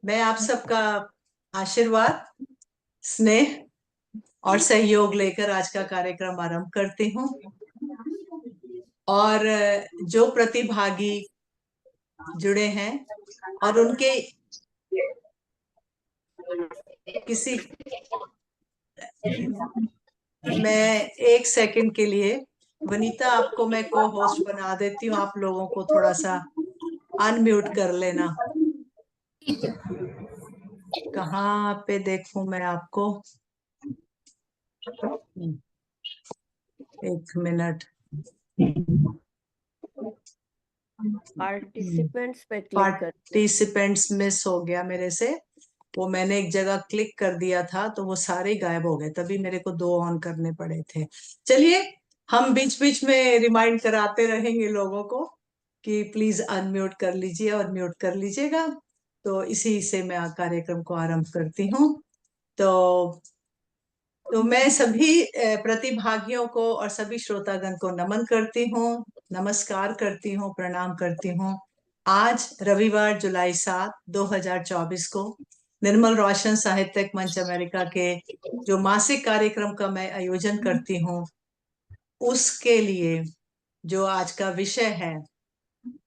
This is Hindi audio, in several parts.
मैं आप सबका आशीर्वाद, स्नेह और सहयोग लेकर आज का कार्यक्रम आरंभ करती हूँ। और जो प्रतिभागी जुड़े हैं और उनके किसी मैं एक सेकंड के लिए वनीता आपको मैं को होस्ट बना देती हूँ। आप लोगों को थोड़ा सा अनम्यूट कर लेना। कहाँ पे देखूं मैं आपको? एक मिनट। पार्टिसिपेंट्स पे क्लिक कर। पार्टिसिपेंट्स मिस हो गया मेरे से। वो मैंने एक जगह क्लिक कर दिया था तो वो सारे गायब हो गए, तभी मेरे को दो ऑन करने पड़े थे। चलिए, हम बीच बीच में रिमाइंड कराते रहेंगे लोगों को कि प्लीज अनम्यूट कर लीजिए और म्यूट कर लीजिएगा। तो इसी से मैं कार्यक्रम को आरंभ करती हूँ। तो मैं सभी प्रतिभागियों को और सभी श्रोतागण को नमन करती हूँ, नमस्कार करती हूँ, प्रणाम करती हूँ। आज रविवार जुलाई 7, 2024 को निर्मल रोशन साहित्यिक मंच अमेरिका के जो मासिक कार्यक्रम का मैं आयोजन करती हूँ, उसके लिए जो आज का विषय है,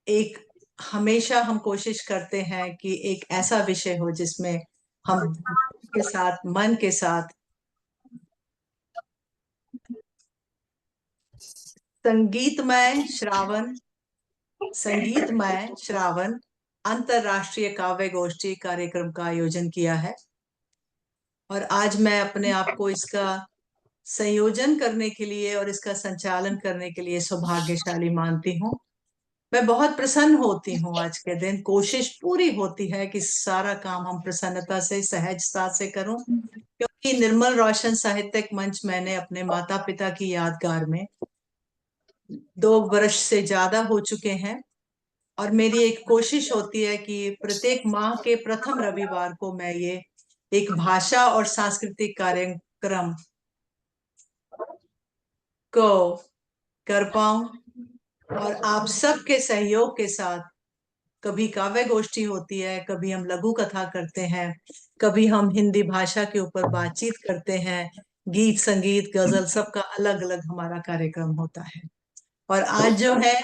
एक हमेशा हम कोशिश करते हैं कि एक ऐसा विषय हो जिसमें हम के साथ, मन के साथ संगीतमय श्रावण संगीतमय श्रावण अंतरराष्ट्रीय काव्य गोष्ठी कार्यक्रम का आयोजन किया है। और आज मैं अपने आप को इसका संयोजन करने के लिए और इसका संचालन करने के लिए सौभाग्यशाली मानती हूँ। मैं बहुत प्रसन्न होती हूँ। आज के दिन कोशिश पूरी होती है कि सारा काम हम प्रसन्नता से, सहजता से करूं, क्योंकि निर्मल रोशन साहित्यिक मंच मैंने अपने माता पिता की यादगार में 2 वर्ष से ज्यादा हो चुके हैं। और मेरी एक कोशिश होती है कि प्रत्येक माह के प्रथम रविवार को मैं ये एक भाषा और सांस्कृतिक कार्यक्रम को कर पाऊं। और आप सबके सहयोग के साथ कभी काव्य गोष्ठी होती है, कभी हम लघु कथा करते हैं, कभी हम हिंदी भाषा के ऊपर बातचीत करते हैं, गीत संगीत गजल सबका अलग अलग हमारा कार्यक्रम होता है। और आज जो है,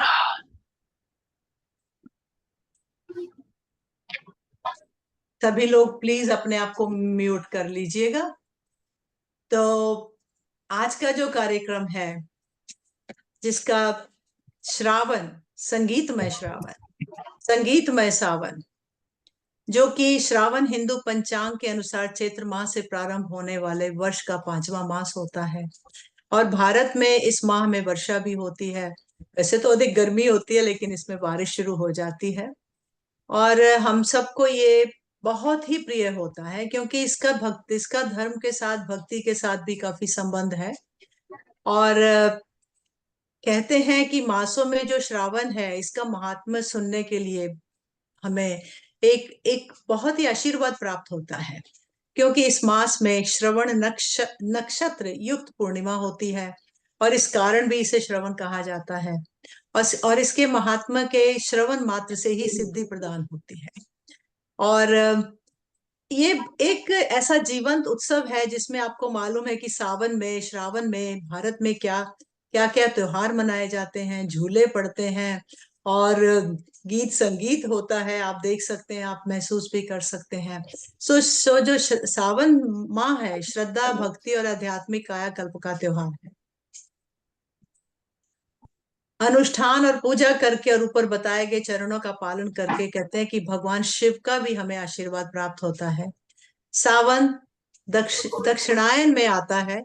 सभी लोग प्लीज अपने आप को म्यूट कर लीजिएगा। तो आज का जो कार्यक्रम है, जिसका श्रावण, संगीतमय सावन, जो कि श्रावण हिंदू पंचांग के अनुसार चैत्र माह से प्रारंभ होने वाले वर्ष का 5वां मास होता है। और भारत में इस माह में वर्षा भी होती है। वैसे तो अधिक गर्मी होती है, लेकिन इसमें बारिश शुरू हो जाती है। और हम सबको ये बहुत ही प्रिय होता है, क्योंकि इसका धर्म के साथ, भक्ति के साथ भी काफी संबंध है। और कहते हैं कि मासों में जो श्रावण है, इसका महात्म्य सुनने के लिए हमें एक एक बहुत ही आशीर्वाद प्राप्त होता है, क्योंकि इस मास में श्रवण नक्षत्र युक्त पूर्णिमा होती है। और इस कारण भी इसे श्रवण कहा जाता है। और इसके महात्मा के श्रवण मात्र से ही सिद्धि प्रदान होती है। और ये एक ऐसा जीवंत उत्सव है जिसमें आपको मालूम है कि सावन में, श्रावण में भारत में क्या क्या क्या त्योहार मनाए जाते हैं, झूले पड़ते हैं और गीत संगीत होता है। आप देख सकते हैं, आप महसूस भी कर सकते हैं। सो जो सावन माह है, श्रद्धा, भक्ति और आध्यात्मिक कायाकल्प का त्योहार है। अनुष्ठान और पूजा करके और ऊपर बताए गए चरणों का पालन करके कहते हैं कि भगवान शिव का भी हमें आशीर्वाद प्राप्त होता है। सावन दक्षिणायन में आता है,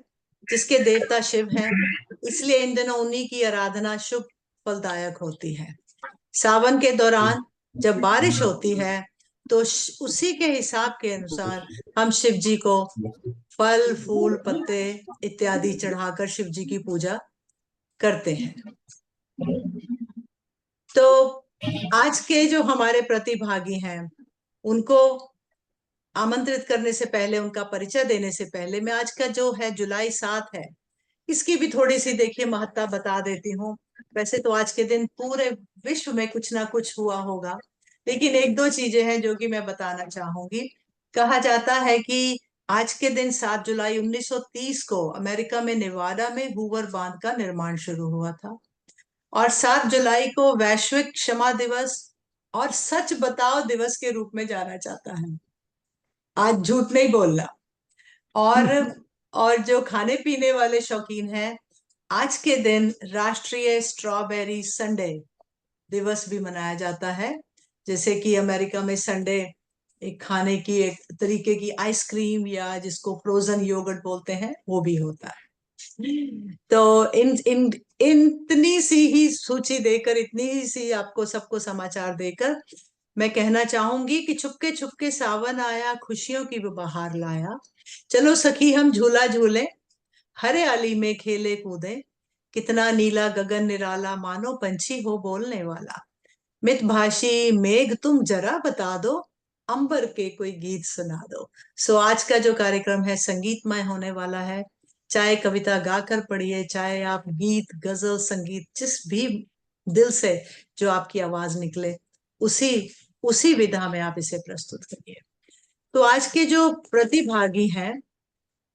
जिसके देवता शिव हैं, इसलिए इन दिनों उन्हीं की आराधना शुभ फलदायक होती है। सावन के दौरान जब बारिश होती है, तो उसी के हिसाब के अनुसार हम शिव जी को फल, फूल, पत्ते इत्यादि चढ़ाकर शिव जी की पूजा करते हैं। तो आज के जो हमारे प्रतिभागी हैं, उनको आमंत्रित करने से पहले, उनका परिचय देने से पहले, मैं आज का जो है जुलाई 7 है, इसकी भी थोड़ी सी देखिए महत्ता बता देती हूँ। वैसे तो आज के दिन पूरे विश्व में कुछ ना कुछ हुआ होगा, लेकिन एक दो चीजें हैं जो कि मैं बताना चाहूंगी। कहा जाता है कि आज के दिन 7 जुलाई 1930 को अमेरिका में नेवाडा में हूवर बांध का निर्माण शुरू हुआ था। और 7 जुलाई को वैश्विक क्षमा दिवस और सच बताओ दिवस के रूप में जाना जाता है। आज झूठ नहीं बोलना। और जो खाने पीने वाले शौकीन हैं, आज के दिन राष्ट्रीय स्ट्रॉबेरी संडे दिवस भी मनाया जाता है। जैसे कि अमेरिका में संडे एक खाने की एक तरीके की आइसक्रीम या जिसको फ्रोजन योगर्ट बोलते हैं वो भी होता है। तो इन इन इतनी सी ही सूची देकर, इतनी ही सी आपको सबको समाचार देकर मैं कहना चाहूंगी कि छुपके छुपके सावन आया, खुशियों की वो बहार लाया। चलो सखी हम झूला झूले, हरियाली में खेले कूदे, कितना नीला गगन निराला, मानो पंछी हो बोलने वाला, मितभाषी मेघ तुम जरा बता दो, अंबर के कोई गीत सुना दो। सो आज का जो कार्यक्रम है संगीतमय होने वाला है। चाहे कविता गाकर पढ़िए, चाहे आप गीत गजल संगीत जिस भी दिल से जो आपकी आवाज निकले, उसी उसी विधा में आप इसे प्रस्तुत करिए। तो आज के जो प्रतिभागी हैं,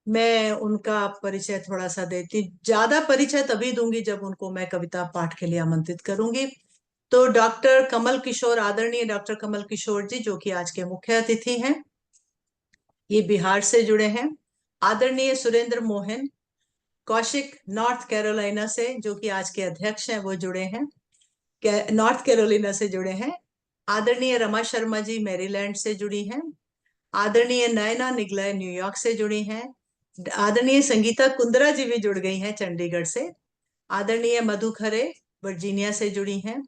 मैं उनका परिचय थोड़ा सा देती, ज्यादा परिचय तभी दूंगी जब उनको मैं कविता पाठ के लिए आमंत्रित करूंगी। तो डॉक्टर कमल किशोर, आदरणीय डॉक्टर कमल किशोर जी जो कि आज के मुख्य अतिथि हैं, ये बिहार से जुड़े हैं। आदरणीय सुरेंद्र मोहन कौशिक, नॉर्थ कैरोलिना से, जो कि आज के अध्यक्ष हैं, वो जुड़े हैं, नॉर्थ कैरोलिना से जुड़े हैं। आदरणीय रमा शर्मा जी मैरीलैंड से जुड़ी हैं। आदरणीय नयना निगलय न्यूयॉर्क से जुड़ी हैं। आदरणीय संगीता कुंद्रा जी भी जुड़ गई हैं चंडीगढ़ से। आदरणीय मधु खरे वर्जीनिया से जुड़ी हैं।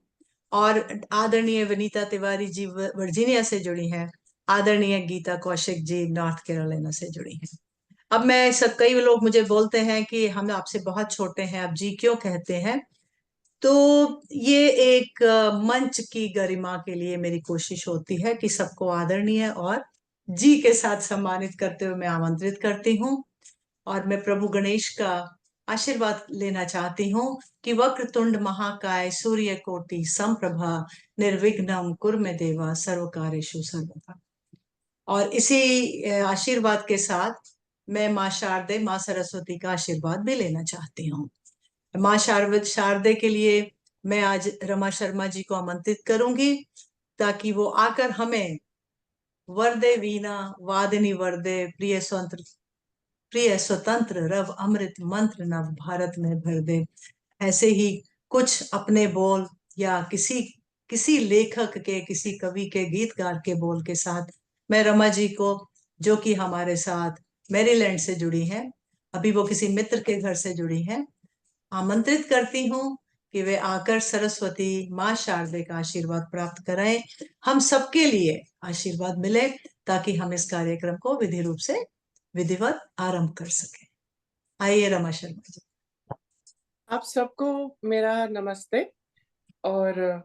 और आदरणीय वनीता तिवारी जी वर्जीनिया से जुड़ी हैं। आदरणीय गीता कौशिक जी नॉर्थ कैरोलिना से जुड़ी हैं। अब मैं सब, कई लोग मुझे बोलते हैं कि हम आपसे बहुत छोटे हैं, आप जी क्यों कहते हैं। तो ये एक मंच की गरिमा के लिए मेरी कोशिश होती है कि सबको आदरणीय और जी के साथ सम्मानित करते हुए मैं आमंत्रित करती हूँ। और मैं प्रभु गणेश का आशीर्वाद लेना चाहती हूँ कि वक्रतुंड महाकाय सूर्य कोटि समप्रभा निर्विघ्नम कुरु मे देवा सर्व कार्येषु सर्वदा। और इसी आशीर्वाद के साथ मैं माँ शारदे, माँ सरस्वती का आशीर्वाद भी लेना चाहती हूँ। माँ शारदे के लिए मैं आज रमा शर्मा जी को आमंत्रित करूंगी ताकि वो आकर हमें वरदे वीणा वादिनी वरदे प्रिय स्वतंत्र रव अमृत मंत्र नव भारत में भर दे। ऐसे ही कुछ अपने बोल या किसी किसी लेखक के, किसी कवि के, गीतकार के बोल के साथ मैं रमा जी को, जो कि हमारे साथ मैरीलैंड से जुड़ी हैं, अभी वो किसी मित्र के घर से जुड़ी हैं, आमंत्रित करती हूँ कि वे आकर सरस्वती माँ शारदे का आशीर्वाद प्राप्त कराएं, हम सबके लिए आशीर्वाद मिले, ताकि हम इस कार्यक्रम को विधि रूप से विधिवत आरंभ कर सके। आइए रमा शर्मा जी। आप सबको मेरा नमस्ते। और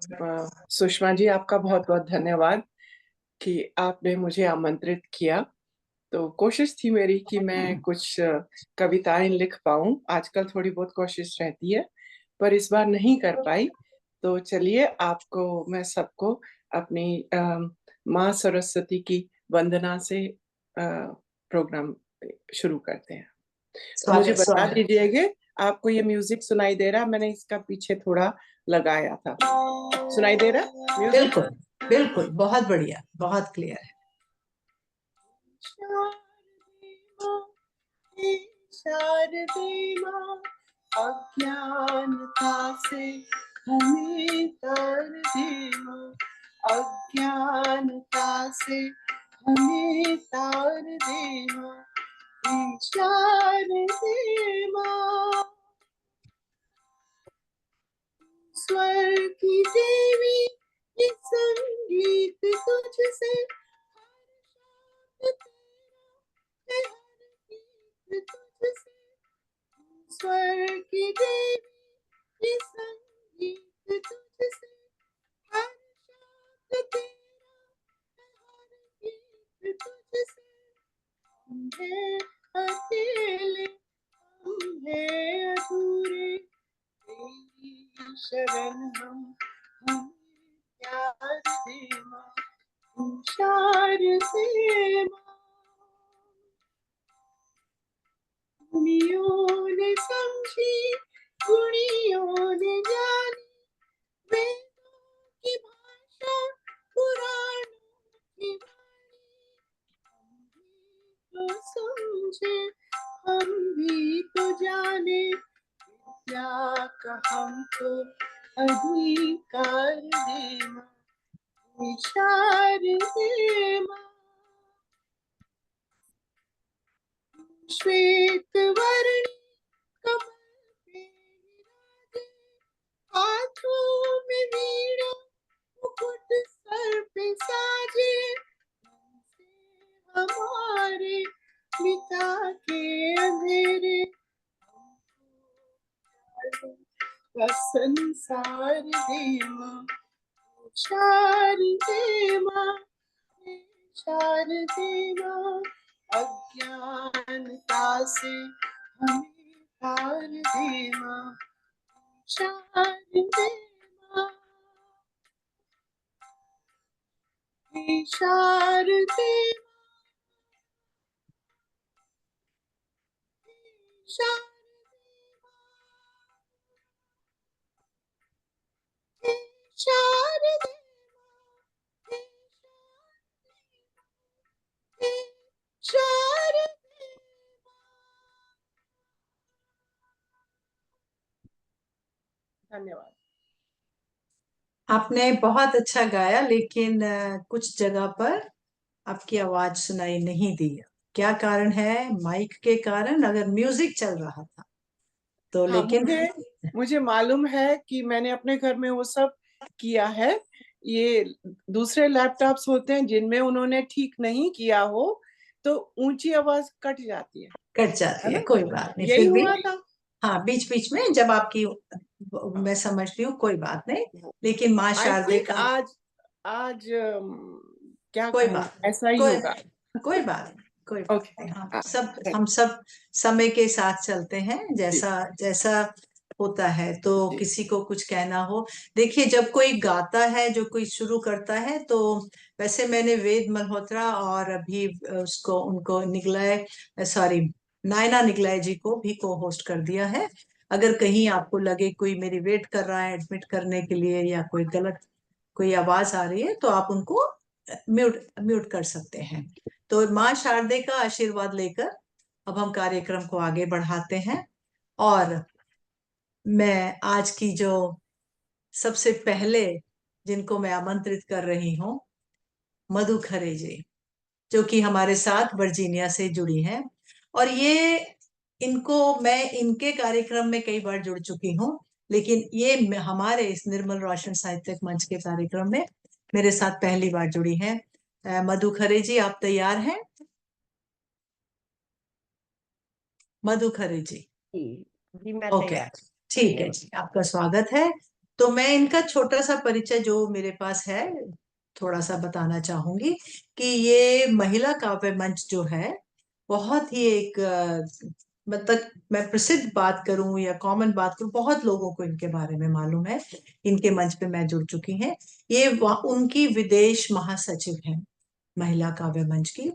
सुषमा जी, आपका बहुत बहुत धन्यवाद कि आपने मुझे आमंत्रित किया। तो कोशिश थी मेरी कि मैं कुछ कविताएं लिख पाऊं। आजकल थोड़ी बहुत कोशिश रहती है, पर इस बार नहीं कर पाई। तो चलिए, आपको मैं सबको अपनी माँ सरस्वती की वंदना से प्रोग्राम शुरू करते हैं। मुझे स्वागत बता स्वागत। दीजिएगा, आपको ये म्यूजिक सुनाई दे रहा? मैंने इसका पीछे थोड़ा लगाया था। सुनाई दे रहा म्यूजिक? बिल्कुल बिल्कुल, बहुत बढ़िया, बहुत क्लियर है। शारदे माँ, अज्ञानता से हमें तर दे माँ, अज्ञानता से हमें तार दे माँ, शारदे माँ। स्वर की देवी, ये संगीत तुझसे, हर गीत तुझसे। स्वर की देवी, ये संगीत तुझसे, हर शब्द तेरा, हर गीत तुझसे। हम हैं अकेले, हम हैं अधूरे, तेरी शरण हम प्यार दे माँ, शारदे माँ, गुणियों ने समझी गुणियों ने जानी, वेदों की भाषा पुराणों की वाणी, हम भी तो समझे हम भी तो जाने, विद्या का हमको अधिकार दे माँ, शारदे माँ। श्वेत वर्णी कमल पे विराजे, हाथों में वीणा मुकुट सर पे साजे, मन से हमारे मिटा के अंधेरे, का संसार दे माँ, शारदे माँ, शारदे माँ। अज्ञानता से हमें तार दे माँ, शारदे माँ, शारदे माँ, शारदे माँ, शारदे माँ। धन्यवाद। आपने बहुत अच्छा गाया, लेकिन कुछ जगह पर आपकी आवाज सुनाई नहीं दी। क्या कारण है? माइक के कारण, अगर म्यूजिक चल रहा था तो। हाँ, लेकिन मुझे मुझे मालूम है कि मैंने अपने घर में वो सब किया है। ये दूसरे लैपटॉप्स होते हैं जिनमें उन्होंने ठीक नहीं किया हो तो ऊंची आवाज कट जाती कट है जाती है, ना। कोई बात नहीं, यही फिर भी। हुआ था। हाँ, बीच बीच में जब आपकी, हाँ, मैं समझती हूँ, कोई बात नहीं। लेकिन माँ आई शारदे थिंक का, आज आज क्या कोई कहूँ, बात नहीं, ऐसा ही कोई होगा। कोई बात नहीं, कोई बात ओके। नहीं। हाँ, हम सब समय के साथ चलते हैं, जी जैसा जैसा होता है। तो जी किसी को कुछ कहना हो, देखिए, जब कोई गाता है, जो कोई शुरू करता है, तो वैसे मैंने वेद मल्होत्रा और अभी उसको उनको निगलय, सॉरी, नायना निगलय जी को भी को होस्ट कर दिया है। अगर कहीं आपको लगे कोई मेरी वेट कर रहा है एडमिट करने के लिए, या कोई गलत कोई आवाज आ रही है, तो आप उनको म्यूट म्यूट कर सकते हैं। तो माँ शारदे का आशीर्वाद लेकर अब हम कार्यक्रम को आगे बढ़ाते हैं। और मैं आज की जो सबसे पहले जिनको मैं आमंत्रित कर रही हूँ, मधु खरे जी, जो कि हमारे साथ वर्जीनिया से जुड़ी हैं। और ये, इनको मैं इनके कार्यक्रम में कई बार जुड़ चुकी हूँ, लेकिन ये हमारे इस निर्मल रोशन साहित्यिक मंच के कार्यक्रम में मेरे साथ पहली बार जुड़ी हैं। मधु खरे जी, आप तैयार हैं? मधु खरे जी। जी जी, मैं ओके, तैयार। ठीक है धन्यवाद। जी, आपका स्वागत है। तो मैं इनका छोटा सा परिचय जो मेरे पास है, थोड़ा सा बताना चाहूंगी कि ये महिला काव्य मंच जो है, बहुत ही एक मतलब, मैं प्रसिद्ध बात करूं या कॉमन बात करूं, बहुत लोगों को इनके बारे में मालूम है। इनके मंच पे मैं जुड़ चुकी हैं। ये उनकी विदेश महासचिव हैं महिला काव्य मंच की।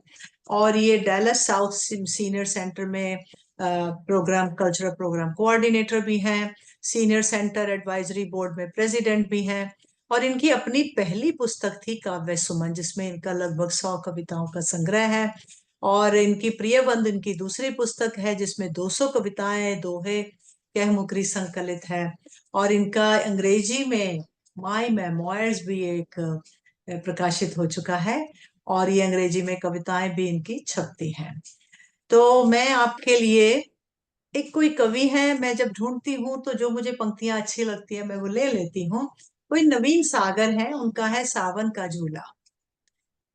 और ये डैलस साउथ सीनियर सेंटर में प्रोग्राम, कल्चरल प्रोग्राम कोऑर्डिनेटर भी हैं। सीनियर सेंटर एडवाइजरी बोर्ड में प्रेसिडेंट भी हैं। और इनकी अपनी पहली पुस्तक थी काव्य सुमन, जिसमें इनका लगभग 100 कविताओं का संग्रह है। और इनकी प्रियबंध इनकी दूसरी पुस्तक है, जिसमें 200 कविताएं, दोहे, कहमुकरी संकलित है। और इनका अंग्रेजी में माय मेमोयर्स भी एक प्रकाशित हो चुका है। और ये अंग्रेजी में कविताएं भी इनकी छपती हैं। तो मैं आपके लिए एक कोई कवि है, मैं जब ढूंढती हूँ तो जो मुझे पंक्तियां अच्छी लगती है मैं वो ले लेती हूँ। कोई नवीन सागर है, उनका है सावन का झूला।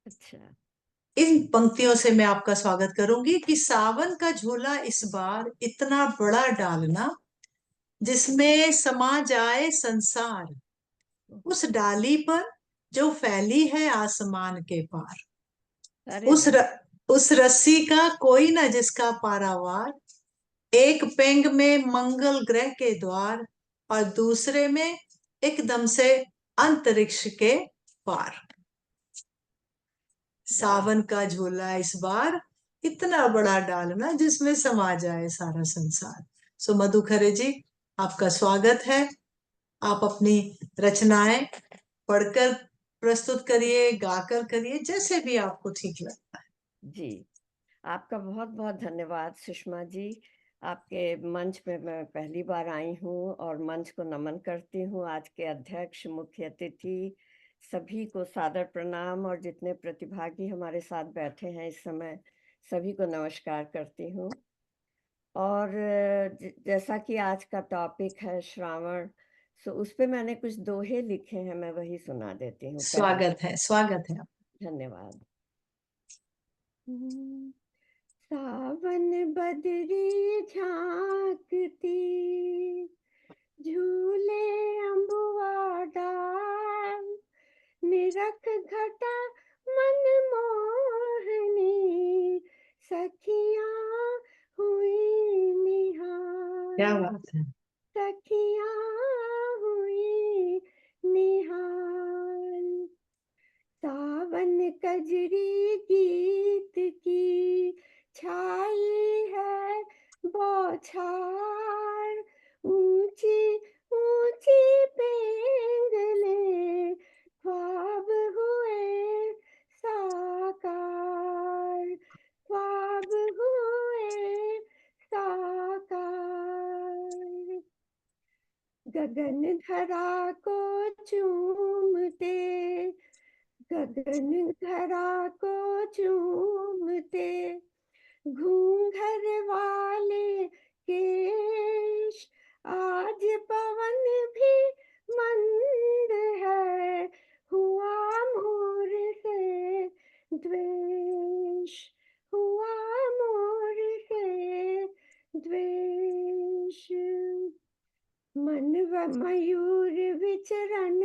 अच्छा। इन पंक्तियों से मैं आपका स्वागत करूंगी कि सावन का झूला इस बार इतना बड़ा डालना, जिसमें समा जाए संसार, उस डाली पर जो फैली है आसमान के पार। अरे उस वाह। उस रस्सी का कोई ना जिसका पारावार, एक पेंग में मंगल ग्रह के द्वार, और दूसरे में एकदम से अंतरिक्ष के पार। सावन का झोला इस बार इतना बड़ा डालना जिसमें समा जाए सारा संसार। सो मधु खरे जी, आपका स्वागत है। आप अपनी रचनाएं पढ़कर प्रस्तुत करिए, गाकर करिए, जैसे भी आपको ठीक लगे। जी, आपका बहुत बहुत धन्यवाद सुषमा जी। आपके मंच पे मैं पहली बार आई हूँ और मंच को नमन करती हूँ। आज के अध्यक्ष, मुख्य अतिथि सभी को सादर प्रणाम, और जितने प्रतिभागी हमारे साथ बैठे हैं इस समय सभी को नमस्कार करती हूँ। और जैसा कि आज का टॉपिक है श्रावण, सो उस पे मैंने कुछ दोहे लिखे हैं, मैं वही सुना देती हूँ पहले। स्वागत है, स्वागत है। धन्यवाद। सावन बदरी झांकती, झूले अम्बुआ डाल, निरख घटा मन मोहनी, सखियां हुई निहाल। क्या बात है। सखियां हुई निहाल। सावन कजरी गीत की छाई है बौछार, ऊंची ऊंची पेंगले ख्वाब हुए साकार, ख्वाब हुए साकार। गगन धरा को चूमते, गगन धरा को चूमते, घूंघर वाले केश, आज पवन भी मंद है, हुआ मोर से द्वेष, हुआ मोर से द्वेष। मन व मयूर विचरण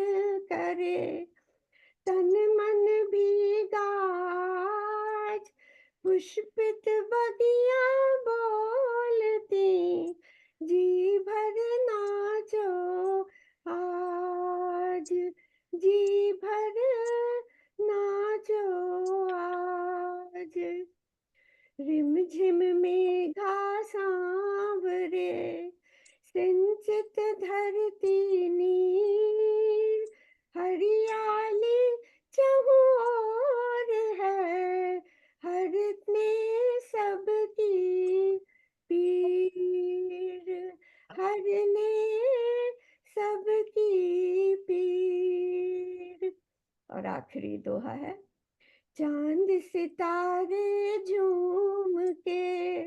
करे, तन मन भीगा आज, पुष्पित बगिया बोलती, जी भर नाचो आज, जी भर नाचो आज। रिमझिम मेघा सांवरे, सिंचित धरती नीर, हरियाली चहुं ओर है, हरने सबकी पीर, हरने सबकी पीर। और आखिरी दोहा है, चांद सितारे झूम के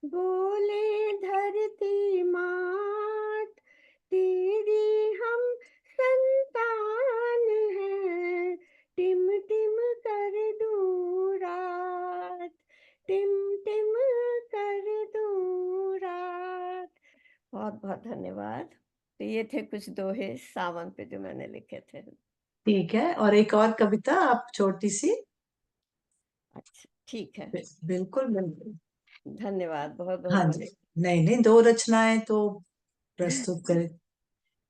बोले धरती मात, तेरी हम संतान हैं, टिम टिम कर दूं रात, टिम टिम कर दूं रात। बहुत बहुत धन्यवाद। तो ये थे कुछ दोहे सावन पे जो मैंने लिखे थे। ठीक है, और एक और कविता आप छोटी सी। अच्छा, ठीक है, बिल्कुल बिल्कुल। धन्यवाद, बहुत हाँ बहुत जी, नहीं नहीं, दो रचनाएं तो प्रस्तुत करें।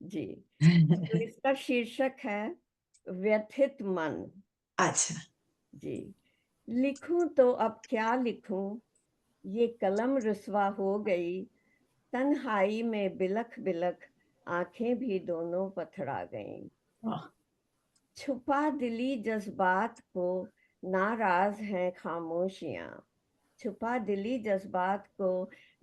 जी। तो इसका शीर्षक है व्यथित मन। अच्छा। जी। लिखूं तो अब क्या लिखूं, ये कलम रुस्वा हो गई, तन्हाई में बिलख बिलख आंखें भी दोनों पथरा गईं। वाह। छुपा दिली जज्बात को नाराज हैं खामोशियां, छुपा दिली जज्बात को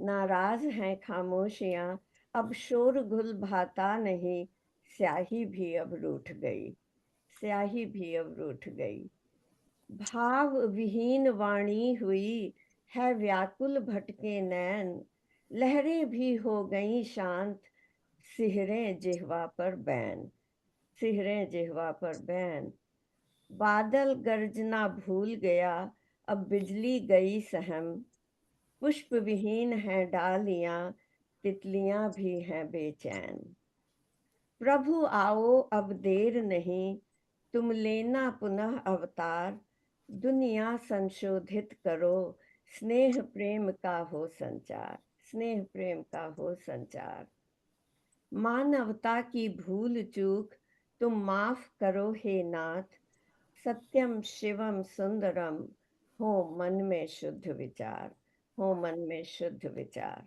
नाराज हैं खामोशियां, अब शोरगुल भाता नहीं, स्याही भी अब रूठ गई, स्याही भी अब रूठ गई। भाव विहीन वाणी हुई है व्याकुल भटके नैन, लहरें भी हो गई शांत, सिहरें जिह्वा पर बैन, सिहरें जिह्वा पर बैन। बादल गर्जना भूल गया, अब बिजली गई सहम, पुष्प विहीन हैं डालियां, तितलियां भी हैं बेचैन। प्रभु आओ अब देर नहीं, तुम लेना पुनः अवतार, दुनिया संशोधित करो, स्नेह प्रेम का हो संचार, स्नेह प्रेम का हो संचार। मानवता की भूल चूक तुम माफ करो हे नाथ, सत्यम शिवम सुंदरम, हो मन में शुद्ध विचार, हो मन में शुद्ध विचार।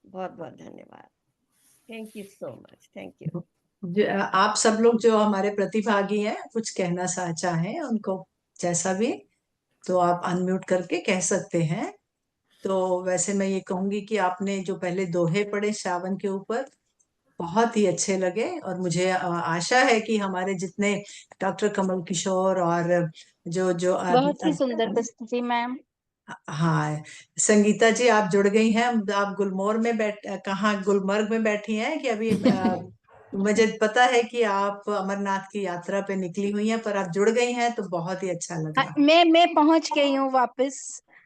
बहुत बहुत धन्यवाद। Thank you so much. Thank you. आप सब लोग जो हमारे प्रतिभागी हैं कुछ कहना चाहें उनको, जैसा भी, तो आप अनम्यूट करके कह सकते हैं। तो वैसे मैं ये कहूंगी कि आपने जो पहले दोहे पढ़े श्रावण के ऊपर, बहुत ही अच्छे लगे। और मुझे आशा है कि हमारे जितने डॉक्टर कमल किशोर और जो जो बहुत ही सुंदर प्रस्तुति मैम। हाँ, संगीता जी आप जुड़ गई हैं। आप गुलमोहर में कहाँ गुलमर्ग में बैठी हैं कि अभी मुझे पता है कि आप अमरनाथ की यात्रा पे निकली हुई हैं, पर आप जुड़ गई हैं तो बहुत ही अच्छा लगा। मैं पहुंच गई हूँ वापस।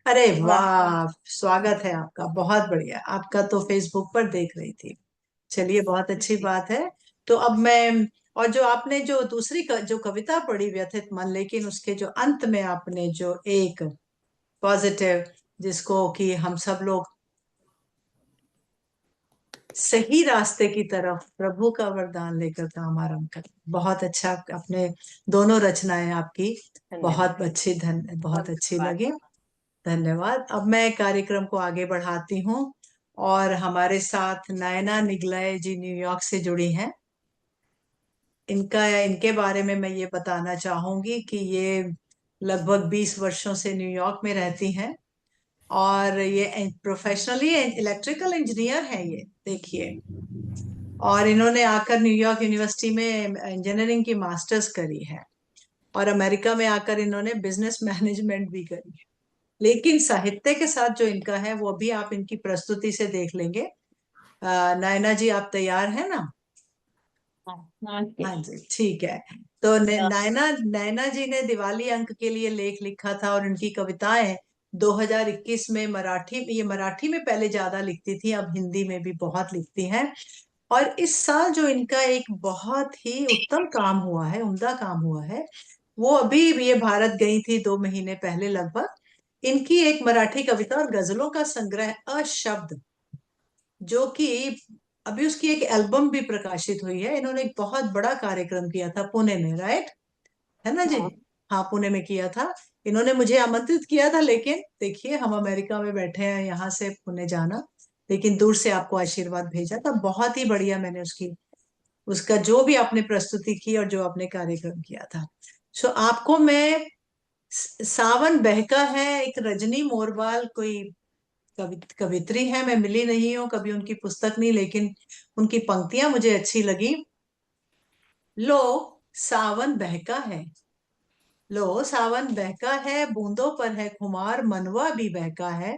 अरे वाह, स्वागत है आपका, बहुत बढ़िया। आपका तो फेसबुक पर देख रही थी। चलिए, बहुत अच्छी बात है। तो अब मैं, और जो आपने जो दूसरी जो कविता पढ़ी व्यथित मन, लेकिन उसके जो अंत में आपने जो एक पॉजिटिव, जिसको कि हम सब लोग सही रास्ते की तरफ प्रभु का वरदान लेकर काम आरंभ करें, बहुत अच्छा। अपने दोनों रचनाएं आपकी बहुत अच्छी, बहुत अच्छी लगी। धन्यवाद। अब मैं कार्यक्रम को आगे बढ़ाती हूँ और हमारे साथ नयना निगलय जी न्यूयॉर्क से जुड़ी हैं। इनके बारे में मैं ये बताना चाहूंगी कि ये लगभग 20 वर्षों से न्यूयॉर्क में रहती हैं और ये प्रोफेशनली इलेक्ट्रिकल इंजीनियर है, ये देखिए। और इन्होंने आकर न्यूयॉर्क यूनिवर्सिटी में इंजीनियरिंग की मास्टर्स करी है और अमेरिका में आकर इन्होंने बिजनेस मैनेजमेंट भी करी है। लेकिन साहित्य के साथ जो इनका है वो भी आप इनकी प्रस्तुति से देख लेंगे। नयना जी आप तैयार हैं ना? हाँ जी, ठीक है। तो नैना नैना जी ने दिवाली अंक के लिए लेख लिखा था और इनकी कविताएं 2021 में ये मराठी में पहले ज्यादा लिखती थी, अब हिंदी में भी बहुत लिखती हैं। और इस साल जो इनका एक बहुत ही उत्तम काम हुआ है, उम्दा काम हुआ है, वो अभी ये भारत गई थी 2 महीने पहले लगभग। इनकी एक मराठी कविता और गजलों का संग्रह अशब्द, जो कि अभी उसकी एक एल्बम भी प्रकाशित हुई है। इन्होंने एक बहुत बड़ा कार्यक्रम किया था पुणे में, राइट? है ना जी? हाँ, पुणे में किया था। इन्होंने मुझे आमंत्रित किया था, लेकिन देखिए हम अमेरिका में बैठे हैं, यहाँ से पुणे जाना, लेकिन दूर से आपको आशीर्वाद भेजा था। बहुत ही बढ़िया, मैंने उसका जो भी आपने प्रस्तुति की और जो आपने कार्यक्रम किया था। सो आपको मैं सावन बहका है, एक रजनी मोरवाल कोई कवित्री है, मैं मिली नहीं हूँ कभी, उनकी पुस्तक नहीं, लेकिन उनकी पंक्तियां मुझे अच्छी लगी। लो सावन बहका है, लो सावन बहका है, बूंदों पर है खुमार, मनवा भी बहका है।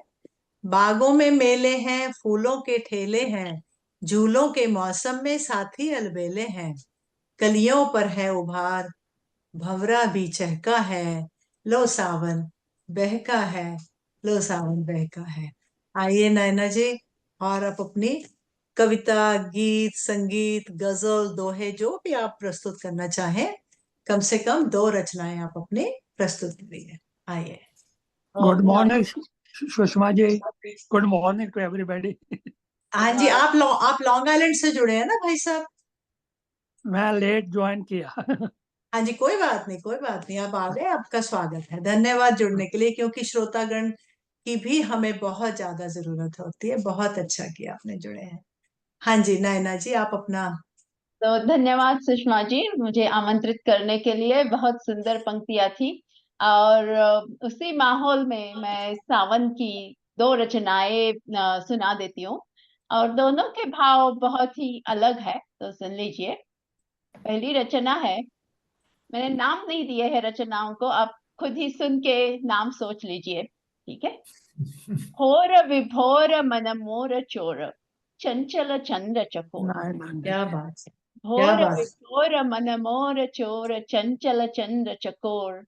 बागों में मेले हैं, फूलों के ठेले हैं, झूलों के मौसम में साथी अलबेले हैं। कलियों पर है उभार, भंवरा भी चहका है। लो सावन बहका है, लो सावन बहका है। आइए नैना जी, और आप अपनी कविता, गीत, संगीत, गजल, दोहे जो भी आप प्रस्तुत करना चाहें, कम से कम 2 रचनाएं आप अपनी प्रस्तुत करिए। आइए। Good morning Sushma ji, good morning to everybody. हाँ जी, आप लॉन्ग आइलैंड से जुड़े हैं ना भाई साहब? मैं लेट ज्वाइन किया। हाँ जी, कोई बात नहीं, कोई बात नहीं, आप आ गए, आपका स्वागत है। धन्यवाद जुड़ने के लिए, क्योंकि श्रोतागण की भी हमें बहुत ज्यादा जरूरत होती है। बहुत अच्छा किया आपने जुड़े हैं। हाँ जी नैना जी, आप अपना। तो धन्यवाद सुषमा जी, मुझे आमंत्रित करने के लिए। बहुत सुंदर पंक्तियां थी और उसी माहौल में मैं सावन की 2 रचनाएं सुना देती हूँ और दोनों के भाव बहुत ही अलग है, तो सुन लीजिए। पहली रचना है, मैंने नाम नहीं दिए है रचनाओं को, आप खुद ही सुन के नाम सोच लीजिए, ठीक है? घोर विभोर मन मोर चोर, चंचल चंद्र चकोर। क्या बात है, क्या घोर बात। विभोर मन मोर चोर, चंचल चंद्र चकोर।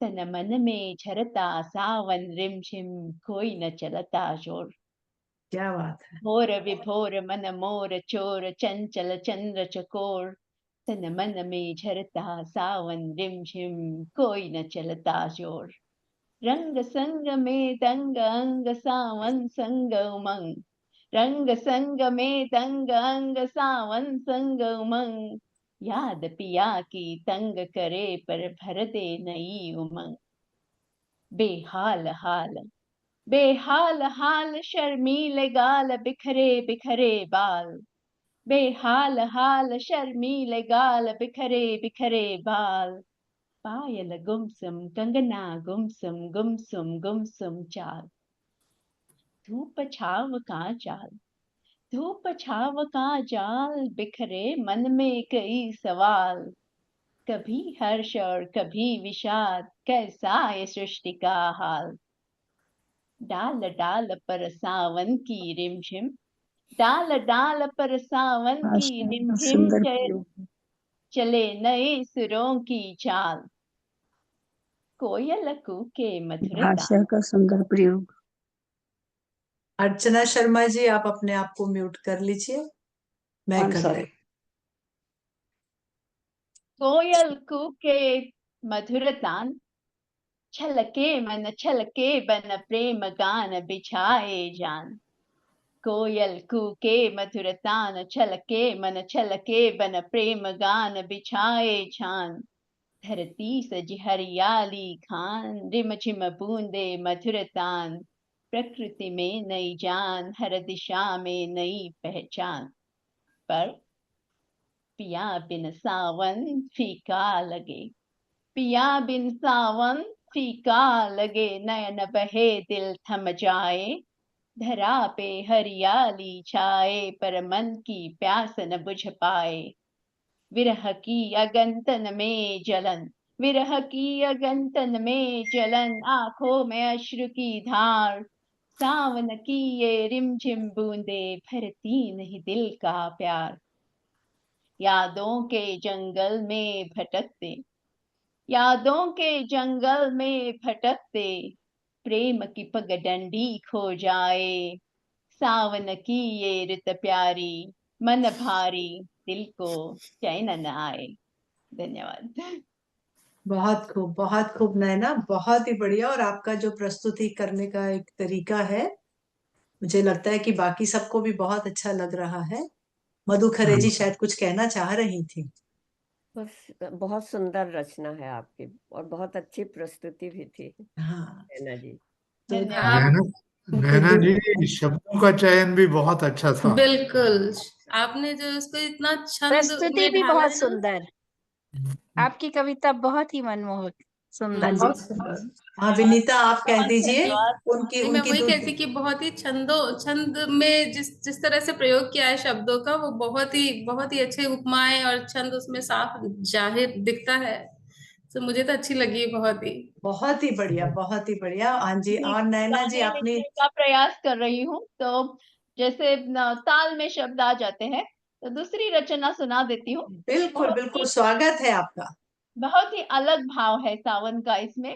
तन मन में झरता सावन, रिम झिम कोई न चलता शोर। क्या बात है। घोर विभोर मन मोर चोर, चंचल चंद्र चकोर। तन मन में झरता सावन, रिम झिम कोई न चलता शोर। रंग संग में तंग अंग, सावन संग उमंग। रंग संग में तंग अंग, सावन संग उमंग। याद पिया की तंग करे पर भर दे नई उमंग। बेहाल हाल बेहाल हाल शर्मीले गाल बिखरे बिखरे बाल। बेहाल हाल शर्मीले गाल बिखरे बिखरे बाल। पायल गुमसुम कंगना गुमसुम गुमसुम गुमसुम चाल। धूप छाव का जाल धूप छाव का जाल बिखरे मन में कई सवाल। कभी हर्ष और कभी विषाद कैसा है सृष्टि का हाल। डाल डाल पर सावन की रिमझिम डाल डाल पर सावन की भाषा का रिमझिम सुंदर प्रयोग। चले नए सुरों की चाल। कोयल कूके मधुर तान। भाषा का सुंदर प्रयोग। अर्चना शर्मा जी, आप अपने आप को म्यूट कर लीजिए, मैं I'm कर sorry. ले। कोयल कूके मधुर तान। छलके मन छलके बन प्रेम गान बिछाए जान। कोयल कूके मधुर तान छलके मन छलके बन प्रेम गान बिछाए छान। धरती सजी हरियाली खान रिम झिम बूंदे मधुर तान। प्रकृति में नई जान हर दिशा में नई पहचान। पर पिया बिन सावन फीका लगे पिया बिन सावन फीका लगे। नयन बहे दिल थम जाए धरा पे हरियाली छाए पर मन की प्यास न बुझ पाए। विरह की अगंतन में जलन विरह की अगंतन में जलन। आंखों में अश्रु की धार सावन की ये रिमझिम बूंदे भरती नहीं दिल का प्यार। यादों के जंगल में भटकते यादों के जंगल में भटकते प्रेम की पगडंडी खो जाए। सावन की ये रुत प्यारी मन भारी दिल को चैन न आए। धन्यवाद। बहुत खूब नैना, बहुत ही बढ़िया। और आपका जो प्रस्तुति करने का एक तरीका है, मुझे लगता है कि बाकी सबको भी बहुत अच्छा लग रहा है। मधु खरे जी शायद कुछ कहना चाह रही थी। बस बहुत सुंदर रचना है आपकी और बहुत अच्छी प्रस्तुति भी थी हाँ, नैना जी। तो धन्यवाद। नैना जी, शब्दों का चयन भी बहुत अच्छा था। बिल्कुल, आपने जो उसको इतना छंद प्रस्तुति में भी ढाला बहुत है ना। सुंदर। आपकी कविता बहुत ही मनमोहक सुंदर। बहुत सुंदर। हाँ विनीता, आप कह दीजिए। उनकी नहीं, मैं उनकी वही दूसरी कहती कि बहुत ही छंद में जिस जिस तरह से प्रयोग किया है शब्दों का, वो बहुत ही अच्छे उपमाएं और छंद उसमें साफ जाहिर दिखता है। तो मुझे तो अच्छी लगी बहुत ही। बहुत ही बढ़िया, बहुत ही बढ़िया। हाँ जी, और नैना जी गाने आपने। लिखने का प्रयास कर रही हूँ, तो जैसे ताल में शब्द आ जाते हैं तो दूसरी रचना सुना देती हूँ। बिल्कुल बिल्कुल, स्वागत है आपका। बहुत ही अलग भाव है सावन का इसमें।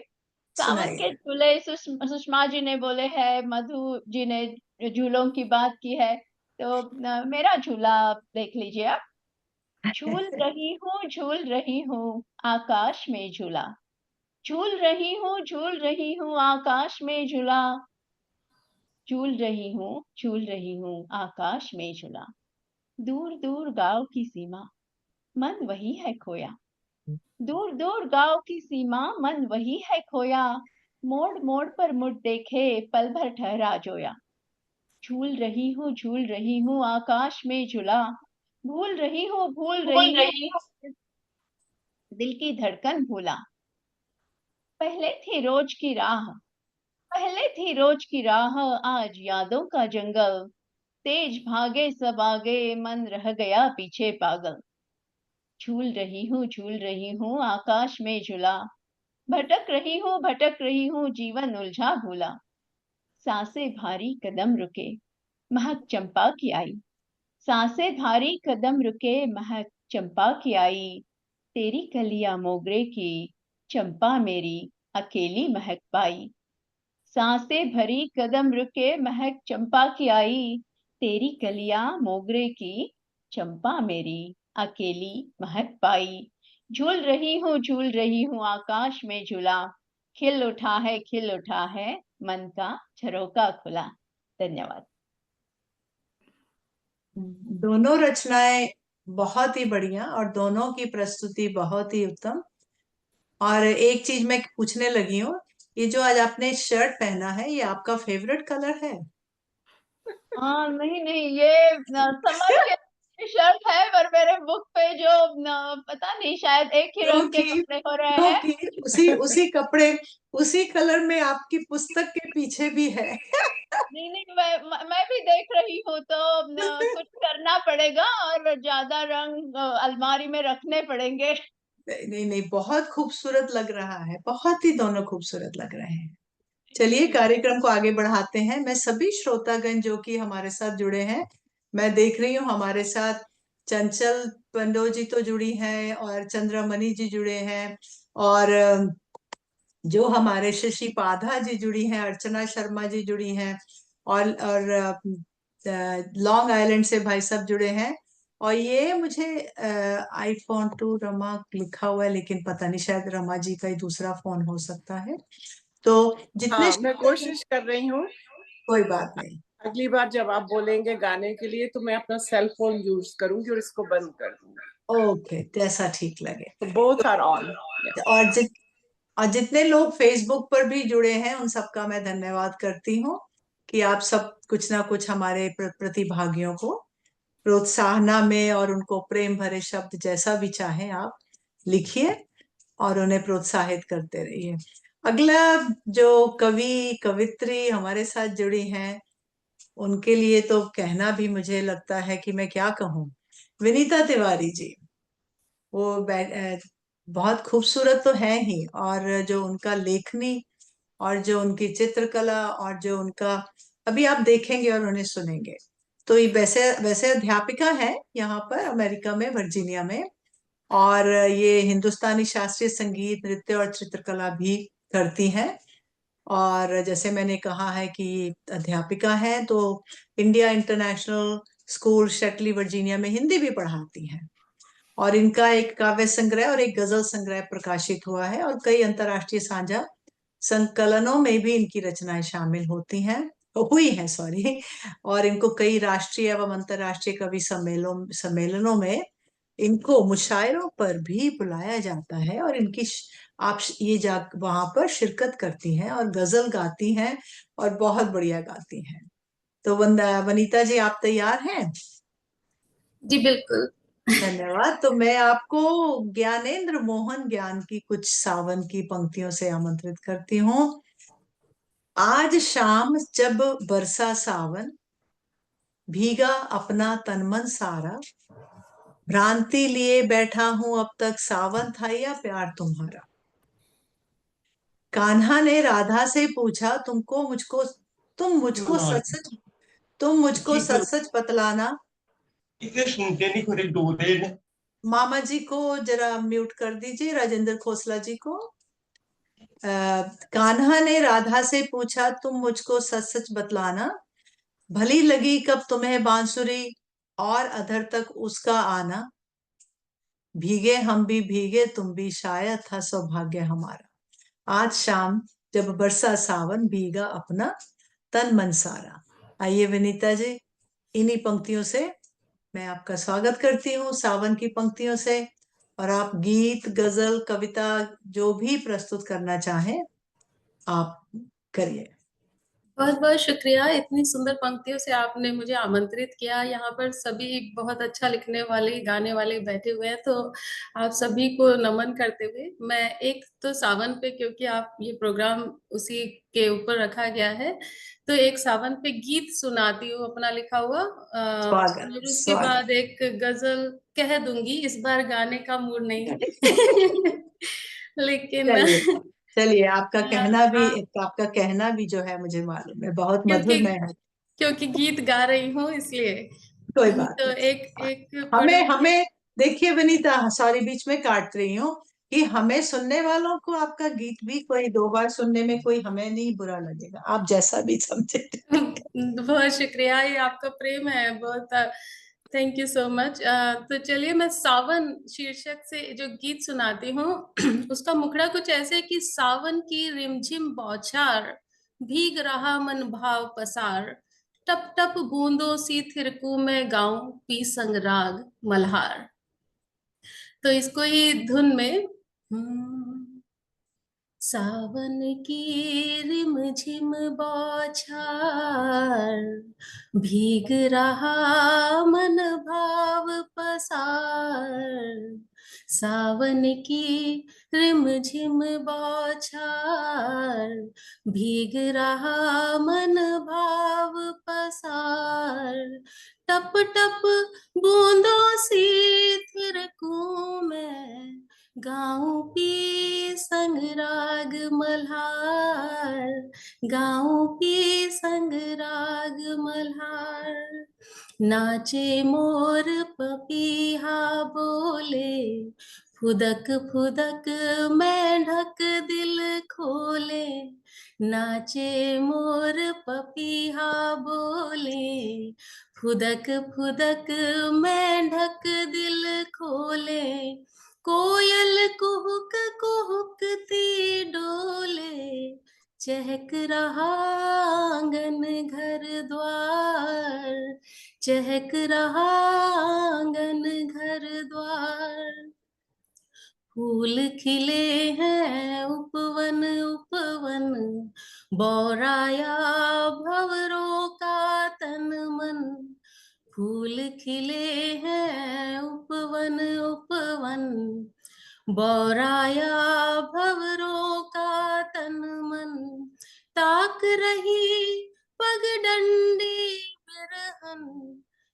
सावन सुनाइए। के झूले सुषमा जी ने बोले हैं, मधु जी ने झूलों की बात की है, तो मेरा झूला देख लीजिए आप। झूल रही हूँ आकाश में झूला। झूल रही हूँ आकाश में झूला। झूल रही हूँ आकाश में झूला। दूर दूर गांव की सीमा मन वही है खोया। दूर दूर गांव की सीमा मन वही है खोया। मोड़ मोड़ पर मुड़ देखे पल भर ठहरा जोया। झूल रही हूँ आकाश में झूला। भूल रही हूँ दिल की धड़कन भूला। पहले थी रोज की राह पहले थी रोज की राह आज यादों का जंगल। तेज भागे सब आगे मन रह गया पीछे पागल। झूल रही हूँ आकाश में झूला। भटक रही हूँ जीवन उलझा भूला। सांसें भारी कदम रुके महक चंपा की आई। सांसें भारी कदम रुके महक चंपा की आई। तेरी कलियां मोगरे की चंपा मेरी अकेली महक पाई। सांसें भरी कदम रुके महक चंपा की आई। तेरी कलियां मोगरे की चंपा मेरी अकेली महक पाई। झूल रही हूँ आकाश में झूला। खिल उठा है मन का झरोका खुला। धन्यवाद। दोनों रचनाएं बहुत ही बढ़िया, और दोनों की प्रस्तुति बहुत ही उत्तम। और एक चीज मैं पूछने लगी हूँ, ये जो आज आपने शर्ट पहना है, ये आपका फेवरेट कलर है? हाँ, नहीं नहीं, ये समर के शर्ट है, पर मेरे बुक पे जो पता नहीं, शायद एक ही रंग के क्योंकि कपड़े हो रहे हैं। क्योंकि उसी कपड़े, उसी कलर में आपकी पुस्तक के पीछे भी है। नहीं नहीं, मैं भी देख रही हूँ, तो कुछ करना पड़ेगा और ज्यादा रंग अलमारी में रखने पड़ेंगे। नहीं नहीं नहीं, बहुत खूबसूरत लग रहा है, बहुत ही दोनों खूबसूरत लग रहे हैं। चलिए कार्यक्रम को आगे बढ़ाते हैं। मैं सभी श्रोतागण जो कि हमारे साथ जुड़े हैं, मैं देख रही हूँ हमारे साथ चंचल पंडो जी तो जुड़ी हैं, और चंद्रमणि जी जुड़े हैं, और जो हमारे शशि पाधा जी जुड़ी हैं, अर्चना शर्मा जी जुड़ी हैं, और लॉन्ग आइलैंड से भाई साहब जुड़े हैं। और ये मुझे आईफोन 2 रमा लिखा हुआ है, लेकिन पता नहीं, शायद रमा जी का ही दूसरा फोन हो सकता है। तो जितने हाँ, मैं कोशिश कर रही हूँ। कोई बात नहीं। अगली बार जब आप बोलेंगे गाने के लिए तो मैं अपना सेल फोन यूज करूंगी और इसको बंद कर दूंगी। ओके, जैसा ठीक लगे। तो बोथ आर ऑन। और और जितने लोग फेसबुक पर भी जुड़े हैं, उन सबका मैं धन्यवाद करती हूँ कि आप सब कुछ ना कुछ हमारे प्रतिभागियों को प्रोत्साहना में, और उनको प्रेम भरे शब्द जैसा भी चाहे आप लिखिए और उन्हें प्रोत्साहित करते रहिए। अगला जो कवि कवित्री हमारे साथ जुड़ी हैं, उनके लिए तो कहना भी मुझे लगता है कि मैं क्या कहूँ। विनीता तिवारी जी, वो बहुत खूबसूरत तो है ही, और जो उनका लेखनी, और जो उनकी चित्रकला, और जो उनका, अभी आप देखेंगे और उन्हें सुनेंगे। तो ये वैसे वैसे अध्यापिका है यहाँ पर अमेरिका में, वर्जीनिया में, और ये हिंदुस्तानी शास्त्रीय संगीत, नृत्य और चित्रकला भी करती हैं। और जैसे मैंने कहा है कि अध्यापिका है, तो इंडिया इंटरनेशनल स्कूल शटली वर्जीनिया में हिंदी भी पढ़ाती हैं। और इनका एक काव्य संग्रह और एक गजल संग्रह प्रकाशित हुआ है, और कई अंतर्राष्ट्रीय साझा संकलनों में भी इनकी रचनाएं शामिल होती हैं, हुई हैं, सॉरी। और इनको कई राष्ट्रीय एवं अंतर्राष्ट्रीय कवि सम्मेलनों में इनको मुशायरों पर भी बुलाया जाता है, और इनकी आप ये जा वहां पर शिरकत करती हैं और गजल गाती हैं, और बहुत बढ़िया गाती हैं। तो वनीता जी, आप तैयार हैं? जी बिल्कुल। धन्यवाद। तो मैं आपको ज्ञानेंद्र मोहन ज्ञान की कुछ सावन की पंक्तियों से आमंत्रित करती हूँ। आज शाम जब बरसा सावन, भीगा अपना तन मन सारा, भ्रांति लिए बैठा हूं अब तक, सावन था या प्यार तुम्हारा। कान्हा ने राधा से पूछा, सच सच तुम मुझको सच सच बतलाना। इतने सुनते नहीं खरे डोरे ने। मामा जी को जरा म्यूट कर दीजिए, राजेंद्र खोसला जी को। कान्हा ने राधा से पूछा, तुम मुझको सच सच बतलाना, भली लगी कब तुम्हें बांसुरी, और अधर तक उसका आना। भीगे हम भी भीगे तुम भी, शायद था सौभाग्य हमारा। आज शाम जब बरसा सावन, भीगा अपना तन मन सारा। आइए विनीता जी, इन्हीं पंक्तियों से मैं आपका स्वागत करती हूँ, सावन की पंक्तियों से। और आप गीत, गजल, कविता जो भी प्रस्तुत करना चाहें आप करिए। बहुत बहुत शुक्रिया, इतनी सुंदर पंक्तियों से आपने मुझे आमंत्रित किया। यहाँ पर सभी बहुत अच्छा लिखने वाले, गाने वाले बैठे हुए हैं, तो आप सभी को नमन करते हुए मैं एक तो सावन पे, क्योंकि आप ये प्रोग्राम उसी के ऊपर रखा गया है, तो एक सावन पे गीत सुनाती हूँ अपना लिखा हुआ, स्वागत और उसके स्वागत। बाद एक गजल कह दूंगी। इस बार गाने का मूड नहीं है लेकिन चलिए चलिए, आ, आपका कहना भी जो है मुझे मालूम है, बहुत क्योंकि मधुर है। क्योंकि गीत गा रही हूँ इसलिए। कोई बात तो नहीं। एक एक हमें पढ़ूंगी। हमें देखिए विनीता, सॉरी बीच में काट रही हूँ, कि हमें सुनने वालों को आपका गीत भी कोई 2 बार सुनने में कोई हमें नहीं बुरा लगेगा, आप जैसा भी समझे। बहुत शुक्रिया, ये आपका प्रेम है बहुत। Thank you so much. तो चलिए मैं सावन शीर्षक से जो गीत सुनाती हूँ उसका मुखड़ा कुछ ऐसे कि सावन की रिमझिम बौछार, भीग रहा मन भाव पसार, टप टप बूंदों सी थिरकू मैं गाऊं पी संग राग मल्हार। तो इसको ही धुन में सावन की रिमझिम बौछार, भीग रहा मन भाव पसार। सावन की रिमझिम बौछार, भीग रहा मन भाव पसार। टप टप बूंदों सी थिरकूं मैं गाऊं पी संग राग मल्हार। गाऊं पी संग राग मल्हार। नाचे मोर पपीहा बोले, फुदक फुदक मेंढक दिल खोले। नाचे मोर पपीहा बोले, फुदक फुदक मेंढक दिल खोले। कोयल कुहुक कुहुकती डोले, चहक रहा आंगन घर द्वार। चहक रहा आंगन घर द्वार। फूल खिले हैं उपवन उपवन, बौराया भंवरों का तन मन। फूल खिले हैं उपवन उपवन, बौराया भंवरों का तन मन। ताक रही पगडंडी बिरहन,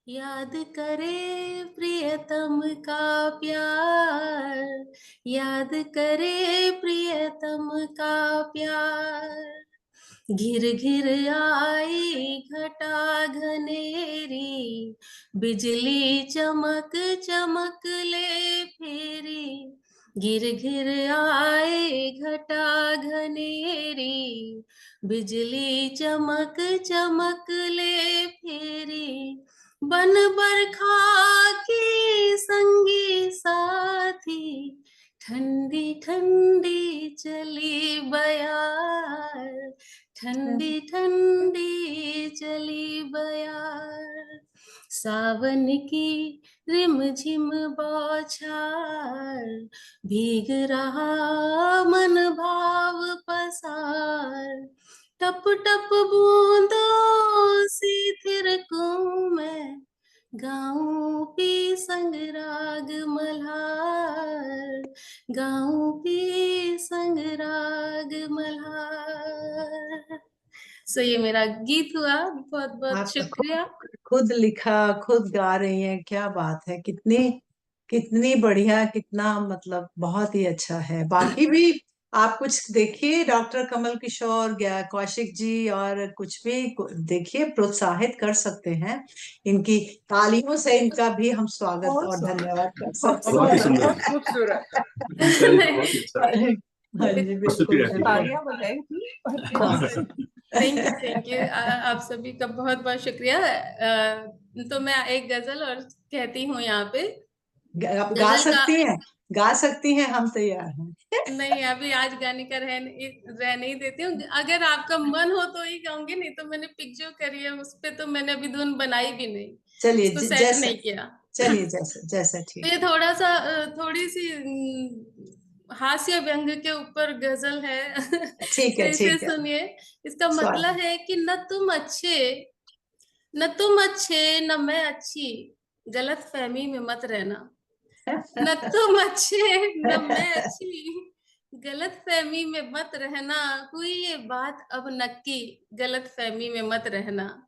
याद करे प्रियतम का प्यार। याद करे प्रियतम का प्यार। घिर घिर आई घटा घनेरी, बिजली चमक चमक ले फेरी। घिर घिर आए घटा घनेरी, बिजली चमक चमक ले फेरी। बन बरखा की संगी साथी, ठंडी ठंडी चली बयार। ठंडी ठंडी चली बयार। सावन की रिमझिम बौछार, भीग रहा मन भाव पसार। टप टप बूंदों सी थिरकूं मैं गाऊं पी संग राग मल्हार। गाऊं पी संग राग मल्हार। सो ये मेरा गीत हुआ। बहुत बहुत आप शुक्रिया। खुद लिखा, खुद गा रही हैं, क्या बात है। कितनी कितनी बढ़िया, कितना मतलब बहुत ही अच्छा है। बाकी भी आप कुछ देखिए, डॉक्टर कमल किशोर, कौशिक जी, और कुछ भी देखिए, प्रोत्साहित कर सकते हैं। इनकी तालियों से इनका भी हम स्वागत और धन्यवाद कर सकते बहुत हैं। बहुत खूबसूरत। हाँ जी, बिल्कुल। तालियां बजाएंगी। Thank you. आप सभी का बहुत बहुत शुक्रिया। तो मैं एक गजल और कहती हूँ यहाँ पे। आप गा गजल का सकती हैं, गा सकती हैं, हम तैयार हैं। नहीं, अभी आज गाने का रह नहीं देती हूँ। अगर आपका मन हो तो ही गाऊंगी, नहीं तो मैंने पिक जो करी है उस पे तो मैंने अभी धुन बनाई भी नहीं, चलिए उसको सेट जैसा, नहीं किया। चलिए जैसा जैसा तो ठीक। ये थोड़ा सा थोड़ी सी हास्य व्यंग के ऊपर गजल है। ठीक तो है, इसे ठीक है। सुनिए। इसका स्वागत। मतलब है कि न तुम अच्छे न मैं अच्छी, गलत फहमी में मत रहना। न तुम अच्छे न मैं अच्छी, गलत फहमी में मत रहना। हुई ये बात अब नक्की, गलत फहमी में मत रहना।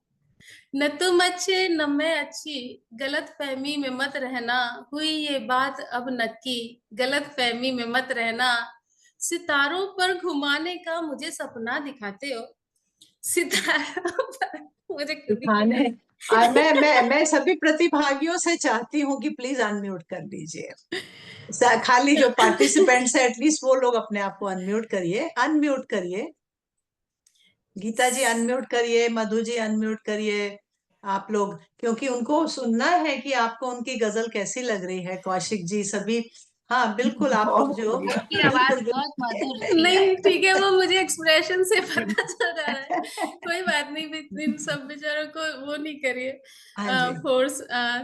न तुम अच्छे न मैं अच्छी, गलत फहमी में मत रहना। हुई ये बात अब नक्की, गलत फहमी में मत रहना। सितारों पर घुमाने का मुझे सपना दिखाते हो। सितारों पर मुझे दिखाने, मैं सभी प्रतिभागियों से चाहती हूँ कि प्लीज अनम्यूट कर लीजिए। खाली जो पार्टिसिपेंट्स है एटलीस्ट वो लोग अपने आप को अनम्यूट करिए, अनम्यूट करिए। गीता जी अनम्यूट करिए, मधु जी अनम्यूट करिए आप लोग, क्योंकि उनको सुनना है कि आपको उनकी गजल कैसी लग रही है। कौशिक जी, सभी हाँ बिल्कुल, आप जो आपकी आवाज बहुत मधुर थी। नहीं ठीक है, वो मुझे एक्सप्रेशन से पता चल रहा है। कोई बात नहीं, इन सब बेचारों को वो नहीं करिए हाँ जी। फोर्स।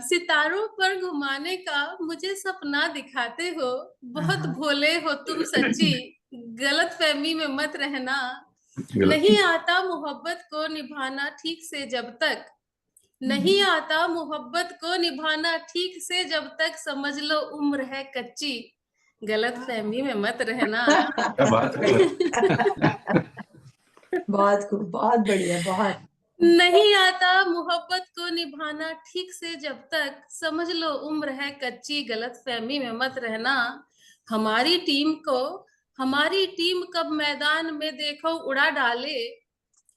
सितारों पर घुमाने का मुझे सपना दिखाते हो, बहुत हाँ। भोले हो तुम सच्ची, गलत फहमी में मत रहना, नहीं आता मोहब्बत को निभाना ठीक से जब तक, नहीं आता मोहब्बत को निभाना ठीक से जब तक, समझ लो उम्र है कच्ची, गलत फहमी में मत रहना। बहुत खूब, बहुत बढ़िया, बहुत। नहीं आता मोहब्बत को निभाना ठीक से जब तक, समझ लो उम्र है कच्ची, गलत फहमी में मत रहना, हमारी टीम कब मैदान में देखो उड़ा डाले,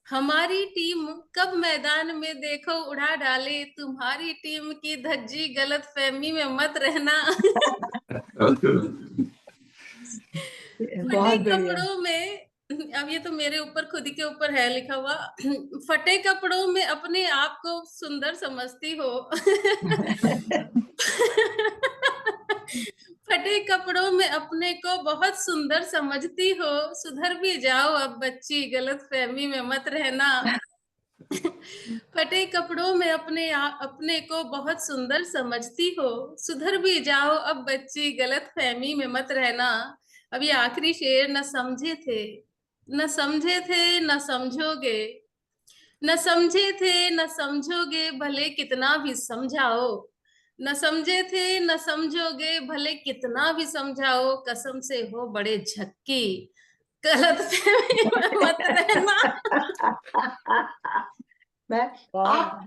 हमारी टीम कब मैदान में देखो उड़ा डाले, तुम्हारी टीम की धज्जी गलत फहमी में मत रहना। फटे बहुत बढ़िया। कपड़ों में, अब ये तो मेरे ऊपर खुद के ऊपर है लिखा हुआ, फटे कपड़ों में अपने आप को सुंदर समझती हो। फटे कपड़ों में अपने को बहुत सुंदर समझती हो, सुधर भी जाओ अब बच्ची, गलत फहमी में मत रहना। फटे कपड़ों में अपने को बहुत सुंदर समझती हो, सुधर भी जाओ अब बच्ची, गलत फहमी में मत रहना। अब ये आखिरी शेर, न समझे थे न समझोगे, न समझे थे न समझोगे, भले कितना भी समझाओ, न समझे थे न समझोगे, भले कितना भी समझाओ, कसम से हो बड़े झक्की, गलत फहमी में मत रहना। मैं आप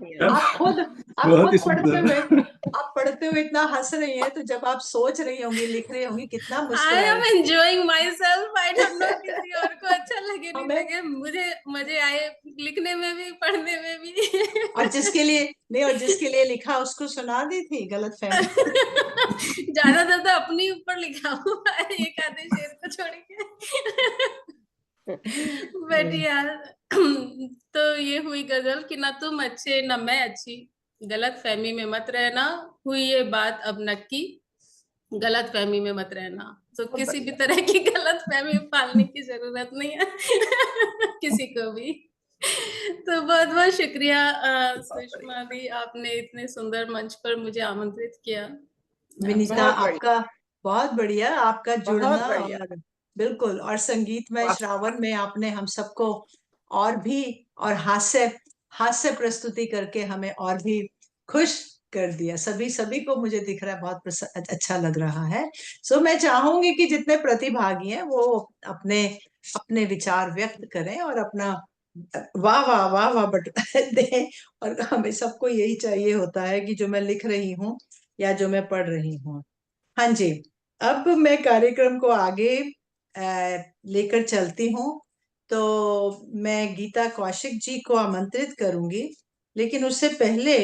खुद पढ़ते हुए इतना हंस रही हैं, तो जब आप सोच रही होंगी, लिख रही होंगी, कितना आई मुस्कुराए। Am enjoying my self, I don't know किसी और को अच्छा लगे नहीं लगे, मुझे मजे आए लिखने में भी पढ़ने में भी। और जिसके लिए लिखा उसको सुना दी थी गलत फहमी। ज्यादातर तो अपनी ऊपर लिखा हुआ है, एक आधे शेर को छोड़ के। बट यार, तो ये हुई गजल कि ना तुम अच्छे ना मैं अच्छी, गलत फहमी में मत रहना, हुई ये बात अब नक्की, गलत फहमी में मत रहना। तो किसी भी तरह की गलत फहमी पालने की जरूरत नहीं है किसी को भी। तो बहुत बहुत शुक्रिया सुषमा दी, आपने इतने सुंदर मंच पर मुझे आमंत्रित किया। विनीता, आपका बहुत बढ़िया, आपका जुड़ना, और बिल्कुल, और संगीत में श्रावण में आपने हम सबको और भी, और हास्य प्रस्तुति करके हमें और भी खुश कर दिया। सभी को मुझे दिख रहा है बहुत अच्छा लग रहा है। सो मैं चाहूंगी कि जितने प्रतिभागी हैं वो अपने अपने विचार व्यक्त करें और अपना वाह वाह वाह वाह बटवा दें। और हमें सबको यही चाहिए होता है कि जो मैं लिख रही हूँ या जो मैं पढ़ रही हूँ। हाँ जी, अब मैं कार्यक्रम को आगे लेकर चलती हूँ। तो मैं गीता कौशिक जी को आमंत्रित करूंगी, लेकिन उससे पहले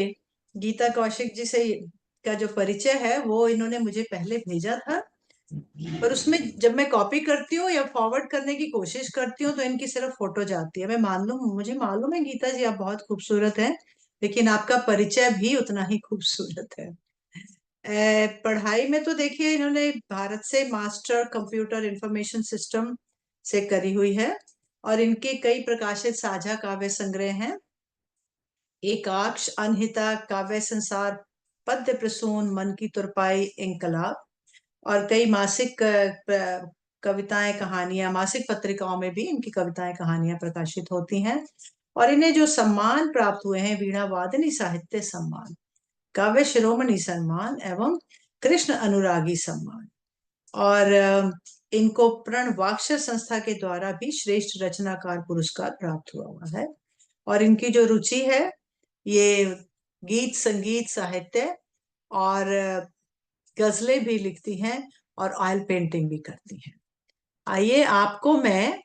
गीता कौशिक जी से का जो परिचय है वो इन्होंने मुझे पहले भेजा था, पर उसमें जब मैं कॉपी करती हूँ या फॉरवर्ड करने की कोशिश करती हूँ तो इनकी सिर्फ फोटो जाती है। मुझे मालूम है गीता जी आप बहुत खूबसूरत हैं, लेकिन आपका परिचय भी उतना ही खूबसूरत है। पढ़ाई में तो देखिए इन्होंने भारत से मास्टर कंप्यूटर इंफॉर्मेशन सिस्टम से करी हुई है, और इनके कई प्रकाशित साझा काव्य संग्रह हैं, एकाक्ष, अनहिता, काव्य संसार, पद्य प्रसून, मन की तुरपाई, इंकलाब, और कई मासिक कविताएं कहानियां मासिक पत्रिकाओं में भी इनकी कविताएं कहानियां प्रकाशित होती हैं। और इन्हें जो सम्मान प्राप्त हुए हैं, वीणा वादनी साहित्य सम्मान, काव्य शिरोमणि सम्मान एवं कृष्ण अनुरागी सम्मान, और इनको प्रणवाक्षर संस्था के द्वारा भी श्रेष्ठ रचनाकार पुरस्कार प्राप्त हुआ है। और इनकी जो रुचि है ये गीत संगीत साहित्य और गजलें भी लिखती हैं और ऑयल पेंटिंग भी करती हैं। आइए आपको मैं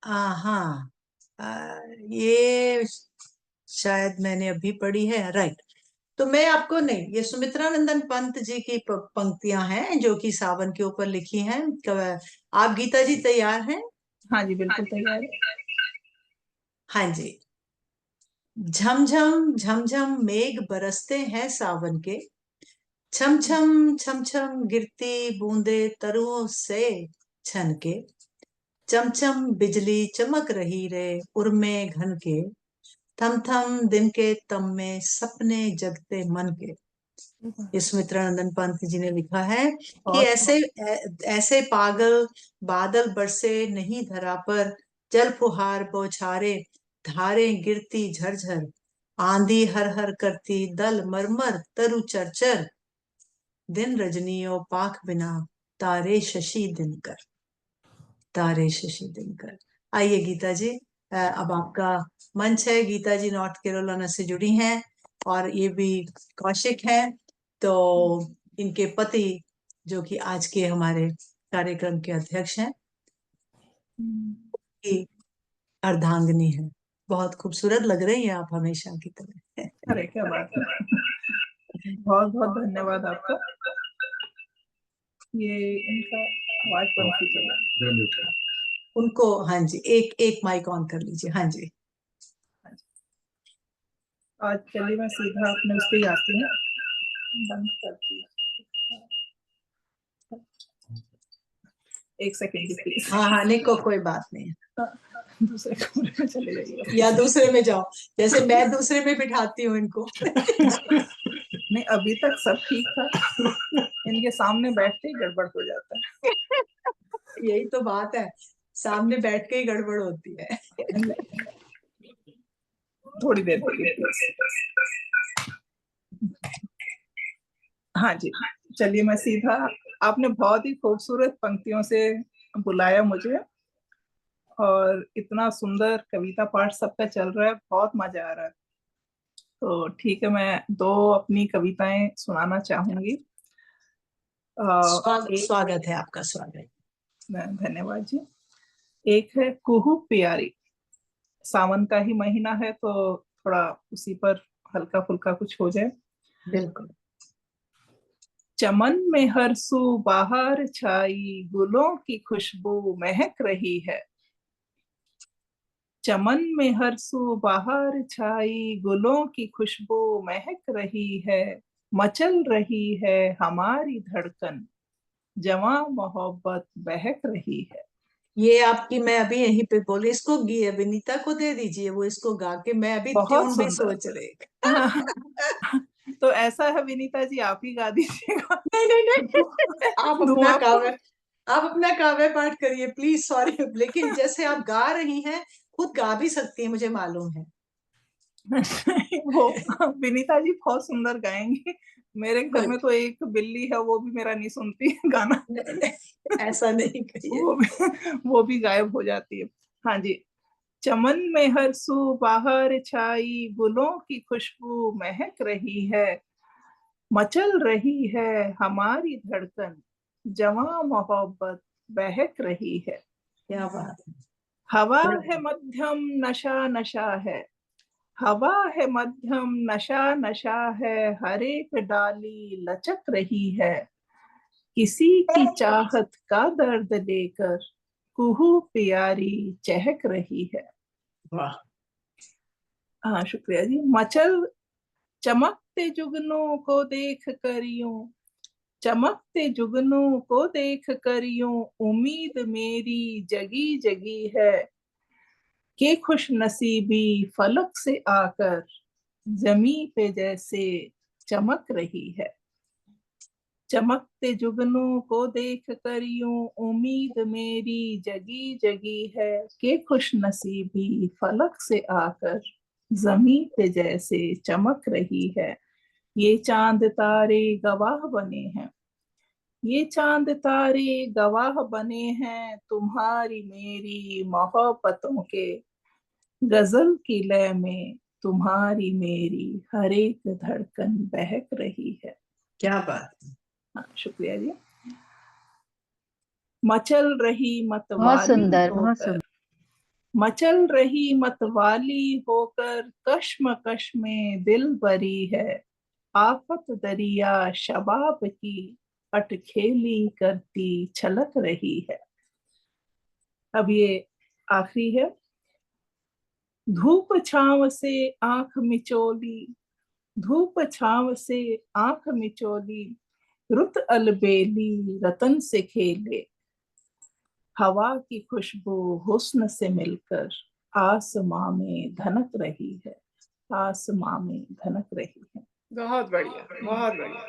हाँ ये शायद मैंने अभी पढ़ी है, राइट। तो मैं आपको नहीं, ये सुमित्रा नंदन पंत जी की पंक्तियां हैं जो कि सावन के ऊपर लिखी हैं। आप गीता जी तैयार हैं? हाँ जी बिल्कुल तैयार है। हाँ जी। झमझम झमझम मेघ बरसते हैं सावन के, छम छम छम छम गिरती बूंदे तरुओं से छनके, चमचम बिजली चमक रही रे उर्मे घन के, थम थम दिन के तम में सपने जगते मन के। ये सुमित्रानंदन पंत जी ने लिखा है कि ऐसे ऐसे पागल बादल बरसे नहीं धरा पर, जल फुहार बौछारे धारें गिरती झरझर, आंधी हर हर करती दल मरमर तरु चरचर, दिन रजनियों पाख बिना तारे शशि दिनकर, तारे शशि दिनकर। आइए गीता जी, अब आपका मंच है। गीता जी नॉर्थ कैरोलिना से जुड़ी हैं और ये भी कौशिक हैं, तो इनके पति जो कि आज के हमारे कार्यक्रम के अध्यक्ष हैं, की अर्धांगिनी है। बहुत खूबसूरत लग रही है आप हमेशा की तरह। अरे क्या बात है, बहुत बहुत धन्यवाद आपका। ये इनका आवाज बंद कीजिएगा उनको। हाँ जी, एक माइक ऑन कर लीजिए। हाँ जी। आज चलिए मैं सीधा अपने उस पे ही आती हूँ, बंद करती हूँ। एक सेकेंड प्लीज। हाँ हाँ, नहीं कोई बात नहीं, दूसरे कमरे में चले जाइए या दूसरे में जाओ, जैसे मैं दूसरे में बिठाती हूँ इनको। नहीं, अभी तक सब ठीक था, इनके सामने बैठते ही गड़बड़ हो जाता है। यही तो बात है, सामने बैठ के ही गड़बड़ होती है। थोड़ी देर के लिए। हाँ जी, चलिए मैं सीधा, आपने बहुत ही खूबसूरत पंक्तियों से बुलाया मुझे और इतना सुंदर कविता पाठ सबका चल रहा है, बहुत मजा आ रहा है। तो ठीक है, मैं दो अपनी कविताएं सुनाना चाहूंगी। स्वागत है आपका, स्वागत। धन्यवाद जी। एक है कुहू प्यारी, सावन का ही महीना है तो थोड़ा उसी पर हल्का फुल्का कुछ हो जाए। बिल्कुल। चमन में हर सू बाहर छाई, गुलों की खुशबू महक रही है। चमन में हर सू बाहर छाई, गुलों की खुशबू महक रही है। मचल रही है हमारी धड़कन, जवां मोहब्बत बहक रही है। ये आपकी, मैं अभी यहीं पे बोली, इसको विनीता को दे दीजिए, वो इसको गा के, मैं अभी ट्यून भी सोच रही। तो ऐसा है विनीता जी, आप ही गा दीजिएगा। नहीं नहीं नहीं, आप अपना काव्य, आप अपना काव्य पाठ करिए प्लीज। सॉरी, लेकिन जैसे आप गा रही हैं, खुद गा भी सकती हैं, मुझे मालूम है। वो विनीता जी बहुत सुंदर गाएंगी। मेरे घर में तो एक बिल्ली है, वो भी मेरा नहीं सुनती गाना। ऐसा नहीं कहिए। वो भी गायब हो जाती है। हाँ जी। चमन में हर सू बाहर छाई, गुलों की खुशबू महक रही है। मचल रही है हमारी धड़कन, जवां मोहब्बत बहक रही है। क्या बात है। हवा है मध्यम नशा नशा है, हवा है मध्यम नशा नशा है। हर एक डाली लचक रही है, किसी की चाहत का दर्द लेकर कुहू प्यारी चहक रही है। वाह। हाँ शुक्रिया जी। मचल चमकते जुगनों को देख कर यूं, चमकते जुगनों को देख कर यूं, उम्मीद मेरी जगी जगी है। के खुश नसीबी फलक से आकर जमी पे जैसे चमक रही है। चमकते जुगनों को देख कर यूं, उम्मीद मेरी जगी जगी है। के खुश नसीबी फलक से आकर जमी पे जैसे चमक रही है। ये चांद तारे गवाह बने हैं, ये चांद तारे गवाह बने हैं, तुम्हारी मेरी मोहब्बतों के। गजल की लय में तुम्हारी मेरी हर एक धड़कन बहक रही है। क्या बात। हाँ शुक्रिया जी। मचल रही बहुत सुंदर, मतवाली बहुत होकर, सुंदर। मचल रही मतवाली होकर, कश्मकश में दिल बरी है। आफत दरिया शबाब की अटखेली करती छलक रही है। अब ये आखिरी है। धूप छांव से आंख मिचोली, धूप छांव से आंख मिचोली, रुत अलबेली रतन से खेले, हवा की खुशबू हुस्न से मिलकर आसमां में धनक रही है, आसमां में धनक रही है। बहुत बढ़िया, बहुत बढ़िया।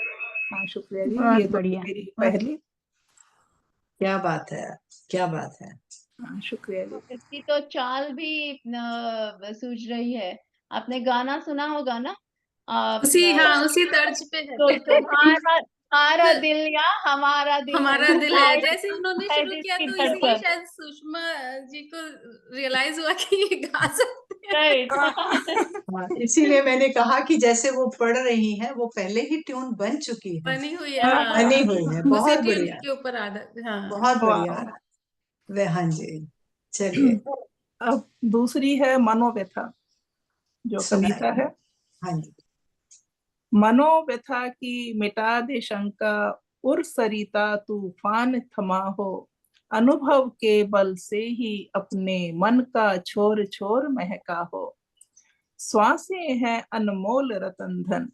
हाँ शुक्रिया जी। बहुत ये तो बढ़िया। मेरी पहली। क्या बात है, क्या बात है। हाँ शुक्रिया जी। इसकी तो चाल भी सूझ रही है। आपने गाना सुना होगा ना? उसी तर्ज पे तो है। तुम्हारा दिल या हमारा दिल हमारा दिल है, जैसे उन्होंने है शुरू किया जिसकी तो इसीलिए धड़कन। शायद सुषमा जी को रियलाइज हुआ कि ये गा सकते हैं। राइट। हाँ, इसीलिए मैंने कहा कि जैसे वो पढ़ रही हैं, वो पहले ही ट्यून बन चुकी है, बनी हुई है, हाँ। बनी हुई है। उसी बहुत ट्यून बढ़िया, के ऊपर आधा, हाँ। बहुत बढ़िया। वाह। वे हाँ जी, चलिए अब दूसरी है मनोव्यथा, जो कविता है। हाँ जी। मनोव्यथा की मिटा दे शंका, उर सरिता तूफान थमा हो, अनुभव के बल से ही अपने मन का छोर छोर महका हो। श्वासें हैं अनमोल रतन धन,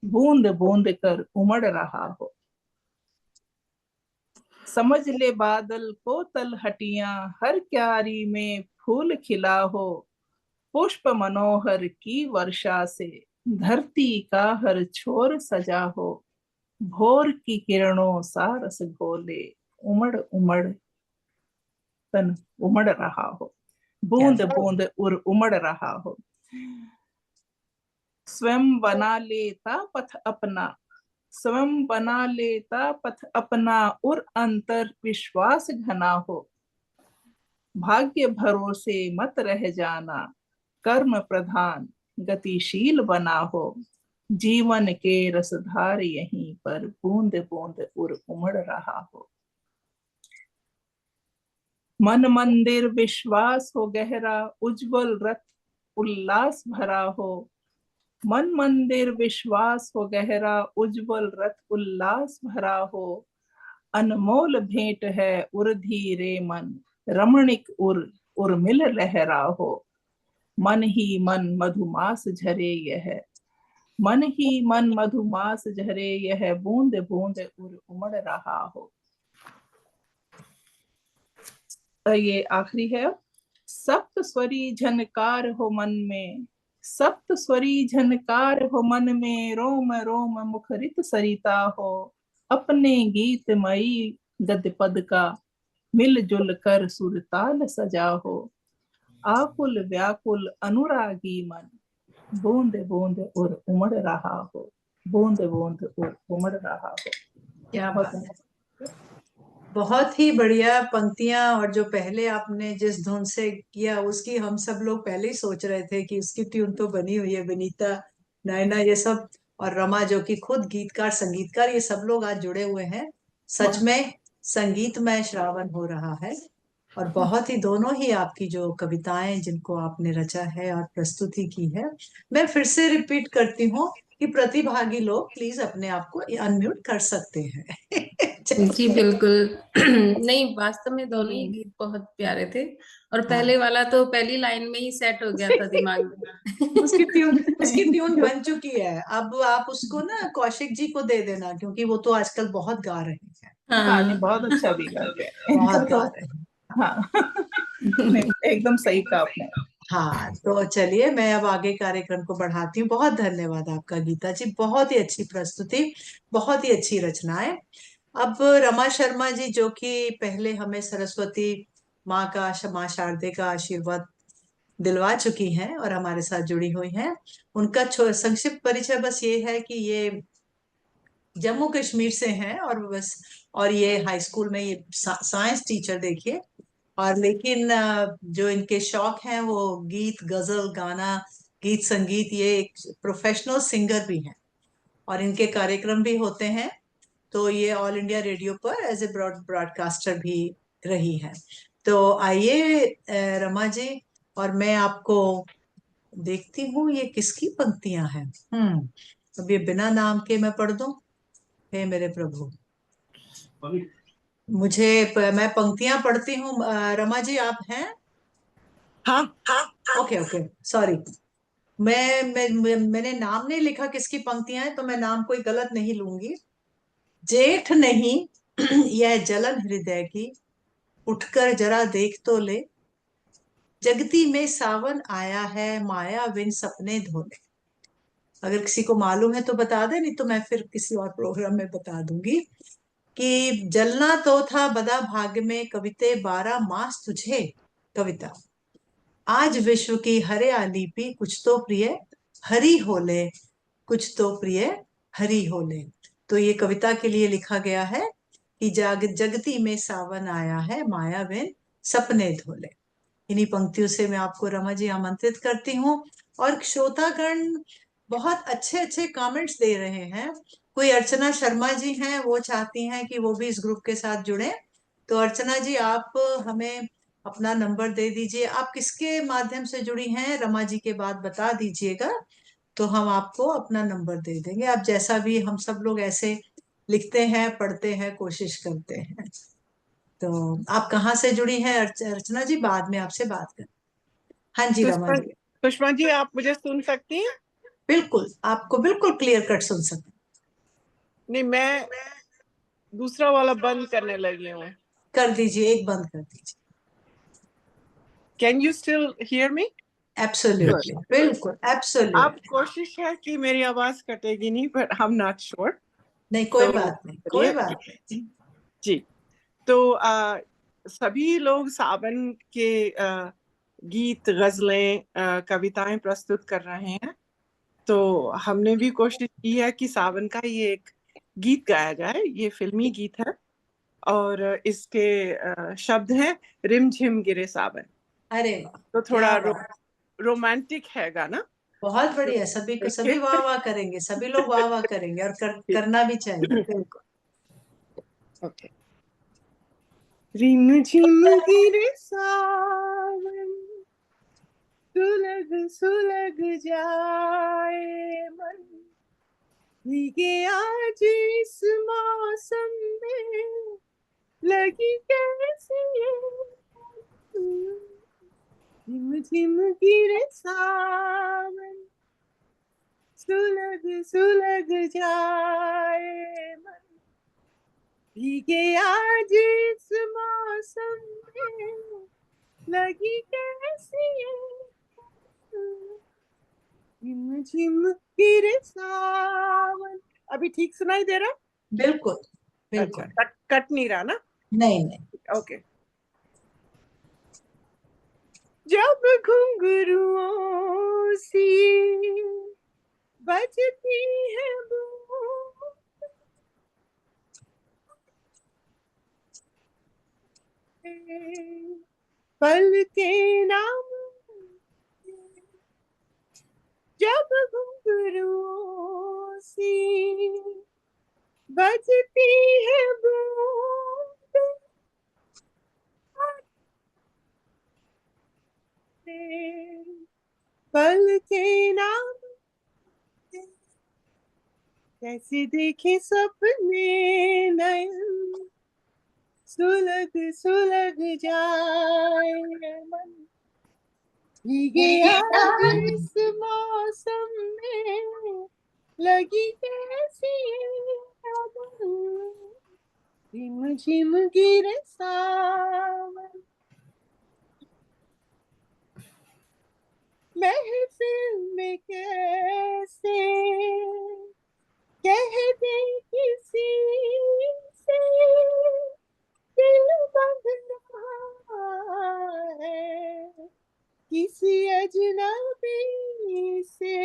बूंद बूंद कर उमड़ रहा हो। समझ ले बादल को तलहटियां, हर क्यारी में फूल खिला हो, पुष्प मनोहर की वर्षा से धरती का हर छोर सजा हो। भोर की किरणों सा रस घोले, उमड़ उमड़ तन उमड़ रहा हो, बूंद बूंद उमड़ रहा हो। स्वयं बना लेता पथ अपना, स्वयं बना लेता पथ अपना, और अंतर विश्वास घना हो। भाग्य भरोसे मत रह जाना, कर्म प्रधान गतिशील बना हो। जीवन के रसधार यहीं पर बूंद बूंद उमड़ रहा हो। मन मंदिर विश्वास हो गहरा, उज्जवल रथ उल्लास भरा हो। मन मंदिर विश्वास हो गहरा, उज्जवल रथ उल्लास भरा हो। अनमोल भेंट है उर धीरे मन, रमणीक उर्मिल लहरा हो। मन ही मन मधुमास झरे यह, मन ही मन मधुमास झरे यह, बूंद बूंद उमड़ रहा हो। ये आखिरी है। सप्त स्वरी झनकार हो मन में, सप्त स्वरी झनकार हो मन में, रोम रोम मुखरित सरिता हो। अपने गीतमयी गद पद का मिलजुल कर सुरताल सजा हो। आकुल व्याकुल अनुरागी मन, बूंद बूंद उमड़ रहा हो, बूंद बूंद उमड़ रहा हो। क्या बात है, बहुत ही बढ़िया पंक्तियां। और जो पहले आपने जिस धुन से किया, उसकी हम सब लोग पहले ही सोच रहे थे कि उसकी ट्यून तो बनी हुई है। विनीता, नैना, ये सब, और रमा जो कि खुद गीतकार संगीतकार, ये सब लोग आज जुड़े हुए हैं। सच में संगीतमय श्रावण हो रहा है। और बहुत ही, दोनों ही आपकी जो कविताएं जिनको आपने रचा है और प्रस्तुति की है, मैं फिर से रिपीट करती हूँ कि प्रतिभागी लोग प्लीज अपने आप को अनम्यूट कर सकते हैं। जी बिल्कुल। नहीं, वास्तव में दोनों ही गीत बहुत प्यारे थे, और पहले वाला तो पहली लाइन में ही सेट हो गया था दिमाग में। उसकी ट्यून बन चुकी है। अब आप उसको ना कौशिक जी को दे देना, क्योंकि वो तो आजकल बहुत गा रहे हैं। हाँ नहीं, बहुत अच्छा भी गा रहे हैं। बहुत इनका गा तो रहे हैं। हाँ नहीं, एकदम सही कहा आपने। हाँ, तो चलिए मैं अब आगे कार्यक्रम को बढ़ाती हूँ। बहुत धन्यवाद आपका गीता जी, बहुत ही अच्छी प्रस्तुति, बहुत ही अच्छी रचनाएं। अब रमा शर्मा जी, जो कि पहले हमें सरस्वती माँ का, माँ शारदे का आशीर्वाद दिलवा चुकी हैं और हमारे साथ जुड़ी हुई हैं, उनका संक्षिप्त परिचय बस ये है कि ये जम्मू कश्मीर से हैं, और बस, और ये हाई स्कूल में ये साइंस टीचर देखिए। और लेकिन जो इनके शौक हैं वो गीत, गजल गाना, गीत संगीत, ये एक प्रोफेशनल सिंगर भी हैं, और इनके कार्यक्रम भी होते हैं। तो ये ऑल इंडिया रेडियो पर एज ए ब्रॉडकास्टर भी रही है। तो आइए रमा जी, और मैं आपको देखती हूँ ये किसकी पंक्तियां हैं। अब ये बिना नाम के मैं पढ़ दूं? हे मेरे प्रभु, मैं पंक्तियां पढ़ती हूँ। रमा जी आप हैं? हाँ ओके ओके, सॉरी। मैंने नाम नहीं लिखा किसकी पंक्तियां हैं, तो मैं नाम कोई गलत नहीं लूंगी। जेठ नहीं यह जलन हृदय की, उठकर जरा देख तो ले, जगती में सावन आया है, माया बिन सपने धोले। अगर किसी को मालूम है तो बता दे, नहीं तो मैं फिर किसी और प्रोग्राम में बता दूंगी कि जलना तो था बदा भाग्य में, कविते 12 मास तुझे कविता, आज विश्व की हरियाली पी, कुछ तो प्रिय हरि होले, कुछ तो प्रिय हरि होले। तो ये कविता के लिए लिखा गया है कि जगती में सावन आया है, माया बिन सपने धोले। इन्हीं पंक्तियों से मैं आपको रमा जी आमंत्रित करती हूँ। और श्रोतागण बहुत अच्छे अच्छे कमेंट्स दे रहे हैं। कोई अर्चना शर्मा जी हैं, वो चाहती हैं कि वो भी इस ग्रुप के साथ जुड़े। तो अर्चना जी, आप हमें अपना नंबर दे दीजिए। आप किसके माध्यम से जुड़ी हैं, रमा जी के बाद बता दीजिएगा, तो हम आपको अपना नंबर दे देंगे। आप जैसा भी, हम सब लोग ऐसे लिखते हैं, पढ़ते हैं, कोशिश करते हैं। तो आप कहाँ से जुड़ी हैं अर्चना जी? बाद में आपसे बात कर। हाँ जी रमा जी। सुषमा जी, आप मुझे सुन सकती हैं? बिल्कुल, आपको बिल्कुल क्लियर कट सुन सकते। नहीं, मैं दूसरा वाला बंद करने लगी हूँ। कर दीजिए, एक बंद कर दीजिए। Can you still hear me? Absolutely, बिल्कुल एब्सोल्युटली। आप कोशिश है कि मेरी आवाज कटेगी नहीं, but I am not sure. नहीं, कोई बात नहीं, कोई बात नहीं जी। तो सभी लोग सावन के गीत, गजलें, कविताएं प्रस्तुत कर रहे हैं। तो हमने भी कोशिश की है कि सावन का ये एक गीत गाया जाए। ये फिल्मी गीत है और इसके शब्द हैं रिमझिम गिरे सावन। अरे तो थोड़ा रोमांटिक है गाना। बहुत बढ़िया। सभी वाह वाह करेंगे, सभी लोग वाह वाह करेंगे, और करना भी चाहिए, बिल्कुल। ओके। रिमझिम गिरे सावन, सुलग सुलग जाए मन, भीगे आज इस मौसम में, लगी कैसी ये झिम गिरे सावन, सुलग सुलग जाए मन, भीगे आज इस मौसम में, लगी कैसी ये झिम झिम गिरे सावन। अभी ठीक सुनाई दे रहा? बिल्कुल बिल्कुल। अच्छा, कट नहीं रहा ना? नहीं नहीं। ओके। जब घुंघरुओं सी बजती है बूंद, पल के नाम, जब घुंघरुओं सी बजती है बूंद, पल के नाम, कैसे देखे सपने नयन, सुलग सुलग जाए मन, भीगे आज इस मौसम में, लगी कैसी झिम झिम गिरे सावन। महफिल में कैसे कह दे किसी से, दिल बंध रहा है किसी अजनबी से,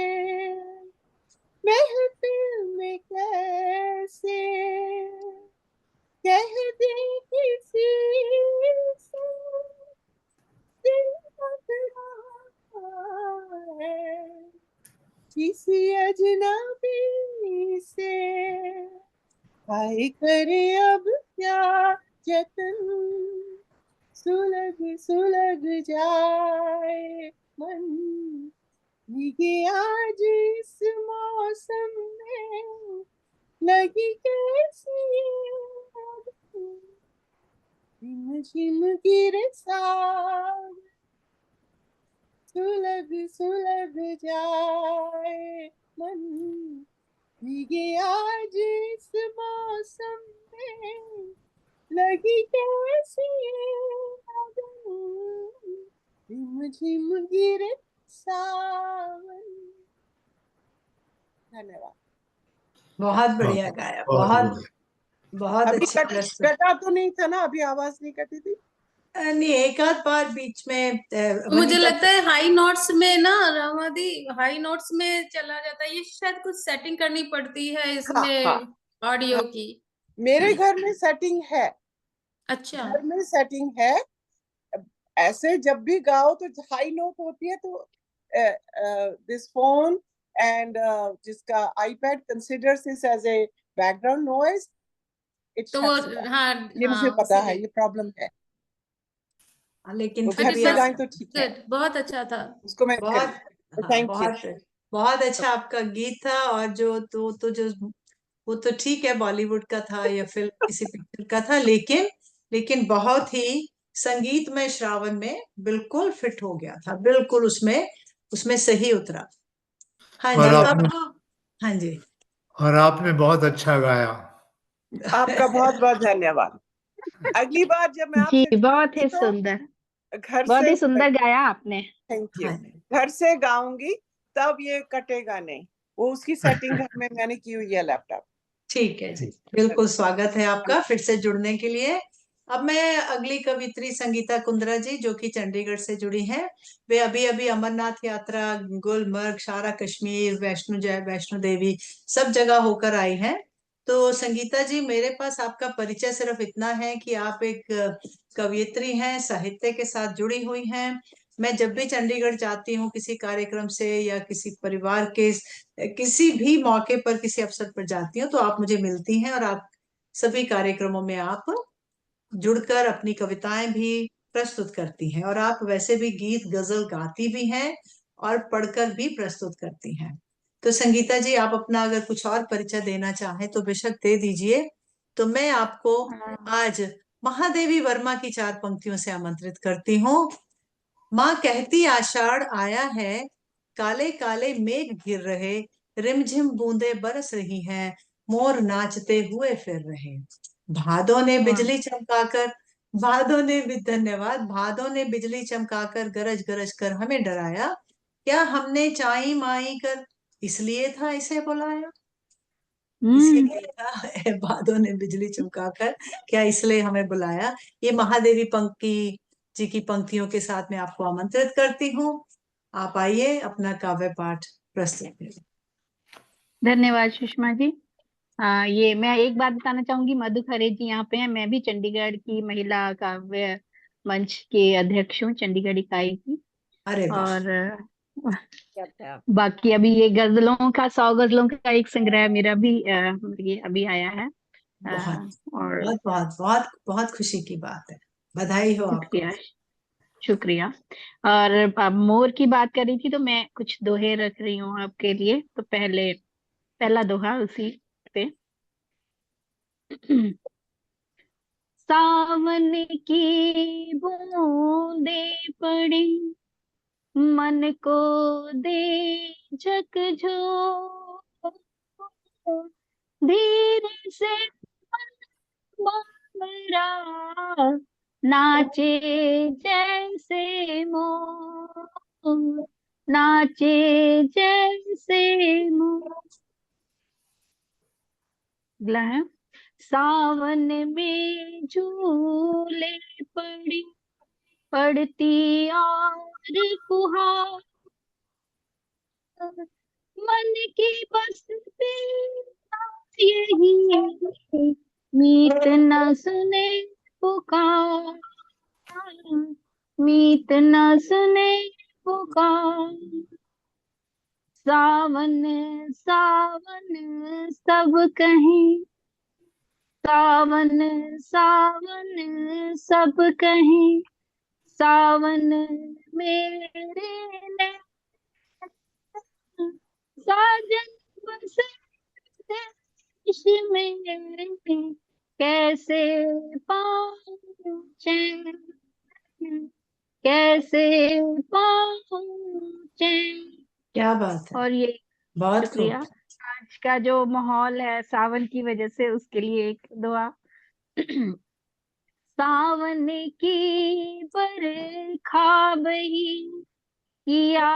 महफिल में कैसे कह दे किसी से, दिल बंध रहा है किसी अजनबी से, आए करे अब क्या जतन, सुलग सुलग जाए मन, भीगे आज इस मौसम में, लगी कैसी झिम झिम गिरे सावन, सुलग सुलग जाए मन, भीगे आज इस मौसम में लगी कैसी लगन, झिम झिम गिरे सावन। धन्यवाद। बहुत बढ़िया गाया, बहुत बहुत अभी अच्छा प्रस्तुत। कटा तो नहीं था ना? अभी आवाज नहीं कटी थी? नहीं, एक आध बार बीच में मुझे वनिता लगता है हाई नोट्स में ना रामादी, हाई नोट्स में चला जाता है। ये शायद कुछ सेटिंग करनी पड़ती है इसमें हाँ, ऑडियो की। मेरे घर में सेटिंग है। अच्छा, घर में सेटिंग है। ऐसे जब भी गाओ तो हाई नोट होती है तो दिस फोन एंड जिसका iPad considers this as a background noise, it तो शट्स इट ऑफ। हाँ ये मुझे हाँ, पता है, इसीलिए। ये प्रॉब्लम है। लेकिन तो फिर घर भी से आप गाएं तो ठीक है, गुड, बहुत अच्छा था। उसको मैं बहुत हाँ, थैंक यू। बहुत बहुत अच्छा आपका गीत था। और जो तो जो वो तो ठीक है, बॉलीवुड का था या फिल्म किसी पिक्चर का था, लेकिन बहुत ही संगीतमय श्रावण में बिल्कुल फिट हो गया था, बिल्कुल उसमें उसमें सही उतरा। हाँ और जी, आपने हाँ जी। और आपने बहुत अच्छा गाया। आपका बहुत बहुत धन्यवाद। अगली बार जब मैं जी, आपसे बहुत गाऊंगी ही तो सुंदर, घर बहुत से, ही सुंदर गाया आपने। थैंक यू, हाँ, घर से गाऊंगी तब ये कटेगा नहीं। वो उसकी सेटिंग घर में मैंने की हुई है लैपटॉप। ठीक है जी, बिल्कुल स्वागत है आपका फिर से जुड़ने के लिए। अब मैं अगली कवित्री संगीता कुंद्रा जी, जो कि चंडीगढ़ से जुड़ी हैं। वे अभी अभी अमरनाथ यात्रा, गुलमर्ग, सारा कश्मीर, वैष्णो देवी सब जगह होकर आई हैं। तो संगीता जी, मेरे पास आपका परिचय सिर्फ इतना है कि आप एक कवयित्री हैं, साहित्य के साथ जुड़ी हुई हैं। मैं जब भी चंडीगढ़ जाती हूँ किसी कार्यक्रम से या किसी परिवार के किसी भी मौके पर, किसी अवसर पर जाती हूँ, तो आप मुझे मिलती हैं और आप सभी कार्यक्रमों में आप जुड़कर अपनी कविताएं भी प्रस्तुत करती हैं। और आप वैसे भी गीत गजल गाती भी हैं और पढ़कर भी प्रस्तुत करती हैं। तो संगीता जी, आप अपना अगर कुछ और परिचय देना चाहें तो बेशक दे दीजिए। तो मैं आपको आज महादेवी वर्मा की 4 पंक्तियों से आमंत्रित करती हूँ। माँ कहती आषाढ़ आया है, काले काले मेघ घिर रहे, रिमझिम बूंदे बरस रही हैं, मोर नाचते हुए फिर रहे। भादों ने बिजली चमकाकर धन्यवाद। भादों ने बिजली चमकाकर गरज गरज कर हमें डराया, क्या हमने चाई माई कर इसलिए था इसे बुलाया। इसीलिए था भादों ने बिजली चमकाकर क्या इसलिए हमें बुलाया। ये महादेवी पंक्ति जी की पंक्तियों के साथ मैं आपको आमंत्रित करती हूँ। आप आइए, अपना काव्य पाठ प्रस्तुत करें। धन्यवाद सुषमा जी। ये मैं एक बात बताना चाहूंगी, मधु खरे जी यहाँ पे हैं। मैं भी चंडीगढ़ की महिला काव्य मंच के अध्यक्ष हूँ, चंडीगढ़ इकाई की। अरे वाह, और क्या था? बाकी अभी ये गजलों का 100 गजलों का एक संग्रह मेरा भी ये अभी आया है। बहुत और बहुत बहुत बहुत बहुत खुशी की बात है, बधाई हो आपको। शुक्रिया, शुक्रिया। और अब मोर की बात कर रही थी तो मैं कुछ दोहे रख रही हूँ आपके लिए। तो पहला दोहा उसी पे। सावन की बूंदे पड़ी, मन को दे झकझोर, धीरे से मोरा नाचे जैसे मोर, नाचे जैसे मोर। अगला है, सावन में झूले पड़ी, पड़ती और फुहार, मन की बसती यही, मीत न सुने पुकार, मीत न सुने पुकार। सावन सावन सब कहें, सावन सावन सब कहें, सावन मेरे नैन, साजन बसे देश में, कैसे पाऊं चैन, कैसे पाऊं चैन। क्या बात है, और ये बहुत शुक्रिया। खूब। आज का जो माहौल है सावन की वजह से, उसके लिए एक दुआ। सावन की बरखा बही, किया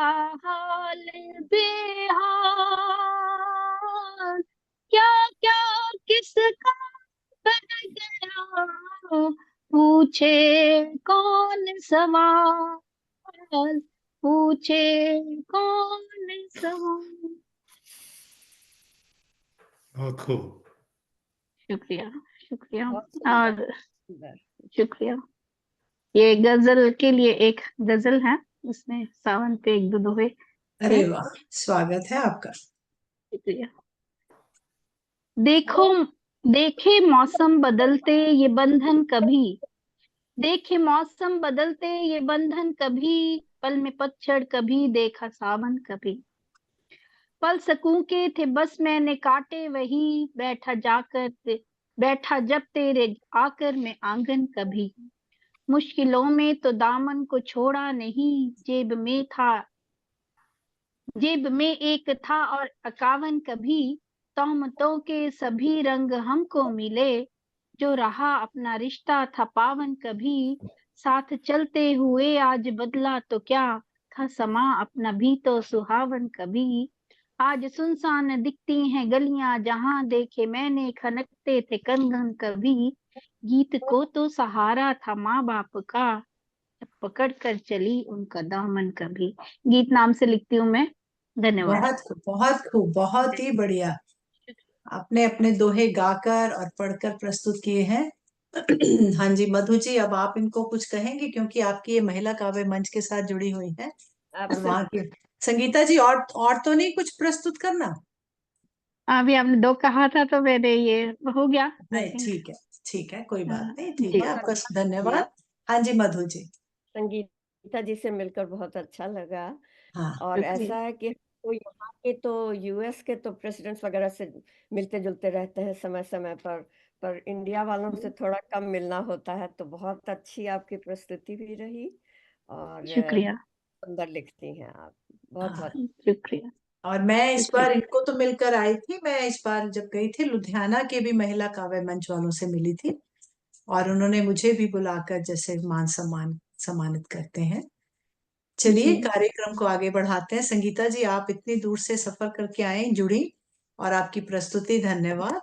हाल बेहाल, क्या क्या किसका बन गया, पूछे कौन सवाल, पूछे कौन सवाल। बहुत खूब। शुक्रिया शुक्रिया। बहुत और सुंदर। शुक्रिया। ये गजल के लिए एक गजल है, उसमें सावन पे एक दो दोहे अरे हैं। वाह, स्वागत है आपका। शुक्रिया। देखो देखे मौसम बदलते ये बंधन कभी, देखे मौसम बदलते ये बंधन कभी, पल में पतझड़ कभी, देखा सावन कभी। पल सकूं के थे बस मैंने काटे वही, बैठा जब तेरे आकर मैं आंगन कभी। मुश्किलों में तो दामन को छोड़ा नहीं, जेब में एक था और 51 कभी। तोहमतों के सभी रंग हमको मिले, जो रहा अपना रिश्ता था पावन कभी। साथ चलते हुए आज बदला तो क्या, था समा अपना भी तो सुहावन कभी। आज सुनसान दिखती हैं गलियां, जहां देखे मैंने खनकते थे कंगन कभी। गीत को तो सहारा था माँ बाप का, पकड़ कर चली उनका दामन कभी। गीत नाम से लिखती हूँ मैं। धन्यवाद। बहुत खूब, बहुत खूब, बहुत ही बढ़िया। आपने अपने दोहे गाकर और पढ़कर प्रस्तुत किए हैं। हाँ जी, मधु जी, अब आप इनको कुछ कहेंगे क्योंकि आपकी ये महिला काव्य मंच के साथ जुड़ी हुई है। और वहाँ की संगीता जी, और तो नहीं कुछ प्रस्तुत करना? अभी आपने दो कहा था तो मैंने ये हो गया। नहीं, ठीक है, ठीक है, कोई बात नहीं, ठीक जी है, आपका धन्यवाद। हाँ जी, मधु जी। संगीता जी से मिलकर बहुत अच्छा लगा। हाँ, और ऐसा है कि तो यहाँ के तो यूएस के तो प्रेसिडेंट्स वगैरह से मिलते जुलते रहते हैं समय समय पर इंडिया वालों से थोड़ा कम मिलना होता है। तो बहुत अच्छी आपकी प्रस्तुति भी रही और शुक्रिया। सुंदर लिखती हैं आप। बहुत हाँ, बहुत शुक्रिया। और मैं इस बार इनको तो मिलकर आई थी। मैं इस बार जब गई थी लुधियाना के भी महिला काव्य मंच वालों से मिली थी, और उन्होंने मुझे भी बुलाकर जैसे मान सम्मान सम्मानित करते हैं। चलिए कार्यक्रम को आगे बढ़ाते हैं। संगीता जी, आप इतनी दूर से सफर करके आए, जुड़ी, और आपकी प्रस्तुति धन्यवाद।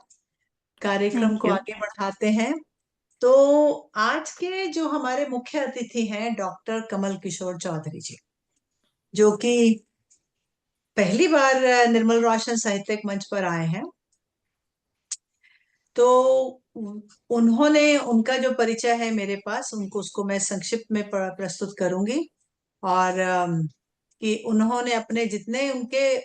कार्यक्रम थैंक को यू। आगे बढ़ाते हैं। तो आज के जो हमारे मुख्य अतिथि हैं डॉक्टर कमल किशोर चौधरी जी, जो कि पहली बार निर्मल रोशन साहित्यिक मंच पर आए हैं। तो उन्होंने, उनका जो परिचय है मेरे पास, उसको मैं संक्षिप्त में प्रस्तुत करूंगी। और कि उन्होंने अपने जितने उनके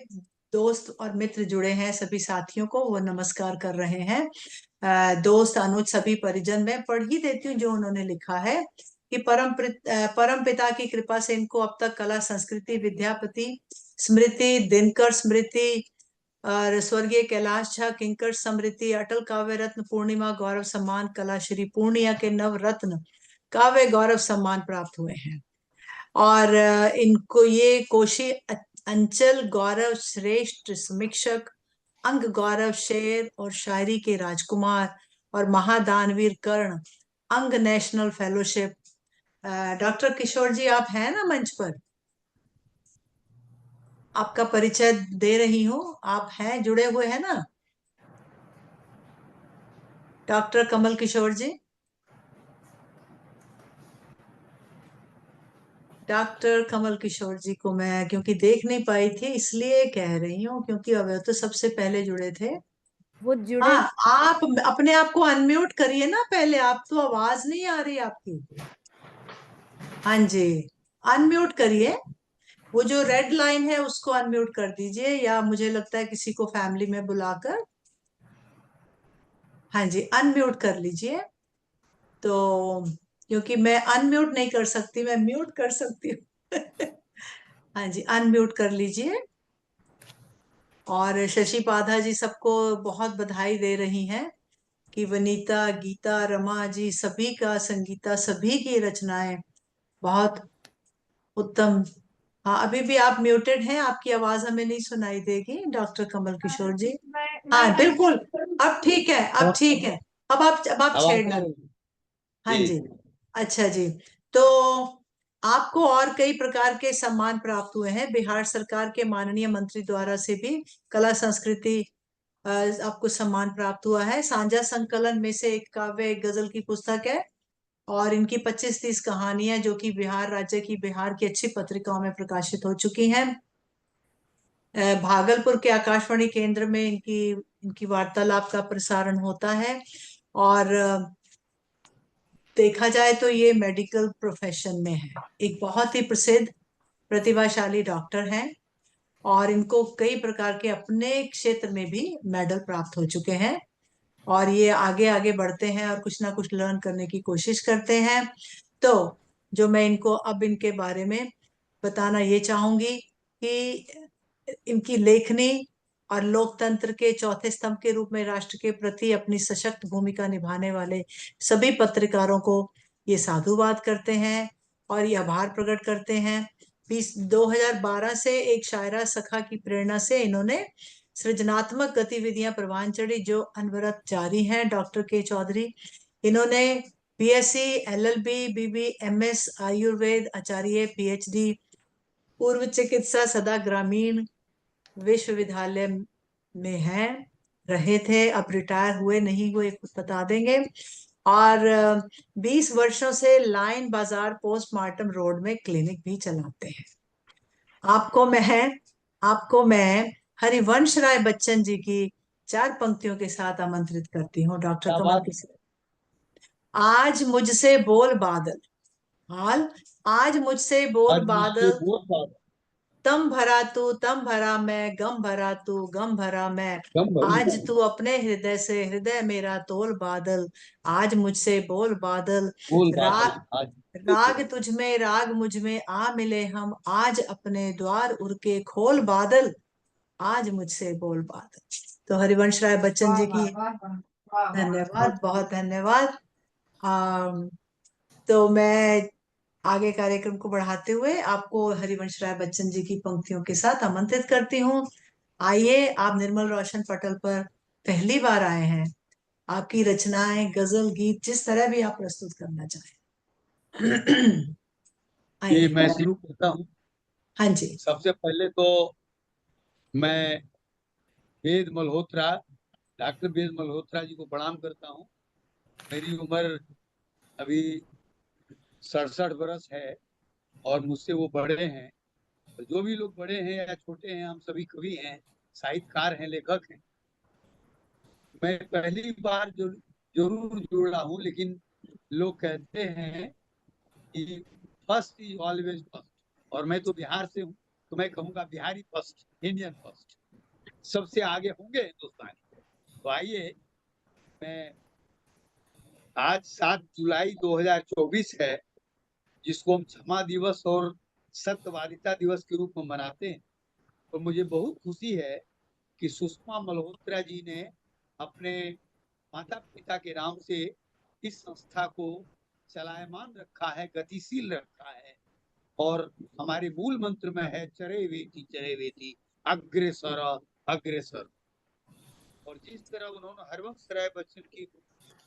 दोस्त और मित्र जुड़े हैं सभी साथियों को वो नमस्कार कर रहे हैं। दोस्त अनुज सभी परिजन, मैं पढ़ ही देती हूँ जो उन्होंने लिखा है कि परम पिता की कृपा से इनको अब तक कला संस्कृति विद्यापति स्मृति, दिनकर स्मृति और स्वर्गीय कैलाश झा किंकर स्मृति, अटल काव्य रत्न पूर्णिमा गौरव सम्मान, कला श्री पूर्णिया के नव रत्न काव्य गौरव सम्मान प्राप्त हुए हैं। और इनको ये कोशी अंचल गौरव श्रेष्ठ समीक्षक, अंग गौरव शेर और शायरी के राजकुमार और महादानवीर कर्ण, अंग नेशनल फेलोशिप। डॉक्टर किशोर जी, आप हैं ना मंच पर? आपका परिचय दे रही हूँ, आप हैं, जुड़े हुए हैं ना डॉक्टर कमल किशोर जी? डॉक्टर कमल किशोर जी को मैं क्योंकि देख नहीं पाई थी इसलिए कह रही हूँ, क्योंकि अब तो सबसे पहले जुड़े थे। वो जुड़े। हाँ, आप अपने आप को अनम्यूट करिए ना पहले, आप तो आवाज नहीं आ रही आपकी। हाँ जी, अनम्यूट करिए। वो जो रेड लाइन है उसको अनम्यूट कर दीजिए, या मुझे लगता है किसी को फैमिली में बुलाकर, हाँ जी, अनम्यूट कर लीजिए। तो क्योंकि मैं अनम्यूट नहीं कर सकती, मैं म्यूट कर सकती हूँ। हाँ जी, अनम्यूट कर लीजिए। और शशि पाधा जी सबको बहुत बधाई दे रही हैं कि वनीता, गीता, रमा जी सभी का, संगीता सभी की रचनाएं बहुत उत्तम हाँ, अभी भी आप म्यूटेड हैं, आपकी आवाज हमें नहीं सुनाई देगी डॉक्टर कमल किशोर जी। मैं हाँ बिल्कुल, अब ठीक है, अब ठीक है। अब आप छेड़ना। हाँ जी। जी। अच्छा जी। तो आपको और कई प्रकार के सम्मान प्राप्त हुए हैं बिहार सरकार के माननीय मंत्री द्वारा से भी। कला संस्कृति आपको सम्मान प्राप्त हुआ है। साझा संकलन में से एक काव्य एक गजल की पुस्तक है, और इनकी 25-30 कहानियां जो कि बिहार राज्य की बिहार की अच्छी पत्रिकाओं में प्रकाशित हो चुकी हैं। भागलपुर के आकाशवाणी केंद्र में इनकी इनकी वार्तालाप का प्रसारण होता है। और देखा जाए तो ये मेडिकल प्रोफेशन में है, एक बहुत ही प्रसिद्ध प्रतिभाशाली डॉक्टर हैं, और इनको कई प्रकार के अपने क्षेत्र में भी मेडल प्राप्त हो चुके हैं। और ये आगे आगे बढ़ते हैं और कुछ ना कुछ लर्न करने की कोशिश करते हैं। तो जो मैं इनको अब इनके बारे में बताना ये चाहूंगी कि इनकी लेखनी और लोकतंत्र के चौथे स्तंभ के रूप में राष्ट्र के प्रति अपनी सशक्त भूमिका निभाने वाले सभी पत्रकारों को ये साधुवाद करते हैं और ये आभार प्रकट करते हैं। 2012 से एक शायरा सखा की प्रेरणा से इन्होंने सृजनात्मक गतिविधियां प्रवान चढ़ी जो अनवरत जारी हैं। डॉक्टर के चौधरी, इन्होंने बीएससी, एलएलबी, बीबी, एमएस आयुर्वेद, आचार्य, पीएचडी, पूर्व चिकित्सा सदा ग्रामीण विश्वविद्यालय में हैं, रहे थे, अब रिटायर हुए नहीं हुए कुछ बता देंगे। और 20 वर्षों से लाइन बाजार पोस्टमार्टम रोड में क्लिनिक भी चलाते हैं। आपको मैं हरिवंश राय बच्चन जी की 4 पंक्तियों के साथ आमंत्रित करती हूँ। डॉक्टर कमल किशोर, आज मुझसे बोल बादल, हाल आज मुझसे बोल बादल, तम भरा मैं, गम भरा तू, गम भरा मैं, आज तू अपने हृदय से हृदय मेरा तोल बादल, आज मुझसे बोल बादल, राग तुझ में राग मुझ में आ मिले हम, आज अपने द्वार उर के खोल बादल, आज मुझसे बोल बादल। तो हरिवंश राय बच्चन जी की धन्यवाद, बहुत धन्यवाद। तो मैं आगे कार्यक्रम को बढ़ाते हुए आपको हरिवंश राय बच्चन जी की पंक्तियों के साथ आमंत्रित करती हूँ। आइए, आप निर्मल रोशन पटल पर पहली बार आए हैं, आपकी रचनाएं, गजल, गीत, जिस तरह भी आप प्रस्तुत करना चाहें। ये मैं शुरू करता हूँ। हाँ जी। सबसे पहले तो मैं वेद मल्होत्रा, डॉक्टर वेद मल्होत्रा जी को प्रणाम करता हूँ। मेरी उम्र अभी 67 वर्ष है और मुझसे वो बड़े हैं। जो भी लोग बड़े हैं या छोटे हैं, हम सभी कवि हैं, साहित्यकार हैं, लेखक हैं। मैं पहली बार जरूर जुड़ा हूँ, लेकिन लोग कहते हैं कि फर्स्ट इज ऑलवेज फर्स्ट, और मैं तो बिहार से हूँ तो मैं कहूँगा बिहारी फर्स्ट, इंडियन फर्स्ट, सबसे आगे होंगे हिंदुस्तानी। तो आइए, मैं आज 7 जुलाई 2024 है, जिसको हम क्षमा दिवस और सत्यवादिता दिवस के रूप में मनाते हैं। तो मुझे बहुत खुशी है कि सुषमा मल्होत्रा जी ने अपने माता पिता के नाम से इस संस्था को चलायमान रखा है, गतिशील रखा है, और हमारे मूल मंत्र में है चरे वेती अग्रेसर अग्रेसर। और जिस तरह उन्होंने हरिवंश राय बच्चन की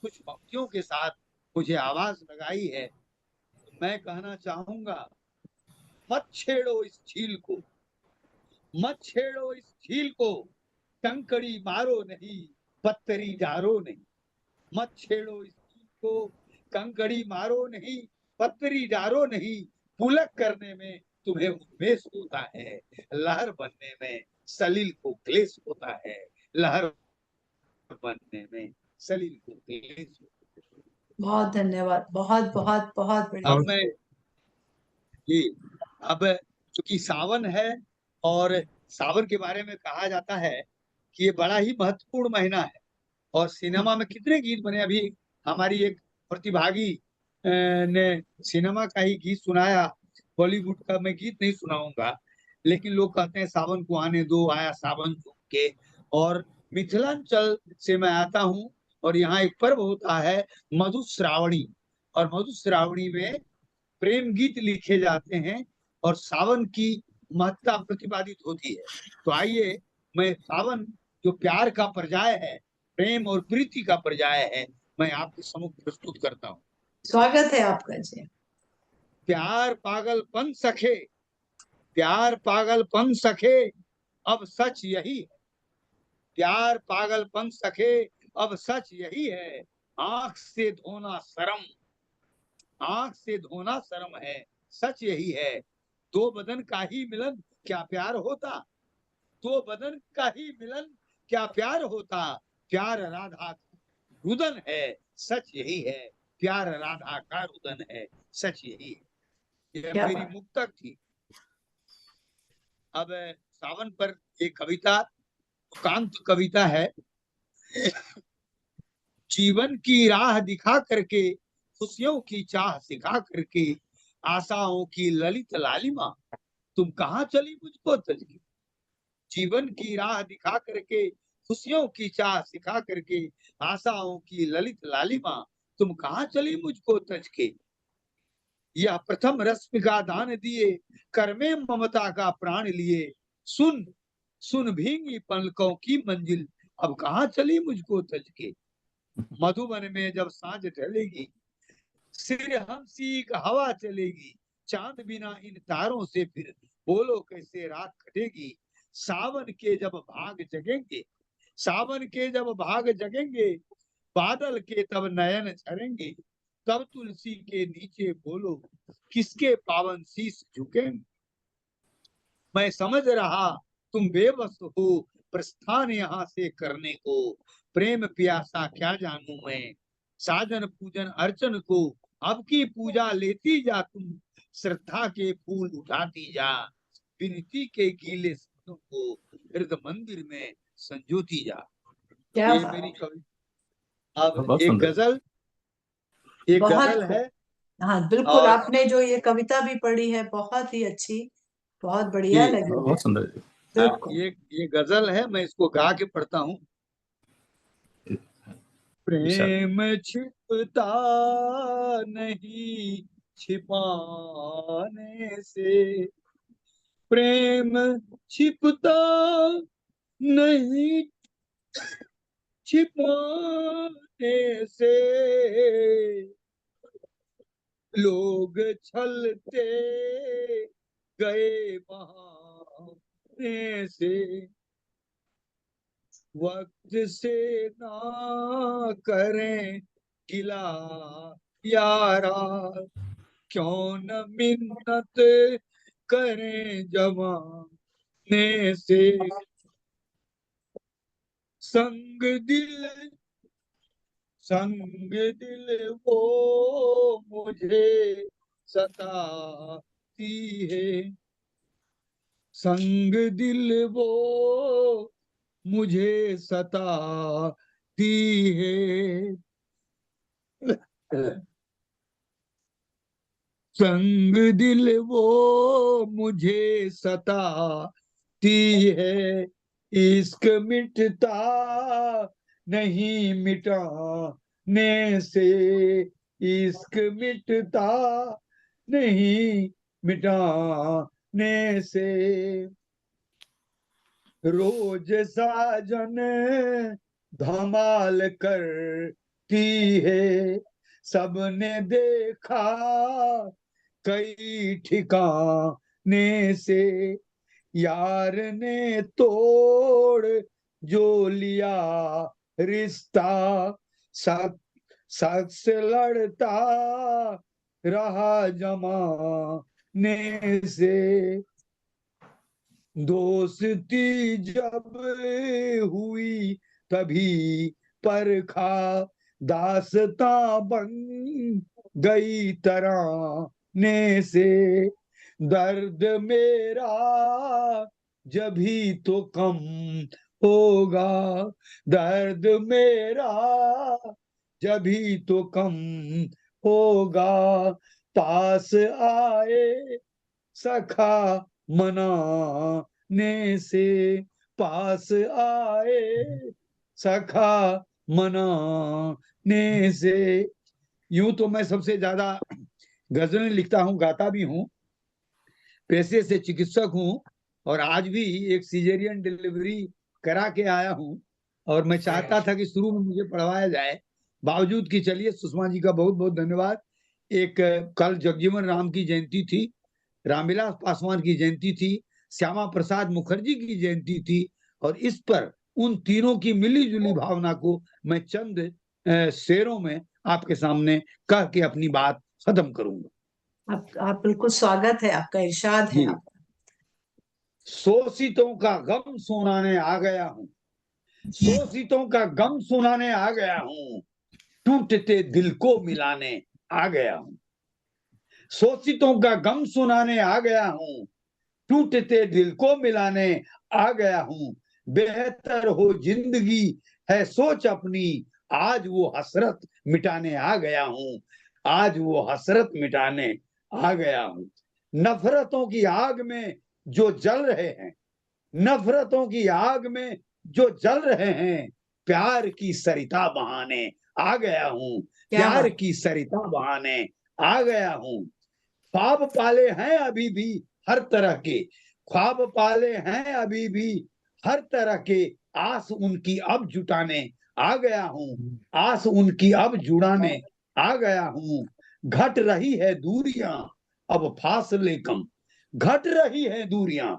कुछ पंक्तियों के साथ मुझे आवाज लगाई है, तो मैं कहना चाहूंगा, मत छेड़ो इस झील को, मत छेड़ो इस झील को, कंकड़ी मारो नहीं, पत्थरी डारो नहीं, मत छेड़ो इस झील को, कंकड़ी मारो नहीं, पत्थरी डारो नहीं, पुलक करने में तुम्हें उन्मेष होता है, लहर बनने में सलील को क्लेश होता है, लहर बनने में सलील को क्लेश होता है। बहुत धन्यवाद, बहुत बहुत बहुत बढ़िया। अब मैं अब चूंकि सावन है, और सावन के बारे में कहा जाता है कि ये बड़ा ही महत्वपूर्ण महीना है, और सिनेमा में कितने गीत बने। अभी हमारी एक प्रतिभागी ने सिनेमा का ही गीत सुनाया, बॉलीवुड का मैं गीत नहीं सुनाऊंगा, लेकिन लोग कहते हैं सावन को आने दो, आया सावन झूम के। और मिथिलांचल से मैं आता हूँ, और यहाँ एक पर्व होता है मधुश्रावणी, और मधुश्रावणी में प्रेम गीत लिखे जाते हैं, और सावन की महत्ता प्रतिपादित होती है। तो आइए मैं सावन जो प्यार का पर्याय है, प्रेम और प्रीति का पर्याय है, मैं आपके सम्मुख प्रस्तुत करता हूँ। स्वागत है आपका जी। प्यार पागलपन सखे, प्यार पागलपन सखे, अब सच यही है। प्यार पागलपन सखे, अब सच यही है। आंख से धोना शर्म, आंख से धोना शर्म है, सच यही है। दो बदन का ही मिलन क्या प्यार होता, दो बदन का ही मिलन क्या प्यार होता। प्यार राधा का रुदन है, सच यही है। प्यार राधा का रुदन है, सच यही है। यह क्या मेरी बात। मुक्तक थी। अब सावन पर एक कविता, कांत कविता है। जीवन की राह दिखा करके, खुशियों की चाह सिखा करके, आशाओं की ललित लालिमा, तुम कहाँ चली मुझको तज के। जीवन की राह दिखा करके, खुशियों की चाह सिखा करके, आशाओं की ललित लालिमा, तुम कहाँ चली मुझको तज के। यह प्रथम रश्मि का दान दिए, कर में ममता का प्राण लिए। सुन सुन भींगी पलकों की मंजिल, अब कहाँ चली मुझको तज के। मधुबन में जब सांझ ढलेगी, सिर हमसी का हवा चलेगी। चांद बिना इन तारों से फिर बोलो कैसे रात कटेगी। सावन के जब भाग जगेंगे, सावन के जब भाग जगेंगे, बादल के तब नयन झरेंगे। तब तुलसी के नीचे बोलो किसके पावन शीश झुकेंगे। मैं समझ रहा तुम बेबस हो, प्रस्थान यहाँ से करने को। प्रेम प्यासा क्या जानू मैं, साधन पूजन अर्चन को। अब की पूजा लेती जा तुम, श्रद्धा के फूल उठाती जा। विनती के गीले शब्दों को हृदय मंदिर में संजोती जा। क्या ये बात। मेरी कविता। अब बहुत एक सुंदर। गजल, एक बहुत गजल है। हाँ बिल्कुल, और आपने जो ये कविता भी पढ़ी है बहुत ही अच्छी, बहुत बढ़िया ये लगी। बहुत सुंदर जी। बिल्कुल। ये गजल है, मैं इसको गा के पढ़ता हूँ। प्रेम छिपता नहीं छिपाने से, प्रेम छिपता नहीं छिपाने से। लोग छलते गए बहाने से, वक्त से ना करें गिला यारा। क्यों न मिन्नत करें जमाने से। संग दिल वो मुझे सताती है। संग दिल वो मुझे सताती है। संग दिल वो मुझे सताती है। इश्क मिटता नहीं मिटाने से, इश्क मिटता नहीं मिटाने से। रोज साजन धमाल करती है, सबने देखा कई ठिकाने से। यार ने तोड़ जो लिया रिश्ता, शख्स लड़ता रहा जमाने से। दोस्ती जब हुई तभी परखा, दास्तां बन गई तराने से। दर्द मेरा जभी तो कम होगा, दर्द मेरा जभी तो कम होगा। पास आए सखा मनाने से, पास आए सखा मनाने से। यूं तो मैं सबसे ज्यादा गजलें लिखता हूँ, गाता भी हूँ, पेशे से चिकित्सक हूँ और आज भी एक सीजेरियन डिलीवरी करा के आया हूँ। और मैं चाहता था कि शुरू में मुझे पढ़वाया जाए, बावजूद कि चलिए सुषमा जी का बहुत बहुत धन्यवाद। एक कल जगजीवन राम की जयंती थी, रामविलास पासवान की जयंती थी, श्यामा प्रसाद मुखर्जी की जयंती थी, और इस पर उन तीनों की मिली जुली भावना को मैं चंद शेरों में आपके सामने कह के अपनी बात खत्म करूंगा। आप बिल्कुल, स्वागत है आपका, इरशाद है आपका। शोषितों का गम सुनाने आ गया हूँ, शोषितों का गम सुनाने आ गया हूँ, टूटते दिल को मिलाने आ गया हूँ। शोषितों का गम सुनाने आ गया हूँ, टूटते दिल को मिलाने आ गया हूँ। बेहतर हो जिंदगी है सोच अपनी, आज वो हसरत मिटाने आ गया हूँ, आज वो हसरत मिटाने आ गया हूँ। नफरतों की आग में जो जल रहे हैं, नफरतों की आग में जो जल रहे हैं, प्यार की सरिता बहाने आ गया हूँ, प्यार की सरिता बहाने आ गया हूँ। ख्वाब पाले हैं अभी भी हर तरह के, ख्वाब पाले हैं अभी भी हर तरह के, आस उनकी अब जुटाने आ गया हूँ, आस उनकी अब जुड़ाने आ गया हूँ। घट रही है दूरियां अब फासले कम, घट रही है दूरियां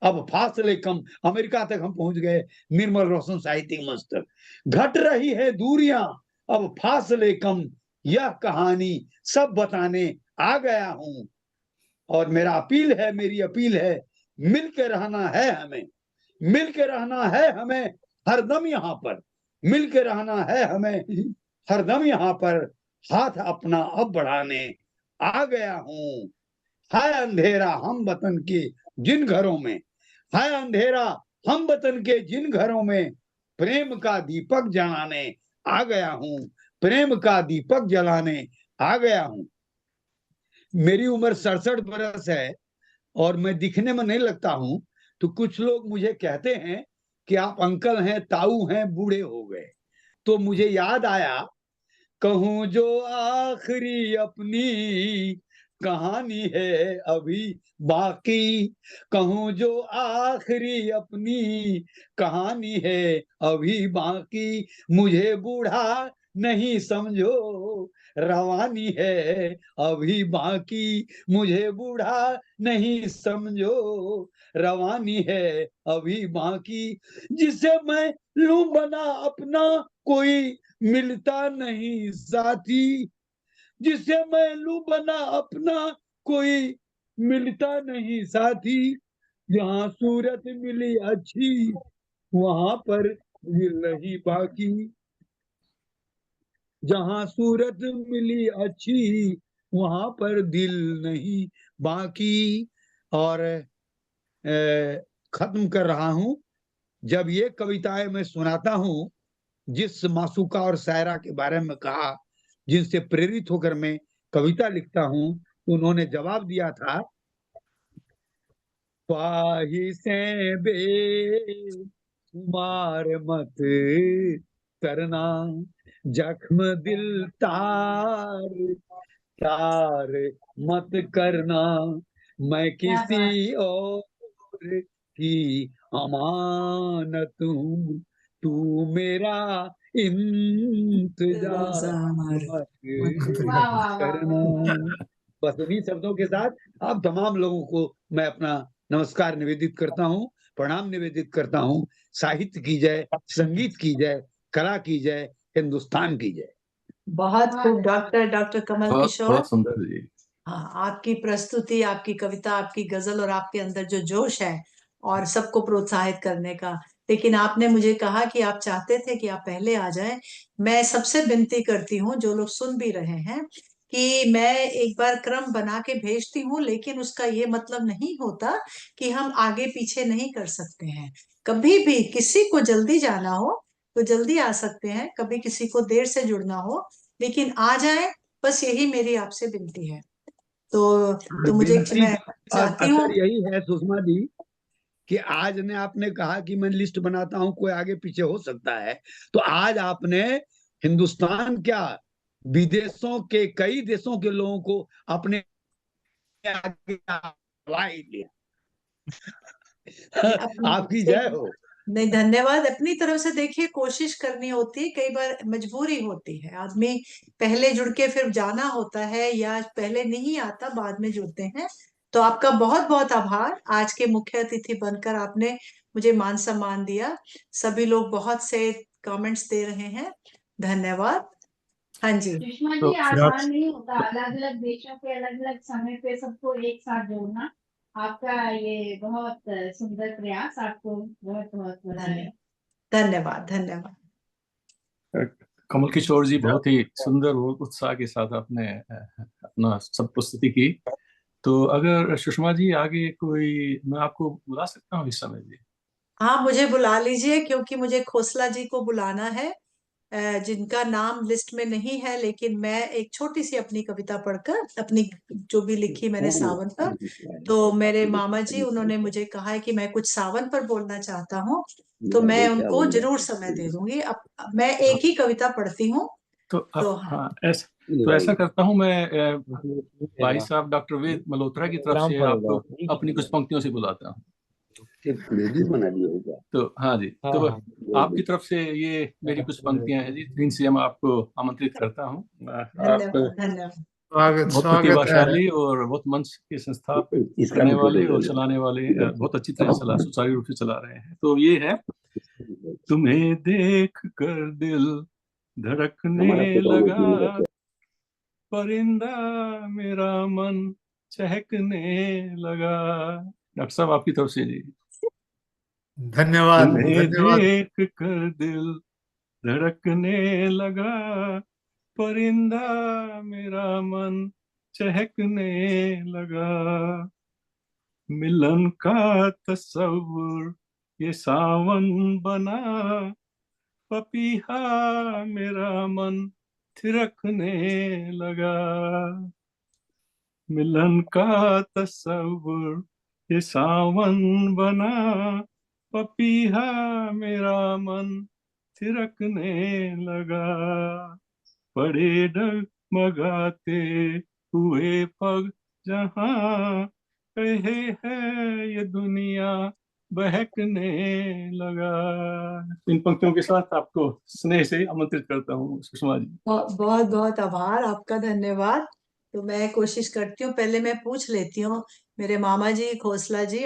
अब फासले कम। अमेरिका तक हम पहुंच गए, निर्मल रोशन साहित्यिक मंच तक। घट रही है दूरियां अब फासले कम, यह कहानी सब बताने आ गया हूं। और मेरा अपील है, मेरी अपील है, मिलकर रहना है हमें, मिलकर रहना है हमें हरदम यहाँ पर, मिलकर रहना है हमें हरदम यहाँ पर, हाथ अपना अब बढ़ाने आ गया हूँ। है अंधेरा हम वतन के जिन घरों में, है अंधेरा हम वतन के जिन घरों में, प्रेम का दीपक जलाने आ गया हूँ, प्रेम का दीपक जलाने आ गया हूँ। मेरी उम्र 67 बरस है और मैं दिखने में नहीं लगता हूं, तो कुछ लोग मुझे कहते हैं कि आप अंकल हैं, ताऊ हैं, बूढ़े हो गए। तो मुझे याद आया, कहूं जो आखिरी अपनी कहानी है अभी बाकी, कहूं जो आखिरी अपनी कहानी है अभी बाकी, मुझे बूढ़ा नहीं समझो रवानी है अभी बाकी, मुझे बूढ़ा नहीं समझो रवानी है अभी बाकी। जिसे मैं लूं बना अपना कोई मिलता नहीं साथी, जिसे मैं लूं बना अपना कोई मिलता नहीं साथी, जहाँ सूरत मिली अच्छी वहां पर दिल नहीं बाकी, जहाँ सूरत मिली अच्छी वहां पर दिल नहीं बाकी। और खत्म कर रहा हूं। जब ये कविताएं मैं सुनाता हूं, जिस मासूका और शायरा के बारे में कहा, जिनसे प्रेरित होकर मैं कविता लिखता हूं, उन्होंने जवाब दिया था, ख्वाहिशें बेशुमार मत करना, जख्म दिल तार तार मत करना, मैं किसी और की अमानत हूँ, तू मेरा इंतजार मत करना। बस इन्हीं शब्दों के साथ आप तमाम लोगों को मैं अपना नमस्कार निवेदित करता हूँ, प्रणाम निवेदित करता हूँ। साहित्य की जय, संगीत की जय, कला की जय, हिंदुस्तान की जय। बहुत खूब डॉक्टर कमल किशोर। बहुत सुंदर जी। हाँ, आपकी प्रस्तुति, आपकी कविता, आपकी गजल और आपके अंदर जो जोश है और सबको प्रोत्साहित करने का। लेकिन आपने मुझे कहा कि आप चाहते थे कि आप पहले आ जाएं। मैं सबसे विनती करती हूँ, जो लोग सुन भी रहे हैं, कि मैं एक बार क्रम बना के भेजती हूँ, लेकिन उसका ये मतलब नहीं होता कि हम आगे पीछे नहीं कर सकते हैं। कभी भी किसी को जल्दी जाना हो तो जल्दी आ सकते हैं, कभी किसी को देर से जुड़ना हो, लेकिन आ जाएं, बस यही मेरी आपसे विनती है। तो मुझे, मैं चाहती हूँ, असर यही है सुषमा जी कि आज ने आपने कहा कि मैं लिस्ट बनाता हूं, कोई आगे पीछे हो सकता है, तो आज आपने हिंदुस्तान क्या, विदेशों के कई देशों के लोगों को अपने आगे दबा ही लिया। अपनी आपकी जय हो। नहीं, धन्यवाद। अपनी तरफ से देखिए, कोशिश करनी होती है, कई बार मजबूरी होती है, आदमी पहले जुड़ के फिर जाना होता है, या पहले नहीं आता बाद में जुड़ते हैं। तो आपका बहुत बहुत आभार, आज के मुख्य अतिथि बनकर आपने मुझे मान सम्मान दिया। सभी लोग बहुत से कमेंट्स दे रहे हैं, धन्यवाद। हाँ जी। सुषमा तो जी, आसान नहीं होता अलग अलग देशों के अलग अलग समय पे सबको एक साथ जोड़ना। आपका ये बहुत सुंदर प्रयास, आपको बहुत बहुत बधाई। धन्यवाद धन्यवाद। कमल किशोर जी, बहुत ही सुंदर और उत्साह के साथ आपने अपना सब प्रस्तुति की। तो अगर सुषमा जी आगे कोई, मैं आपको बुला सकता हूँ इस समय जी? हाँ, मुझे बुला लीजिए, क्योंकि मुझे खोसला जी को बुलाना है, जिनका नाम लिस्ट में नहीं है, लेकिन मैं एक छोटी सी अपनी कविता पढ़कर, अपनी जो भी लिखी मैंने सावन पर, तो मेरे मामा जी उन्होंने मुझे कहा है कि मैं कुछ सावन पर बोलना चाहता हूँ, तो मैं उनको जरूर समय दे दूंगी। अब मैं एक ही कविता पढ़ती हूँ। तो तो हाँ, ऐसा करता हूँ मैं, भाई साहब डॉक्टर वेद मल्होत्रा की तरफ से आपको अपनी कुछ पंक्तियों से बुलाता हूँ। तो हाँ जी, तो आपकी तरफ से ये मेरी कुछ पंक्तियां हैं जी, इनसे मैं आपको आमंत्रित करता हूँ। आप धन्यवाद। बहुत प्रतिभाशाली और बहुत मंच के संस्थापक करने वाले और चलाने वाले, बहुत अच्छी तरह सुचारू रूप से चला रहे हैं। तो ये है, तुम्हें देख कर दिल धड़कने लगा, परिंदा मेरा मन चहकने लगा। डॉक्टर साहब आपकी तरफ से जी। धन्यवाद तुम्हें धन्यवाद। देख कर दिल धड़कने लगा, परिंदा मेरा मन चहकने लगा, मिलन का तस्वुर ये सावन बना, पपीहा मेरा मन थिरकने लगा, मिलन का तस्वुर ये सावन बना, पपीहा मेरा मन थिरकने लगा, पड़े डगमगाते हुए पग जहां, कहे है ये दुनिया बहकने लगा। इन पंक्तियों के साथ आपको स्नेह से आमंत्रित करता हूँ सुषमा जी। बहुत बहुत आभार आपका, धन्यवाद। तो मैं कोशिश करती हूँ, पहले मैं पूछ लेती हूँ मेरे मामा जी खोसला जी,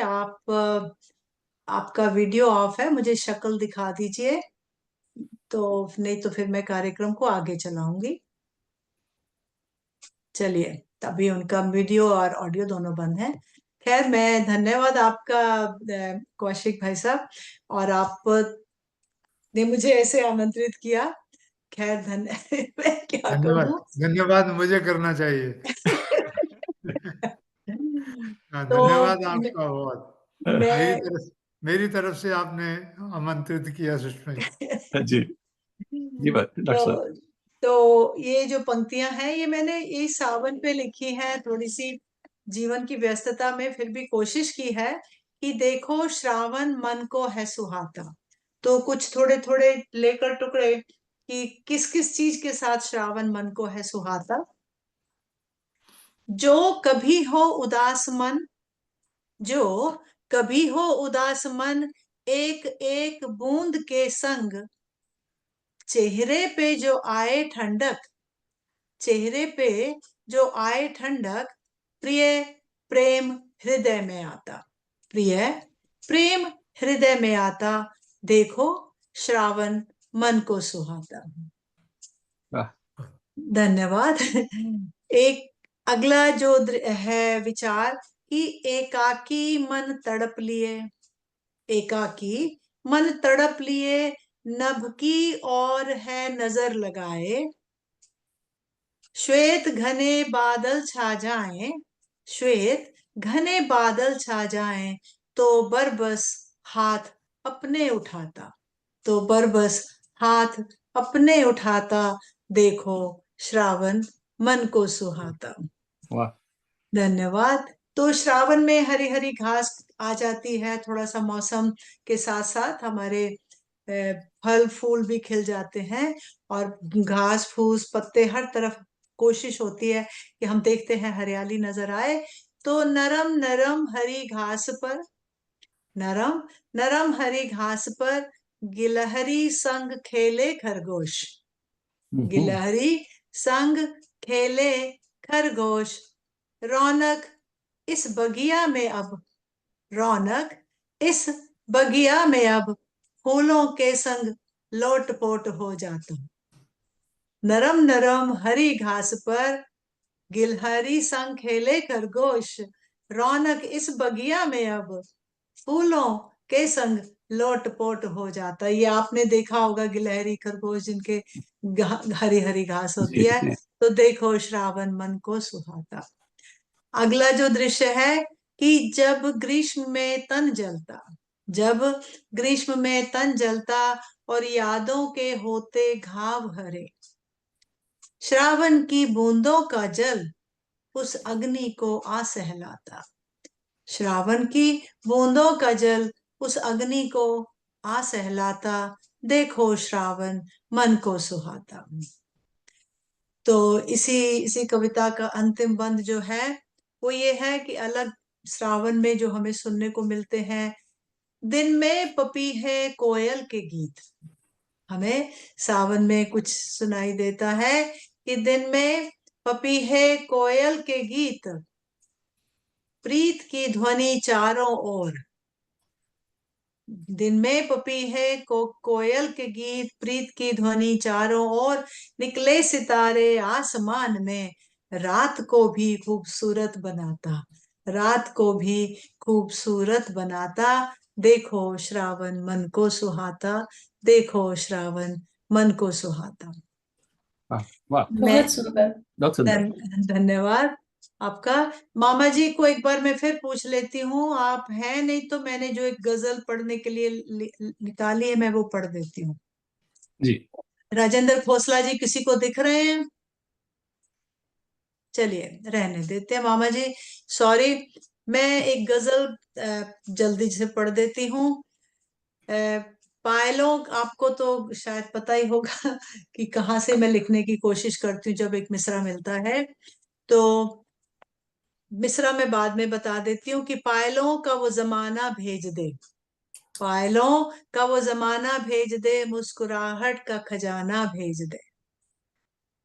आपका वीडियो ऑफ है, मुझे शक्ल दिखा दीजिए, तो नहीं तो फिर मैं कार्यक्रम को आगे चलाऊंगी। चलिए, तभी उनका वीडियो और ऑडियो दोनों बंद है। खैर, मैं धन्यवाद आपका कौशिक भाई साहब, और आप ने मुझे ऐसे आमंत्रित किया। खैर, मैं क्या धन्यवाद कहूँ। धन्यवाद मुझे करना चाहिए। हाँ, तो धन्यवाद आपका बहुत। मैं मेरी तरफ से आपने आमंत्रित किया सुषमा जी। जी बात डॉक्टर साहब। तो ये जो पंक्तियां हैं, ये मैंने ये सावन पे लिखी हैं, थोड़ी सी जीवन की व्यस्तता में फिर भी कोशिश की है कि देखो श्रावण मन को है सुहाता। तो कुछ थोड़े थोड़े लेकर टुकड़े कि किस किस चीज के साथ श्रावण मन को है सुहाता। जो कभी हो उदास मन, जो कभी हो उदास मन, एक एक बूंद के संग, चेहरे पे जो आए ठंडक, चेहरे पे जो आए ठंडक, प्रिय प्रेम हृदय में आता, प्रिय प्रेम हृदय में आता, देखो श्रावण मन को सुहाता। धन्यवाद। एक अगला जो है विचार कि एकाकी मन तड़प लिए, एकाकी मन तड़प लिए, नभ की और है नजर लगाए, श्वेत घने बादल छा जाएं, श्वेत घने बादल छा जाएं, तो बरबस हाथ अपने उठाता, तो बरबस हाथ अपने उठाता, देखो श्रावण मन को सुहाता। वाह, धन्यवाद। तो श्रावण में हरी हरी घास आ जाती है, थोड़ा सा मौसम के साथ साथ हमारे फल फूल भी खिल जाते हैं, और घास फूस पत्ते हर तरफ कोशिश होती है कि हम देखते हैं हरियाली नजर आए। तो तो नरम नरम हरी घास पर, नरम नरम हरी घास पर गिलहरी संग खेले खरगोश, गिलहरी संग खेले खरगोश। रौनक इस बगिया में अब, रौनक इस बगिया में अब फूलों के संग लोटपोट हो जाता। नरम नरम हरी घास पर गिलहरी संग खेले खरगोश, रौनक इस बगिया में अब फूलों के संग लोटपोट हो जाता। ये आपने देखा होगा गिलहरी खरगोश जिनके हरी हरी घास होती है। तो देखो श्रावण मन को सुहाता। अगला जो दृश्य है कि जब ग्रीष्म में तन जलता, जब ग्रीष्म में तन जलता और यादों के होते घाव हरे, श्रावण की बूंदों का जल उस अग्नि को आ सहलाता, श्रावण की बूंदों का जल उस अग्नि को आ सहलाता, देखो श्रावण मन को सुहाता। तो इसी कविता का अंतिम बंद जो है वो ये है कि अलग श्रावण में जो हमें सुनने को मिलते हैं, दिन में पपी है कोयल के गीत। हमें सावन में कुछ सुनाई देता है कि दिन में पपी है कोयल के गीत, प्रीत की ध्वनि चारों ओर, दिन में पपी है कोयल के गीत, प्रीत की ध्वनि चारों ओर, निकले सितारे आसमान में, रात को भी खूबसूरत बनाता, रात को भी खूबसूरत बनाता, देखो श्रावण मन को सुहाता, देखो श्रावण मन को सुहाता। बहुत सुंदर। धन्यवाद आपका। मामा जी को एक बार मैं फिर पूछ लेती हूँ, आप हैं नहीं तो मैंने जो एक गजल पढ़ने के लिए निकाली है मैं वो पढ़ देती हूँ जी। राजेंद्र खोसला जी किसी को दिख रहे हैं? चलिए रहने देते हैं मामा जी, सॉरी। मैं एक गजल जल्दी से पढ़ देती हूँ। पायलों, आपको तो शायद पता ही होगा कि कहाँ से मैं लिखने की कोशिश करती हूँ जब एक मिसरा मिलता है। तो मिसरा मैं बाद में बता देती हूँ कि पायलों का वो जमाना भेज दे, पायलों का वो जमाना भेज दे, मुस्कुराहट का खजाना भेज दे,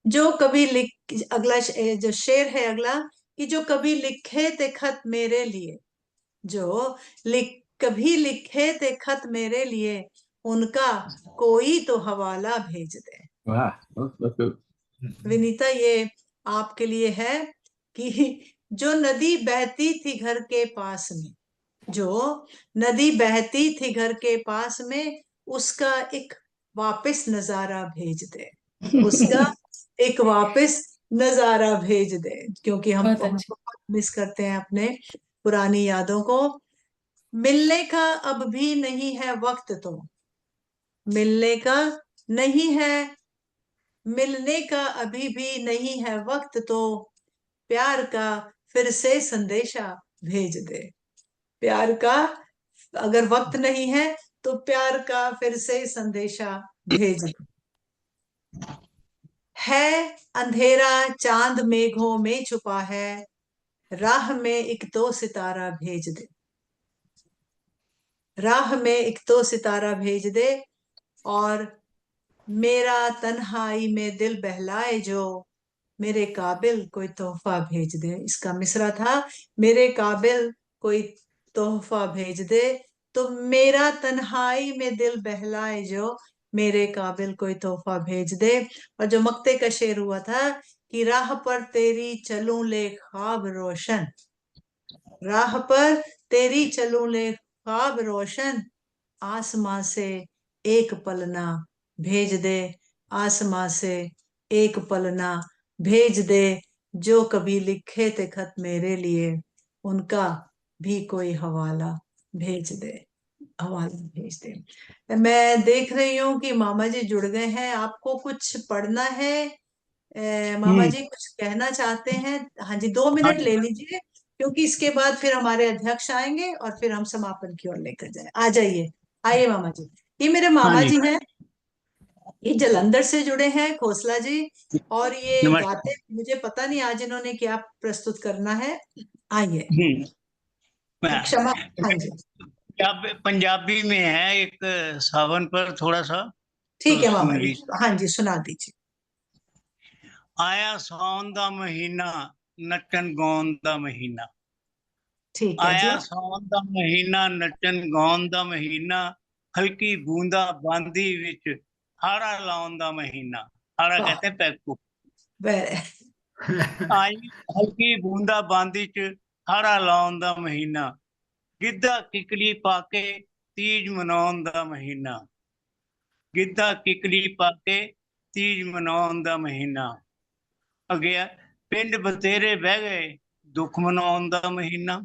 जो कभी लिख, अगला जो शेर है अगला, कि जो कभी लिखे थे खत मेरे लिए, जो कभी लिखे थे खत मेरे लिए, उनका कोई तो हवाला भेज दे। वाह, विनीता ये आपके लिए है कि जो नदी बहती थी घर के पास में, जो नदी बहती थी घर के पास में, उसका एक वापस नजारा भेज दे, उसका एक वापस नजारा भेज दे, क्योंकि हम बहुत मिस करते हैं अपने पुरानी यादों को। मिलने का अब भी नहीं है वक्त, तो मिलने का नहीं है, मिलने का अभी भी नहीं है वक्त, तो प्यार का फिर से संदेशा भेज दे, प्यार का अगर वक्त नहीं है तो प्यार का फिर से संदेशा भेज दे। है अंधेरा चांद मेघों में छुपा है, राह में एक तो सितारा भेज दे, राह में एक तो सितारा भेज दे, और मेरा तन्हाई में दिल बहलाए जो, मेरे काबिल कोई तोहफा भेज दे। इसका मिसरा था, मेरे काबिल कोई तोहफा भेज दे, तो मेरा तन्हाई में दिल बहलाए जो, मेरे काबिल कोई तोहफा भेज दे। और जो मक्ते का शेर हुआ था कि राह पर तेरी चलूं ले ख्वाब रोशन, राह पर तेरी चलूं ले ख्वाब रोशन, आसमां से एक पलना भेज दे, आसमां से एक पलना भेज दे, जो कभी लिखे थे खत मेरे लिए, उनका भी कोई हवाला भेज दे, हवाला भेज दे। मैं देख रही हूँ कि मामा जी जुड़ गए हैं, आपको कुछ पढ़ना है? मामा जी कुछ कहना चाहते हैं? हाँ जी, 2 मिनट ले लीजिए, क्योंकि इसके बाद फिर हमारे अध्यक्ष आएंगे और फिर हम समापन की ओर लेकर जाए। आ जाइए, आइए मामा जी। ये मेरे मामा जी हैं, ये जलंधर से जुड़े हैं, खोसला जी, और ये गाते, मुझे पता नहीं आज इन्होंने क्या प्रस्तुत करना है, आइए। क्षमा। हाँ जी, पंजाबी में है एक सावन पर थोड़ा सा, ठीक तो है मामा सुन जी, लीजिए। हाँ जी सुना दीजिए। आया सावन दा महीना, नचन गाउन दा महीना। ठीक है जी। आया सावन दा महीना, नचन गाउन दा महीना, हल्की बूंदा बांदी विच हाड़ा लाउन दा महीना। हाड़ा वाह, कहते हैं पैग को। वेरी आई हल्की बूंदा बांदी च हाड़ा लाउन दा महीना, गिद्धा किकली पाके तीज मनाउन दा महीना। गिद्धा किकली पाके तीज मनाउन दा महीना। अगेया पिंड बथेरे बह गए दुख मनाउन दा महीना।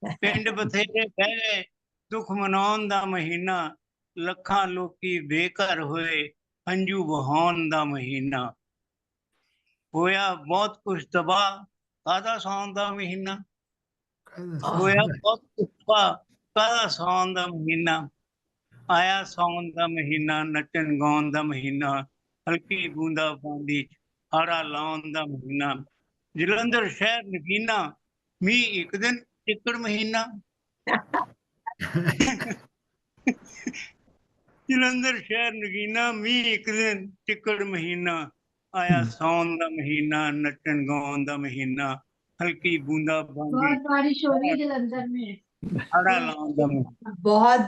पिंड बथेरे बह गए दुख मनाउन दा महीना, ਲੱਖਾਂ ਲੋਕੀ ਬੇਘਰ ਹੋਏ ਹੰਝੂ ਵਹਾਉਣ ਦਾ ਮਹੀਨਾ। ਹੋਇਆ ਬਹੁਤ ਕੁਛ ਤਬਾਹ ਕਾਹਦਾ ਸਾਉਣ ਦਾ ਮਹੀਨਾ। ਹੋਇਆ ਬਹੁਤ ਕੁਛ ਤਬਾਹ ਕਾਹਦਾ ਸਾਉਣ ਦਾ ਮਹੀਨਾ। ਆਇਆ ਸਾਉਣ ਦਾ ਮਹੀਨਾ, ਨੱਚਣ ਗਾਉਣ ਦਾ ਮਹੀਨਾ, ਹਲਕੀ ਬੂੰਦਾ ਬਾਂਦੀ ਹਾੜਾ ਲਾਉਣ ਦਾ ਮਹੀਨਾ। ਜਲੰਧਰ ਸ਼ਹਿਰ ਨਗੀਨਾ, ਮੀਂਹ ਇੱਕ ਦਿਨ ਚਿੱਕੜ ਮਹੀਨਾ। ਜਲੰਧਰ ਸ਼ਹਿਰ ਨਗੀਨਾ, ਮੀਂਹ ਇੱਕ ਦਿਨ ਚਿੱਕੜ ਮਹੀਨਾ। ਆਇਆ ਸਾਉਣ ਦਾ ਮਹੀਨਾ, ਨੱਚਣ ਗਾਉਣ ਦਾ ਮਹੀਨਾ, ਹਲਕੀ बूंदा बांदी बहुत बारिश हो रही है जलंधर में। हाड़ा लाउन दा महीना। बहुत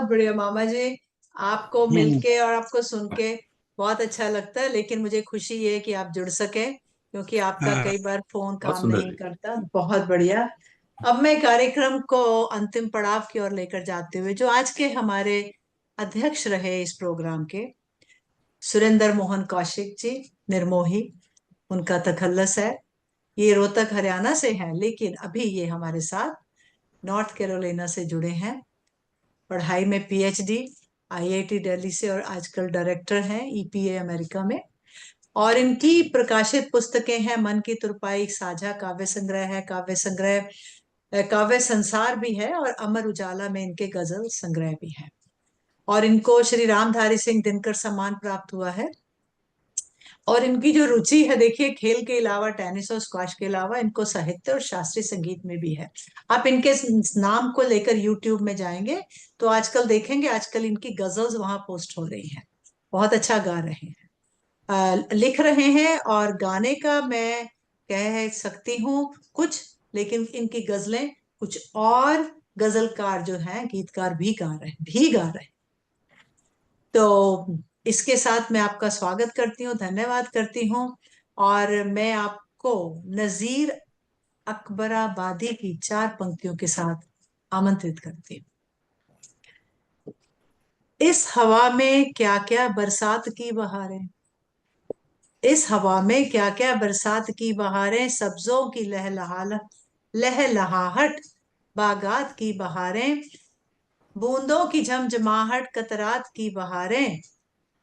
बढ़िया मामा जी, आपको मिलके और आपको सुन के बहुत अच्छा लगता है, लेकिन मुझे खुशी है कि आप जुड़ सके, क्योंकि आपका हाँ। कई बार फोन बहुत काम सुंदर नहीं जी। करता। बहुत बढ़िया। अब मैं कार्यक्रम को अंतिम पड़ाव की ओर लेकर जाते हुए, जो आज के हमारे अध्यक्ष रहे इस प्रोग्राम के, सुरेंद्र मोहन कौशिक जी निर्मोही, उनका तखल्लुस है। ये रोहतक हरियाणा से हैं, लेकिन अभी ये हमारे साथ नॉर्थ कैरोलिना से जुड़े हैं। पढ़ाई में पीएचडी आईआईटी दिल्ली से, और आजकल डायरेक्टर हैं ईपीए अमेरिका में। और इनकी प्रकाशित पुस्तकें हैं मन की तुरपाई साझा काव्य संग्रह है, काव्य संग्रह काव्य संसार भी है, और अमर उजाला में इनके गजल संग्रह भी है। और इनको श्री रामधारी सिंह दिनकर सम्मान प्राप्त हुआ है। और इनकी जो रुचि है, देखिए, खेल के अलावा, टेनिस और स्क्वाश के अलावा, इनको साहित्य और शास्त्रीय संगीत में भी है। आप इनके नाम को लेकर यूट्यूब में जाएंगे तो आजकल देखेंगे, आजकल इनकी गजल्स वहां पोस्ट हो रही हैं। बहुत अच्छा गा रहे हैं, लिख रहे हैं, और गाने का मैं कह सकती हूँ कुछ, लेकिन इनकी गजलें कुछ और गजलकार जो हैं, गीतकार भी गा रहे हैं। तो इसके साथ मैं आपका स्वागत करती हूँ, धन्यवाद करती हूँ। और मैं आपको नजीर अकबराबादी की 4 पंक्तियों के साथ आमंत्रित करती हूँ। इस हवा में क्या क्या बरसात की बहारें, इस हवा में क्या क्या बरसात की बहारें, सब्जों की लहलहाहट बागात की बहारें, बूंदों की झमझमाहट कतरात की बहारें,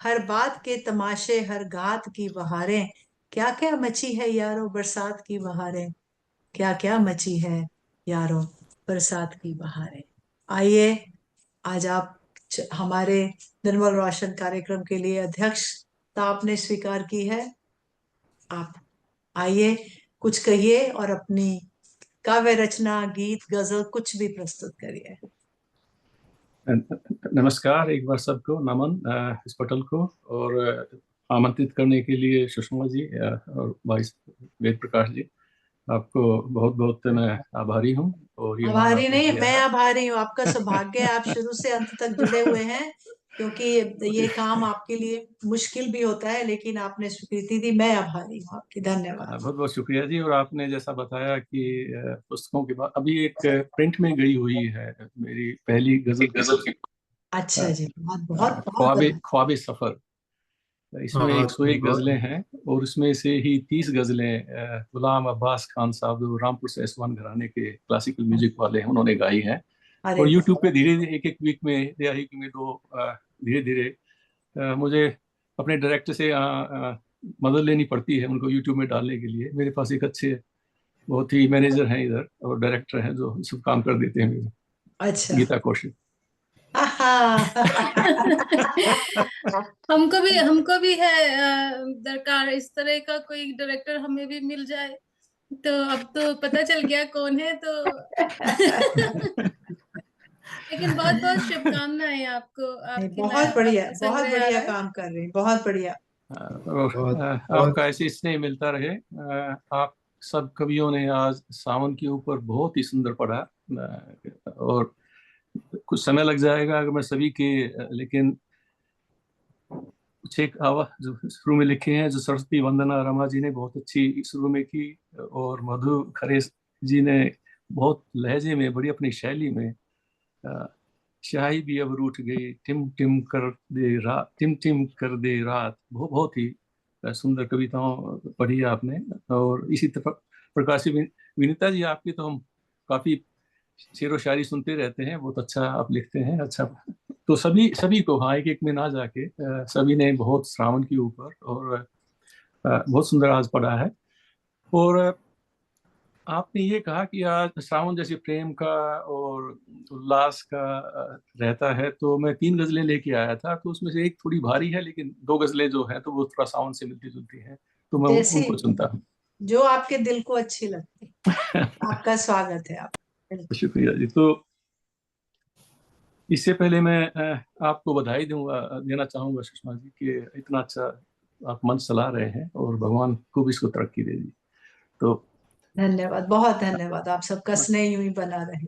हर बात के तमाशे हर घात की बहारें, क्या क्या मची है यारो बरसात की बहारें, क्या क्या मची है यारो बरसात की बहारें। आइए, आज आप हमारे निर्मल रोशन कार्यक्रम के लिए अध्यक्षता आपने स्वीकार की है। आप आइए, कुछ कहिए और अपनी काव्य रचना, गीत, गजल कुछ भी प्रस्तुत करिए। नमस्कार एक बार सबको, नमन इस पटल को, और आमंत्रित करने के लिए सुषमा जी और भाई वेद प्रकाश जी, आपको बहुत बहुत मैं आभारी हूँ। और ये मान आभारी आपने नहीं, दिया मैं है। आभारी हूँ। आपका सौभाग्य है, आप शुरू से अंत तक जुड़े हुए हैं, क्योंकि ये काम आपके लिए मुश्किल भी होता है, लेकिन आपने स्वीकृति दी। मैं आभारी हूँ आपकी, धन्यवाद। बहुत बहुत शुक्रिया जी। और आपने जैसा बताया कि पुस्तकों के बाद अभी एक प्रिंट में गई हुई है मेरी पहली गजल की। अच्छा जी, बहुत बहुत ख्वाबे सफर। इसमें 101 गजलें हैं, और उसमें से ही 30 गजलें गुलाम अब्बास खान साहब, जो रामपुर से एसवान घराने के क्लासिकल म्यूजिक वाले हैं, उन्होंने गाई हैं। और यूट्यूब पे धीरे धीरे एक वीक में में धीरे धीरे मुझे अपने डायरेक्टर से मदद लेनी पड़ती है उनको यूट्यूब में डालने के लिए। मेरे पास एक अच्छे बहुत ही मैनेजर हैं इधर, और डायरेक्टर हैं जो सब काम कर देते हैं मेरे। अच्छा, गीता कौशिक। हमको भी है दरकार, इस तरह का कोई डायरेक्टर हमें भी मिल जाए तो अब तो पता चल गया कौन है तो लेकिन बहुत बहुत शुभकामनाएं आपको, आपकी बहुत बढ़िया, बहुत संग्रह आ बढ़िया रहा है। काम कर रहे हैं, बहुत बढ़िया। और आपका ऐसे स्नेह मिलता रहे। आप सब कवियों ने आज सावन के ऊपर बहुत ही सुंदर पढ़ा, और कुछ समय लग जाएगा अगर मैं सभी के, लेकिन कुछ एक आवाज जो शुरू में लिखे हैं, जो सरस्वती वंदना रमा जी ने बहुत अच्छी शुरू में की, और मधु खरे जी ने बहुत लहजे में, बड़ी अपनी शैली में, शाही भी अब रूठ गई, टिम टिम कर दे रात, टिम टिम कर दे रात, बहुत ही सुंदर कविताओं पढ़ी आपने। और इसी प्रकार से विनीता जी, आपकी तो हम काफी शेर व शायरी सुनते रहते हैं, बहुत अच्छा आप लिखते हैं। अच्छा, तो सभी सभी को, हाँ, एक एक में ना जाके सभी ने बहुत श्रावण के ऊपर और बहुत सुंदर आज पढ़ा है। और आपने ये कहा कि आज श्रावण जैसे प्रेम का और उल्लास का रहता है, तो मैं 3 गजलें लेके आया था, तो उसमें से एक थोड़ी भारी है, लेकिन 2 गजलें जो है तो वो थोड़ा सावन से मिलती जुलती हैं, तो मैं जैसी उनको चुनता हूँ। जो आपके दिल को अच्छी लगती। आपका स्वागत है। आप शुक्रिया जी। तो इससे पहले मैं आपको बधाई देना चाहूंगा सुषमा जी कि इतना अच्छा आप मंच चला रहे हैं, और भगवान खूब इसको तरक्की दे दी। तो धन्यवाद, बहुत धन्यवाद। आप सबका स्नेह यूं ही बना रहे।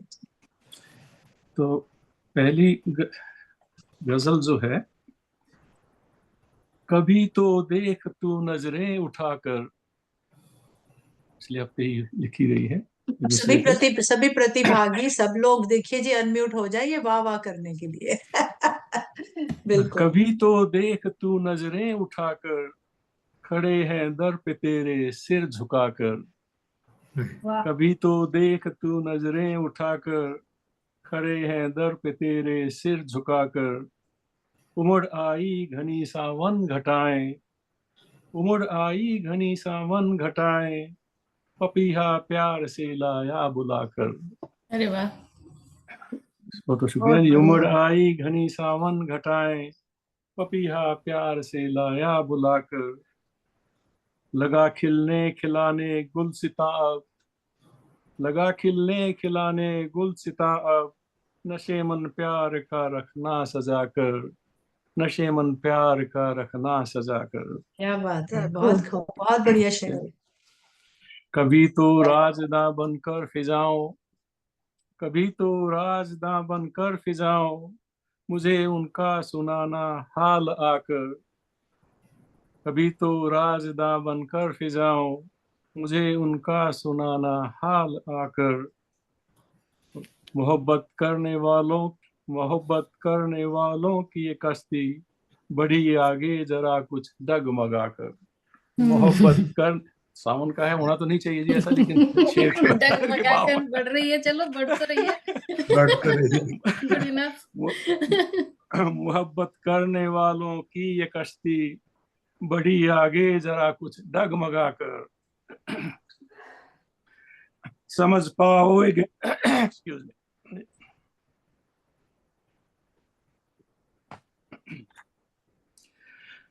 तो पहली गजल जो है, कभी तो देख तू नजरें उठाकर, इसलिए हफ्ते ही लिखी गई है। सभी प्रतिभागी, सब लोग देखिए जी, अनम्यूट हो जाइए वाह वाह करने के लिए। बिल्कुल। कभी तो देख तू नजरें उठाकर, खड़े हैं दर पे तेरे सिर झुकाकर। कभी तो देख तू नजरें उठाकर, खड़े हैं दर पे तेरे सिर झुकाकर। उमड़ आई घनी सावन घटाएं, उमड़ आई घनी सावन घटाएं, पपीहा प्यार से लाया बुलाकर। अरे वाह, बहुत शुक्रिया जी। उमड़ आई घनी सावन घटाएं, पपीहा प्यार से लाया बुलाकर। लगा खिलने खिलाने गुल सिता अब, लगा खिलने खिलाने गुल सिता अब, नशे मन प्यार का रखना सजा कर, नशे मन प्यार का रखना सजा कर। क्या बात है, बहुत खूब, बहुत बढ़िया शेर। कभी तो राजदा बनकर फिजाओं, कभी तो राजदा बनकर फिजाओं, मुझे उनका सुनाना हाल आकर। कभी तो राजदा बनकर फिजाओं, मुझे उनका सुनाना हाल आकर। मोहब्बत करने वालों की ये कश्ती, बढ़ी आगे जरा कुछ डगमगा कर। मोहब्बत कर, सावन का है, होना तो नहीं चाहिए जी ऐसा, लेकिन शेर के डगमगाकर बढ़ रही है, चलो बढ़ तो रही है, बढ़ तो रही Good enough. मोहब्बत करने वालों की ये कश्ती, बढ़ी आगे जरा कुछ डगमगा कर। समझ पाओगे एक्सक्यूज मी,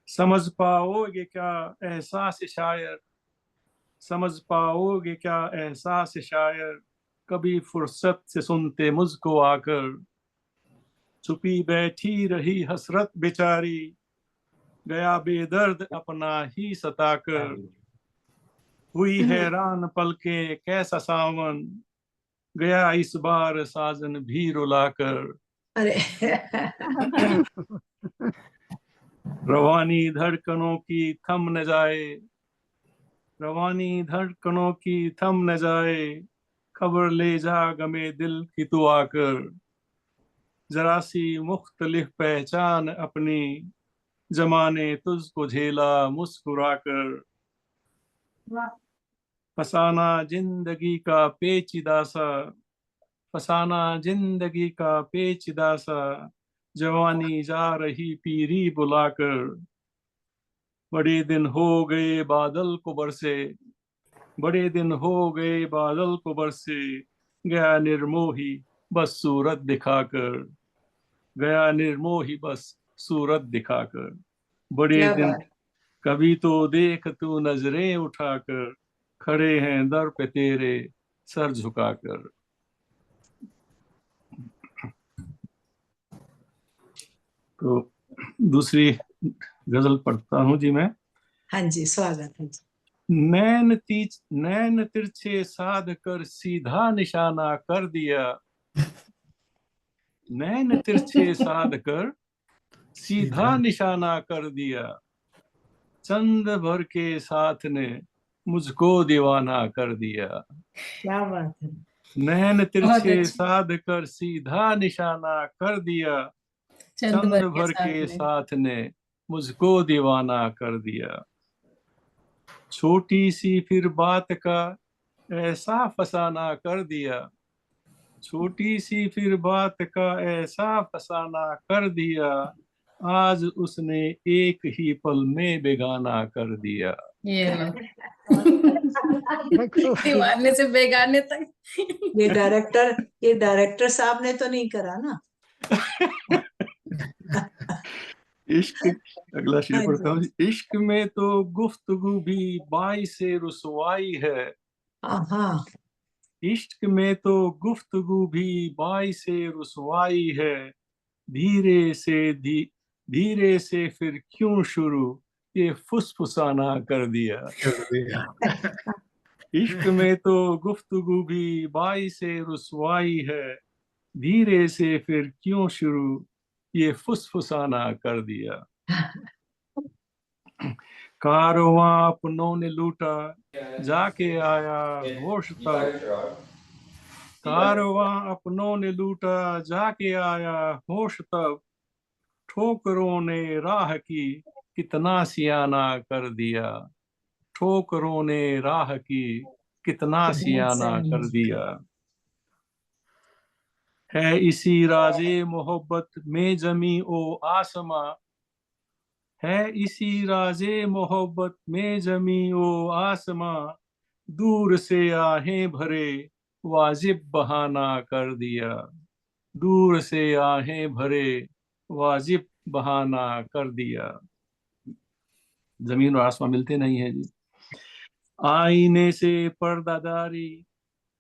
समझ पाओगे क्या एहसास शायर, समझ पाओगे क्या एहसास शायर, कभी फुर्सत से सुनते मुझको आकर। छुपी बैठी रही हसरत बेचारी, गया बेदर्द अपना ही सताकर। हुई हैरान पलके कैसा सावन, गया इस बार साजन भी रुलाकर। अरे रवानी धड़कनों की थम न जाए, रवानी धड़कनों की थम न जाए, खबर ले जा गमे दिल की तू आकर। जरा सी मुख्तलिफ पहचान अपनी, जमाने तुझको झेला मुस्कुराकर। फसाना जिंदगी का पेचीदा सा, फसाना जिंदगी का पेचीदा सा, जवानी जा रही पीरी बुलाकर। बड़े दिन हो गए बादल को बरसे, बड़े दिन हो गए बादल को बरसे, गया निर्मोही बस सूरत दिखाकर, गया निर्मोही बस सूरत दिखाकर। बड़े क्या दिन बात। कभी तो देख तू नजरें उठाकर, खड़े हैं दर पे तेरे सर झुकाकर। तो दूसरी गजल पढ़ता हूं जी मैं। हाँ जी, स्वागत है जी। नैन तिरछे साध कर सीधा निशाना कर दिया। नैन तिरछे साध कर सीधा निशाना कर दिया। चंद भर के साथ ने मुझको दीवाना कर दिया। क्या बात है। नैन बहुत तिरछे अच्छी। साध कर सीधा निशाना कर दिया। चंद चंद भर के भर साथ के में। साथ ने मुझको दीवाना कर दिया। छोटी सी फिर बात का ऐसा फसाना कर दिया। छोटी सी फिर बात का ऐसा फसाना कर दिया। आज उसने एक ही पल में बेगाना कर दिया। ये लो। दीवाने से बेगाने तक। ये डायरेक्टर साहब ने तो नहीं करा ना। इश्क, अगला शेर हाँ पढ़ता हूँ जी। जी। इश्क में तो गुफ्तगू भी बाई से रुसवाई है। हाँ। इश्क में तो गुफ्तगू भी बाई से रुसवाई है। धीरे से धीरे से फिर क्यों शुरू ये फुसफुसाना कर दिया। इश्क में तो गुफ्तगू भी बाई से रुसवाई है। धीरे से फिर क्यों शुरू ये फुसफुसाना कर दिया। कारवां अपनों ने लूटा जाके आया होश तब। कारवां अपनों ने लूटा जाके आया होश तब। ठोकरों ने राह की कितना सियाना कर दिया। ठोकरों ने राह की कितना सियाना कर दिया। है इसी राजे मोहब्बत में जमी ओ आसमां। है इसी राजे मोहब्बत में जमी ओ आसमां। दूर से आहें भरे वाजिब बहाना कर दिया। दूर से आहें भरे वाजिब बहाना कर दिया। जमीन और आसमां मिलते नहीं है जी। आईने से पर्दादारी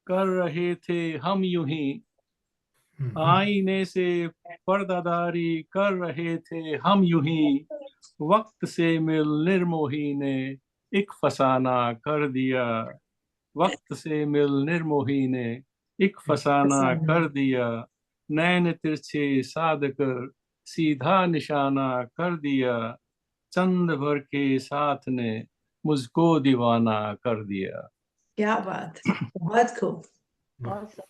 कर रहे थे हम यूं ही। आईने से पर्दादारी कर रहे थे हम यूं ही। वक्त से मिल निर्मोही ने एक फसाना कर दिया। वक्त से मिल निर्मोही ने एक फसाना कर दिया। नैन तिरछे साध कर सीधा निशाना कर दिया। चंद भर के साथ ने मुझको दीवाना कर दिया। क्या बात है, बहुत खूब। बहुत सुंदर,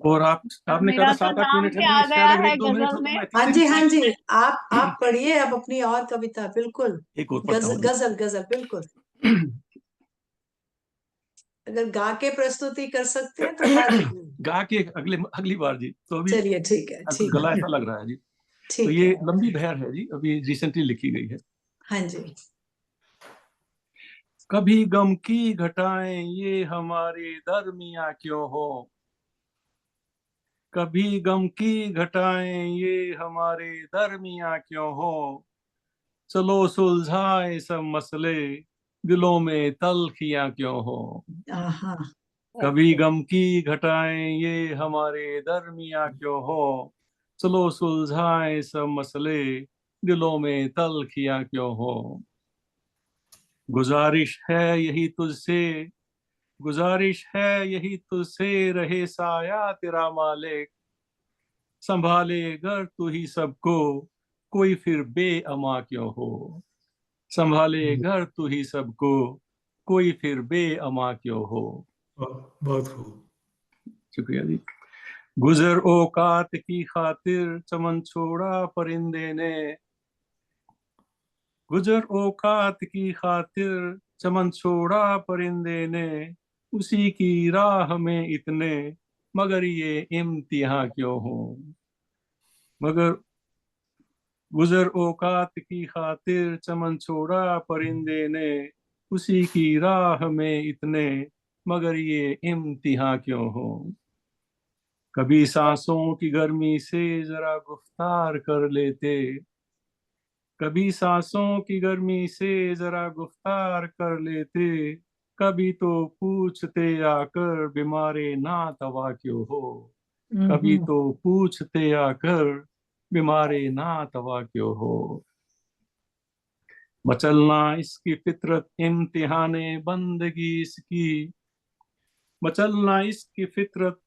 और बहुत आपने कहा मेरा था तो 7-8 नाम मिनट है, क्या मुझे आ शायद गया अगर है 1-2 मिनट हो गजल तो में। मैं हाँ थोड़ी जी, सी हाँ जी, आप पढ़िए अब अपनी और कविता। बिल्कुल एक और पढ़ता गजल हूँ जी। गजल गजल बिल्कुल। अगर गा के प्रस्तुति कर सकते हैं तो गा दीजिए। गा के अगली बार जी। तो अभी चलिए ठीक है, कुछ ठीक गला है, ऐसा लग रहा है जी। तो ठीक ये है। लंबी बहर है जी, अभी रिसेंटली लिखी गई है। हाँ जी। कभी गम की घटाएं ये हमारे दरमियां क्यों हो। कभी गम की घटाएं ये हमारे दरमियां क्यों हो। चलो सुलझाए सब मसले दिलों में तल्खियां क्यों हो। हाँ। कभी गम की घटाएं ये हमारे दरमियां क्यों हो। चलो सुलझाए सब मसले दिलों में तल्खियां क्यों हो। गुजारिश है यही तुझसे गुजारिश है यही तुझसे रहे साया तेरा मालिक। संभाले घर तू ही सबको कोई फिर बेअमा क्यों हो। संभाले घर तू ही सबको कोई फिर बेअमा क्यों हो। बहुत खूब। शुक्रिया जी। गुजर औकात की खातिर चमन छोड़ा परिंदे ने। गुजर औकात की खातिर चमन छोड़ा परिंदे ने। उसी की राह में इतने मगर ये इम्तिहान क्यों हो। मगर गुजर औकात की खातिर चमन छोड़ा परिंदे ने। उसी की राह में इतने मगर ये इम्तिहान क्यों हो। कभी सांसों की गर्मी से जरा गुफ्तार कर लेते। कभी सांसों की गर्मी से जरा गुफ्तार कर लेते। कभी तो पूछते आकर बीमारे ना दवा क्यों हो, कभी तो पूछते आकर बीमारे ना दवा क्यों हो। मचलना इसकी फितरत इम्तिहाने बंदगी इसकी, मचलना इसकी फितरत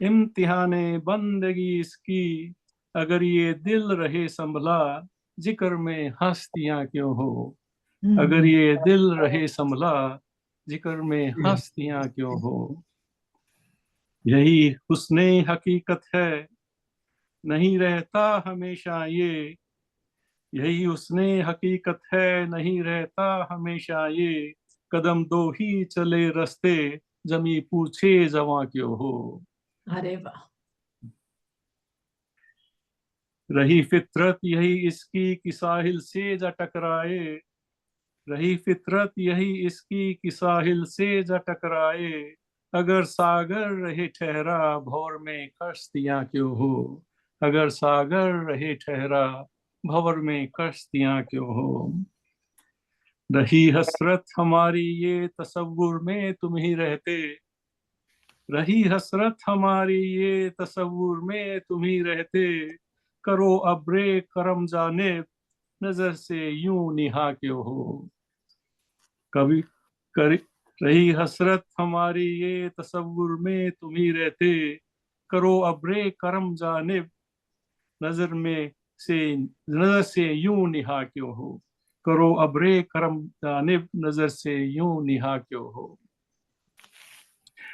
इम्तिहाने बंदगी इसकी, अगर ये दिल रहे संभला जिक्र में हस्तियां क्यों हो, अगर ये दिल रहे संभला जिक्र में हस्तियां क्यों हो। यही हुस्ने हकीकत है नहीं रहता हमेशा ये, यही हुस्ने हकीकत है नहीं रहता हमेशा ये, कदम दो ही चले रस्ते जमी पूछे जवां क्यों हो। अरे वाह। रही फितरत यही इसकी कि साहिल से जा टकराए, रही फितरत यही इसकी कि साहिल से जा टकराए, अगर सागर रहे ठहरा भौर में कश्तियां क्यों हो, अगर सागर रहे ठहरा भंवर में कश्तियां क्यों हो। रही हसरत हमारी ये तसव्वुर में तुम ही रहते, रही हसरत हमारी ये तसव्वुर में तुम ही रहते, करो अब्रे करम जानिब नजर से यूं निहा क्यों हो। कभी कर रही हसरत हमारी ये तसव्वुर में तुम ही रहते, करो अब्रे करम जानिब नजर से यूं निहा क्यों हो, करो अब्रे करम जानिब नजर से यूं निहा क्यों हो।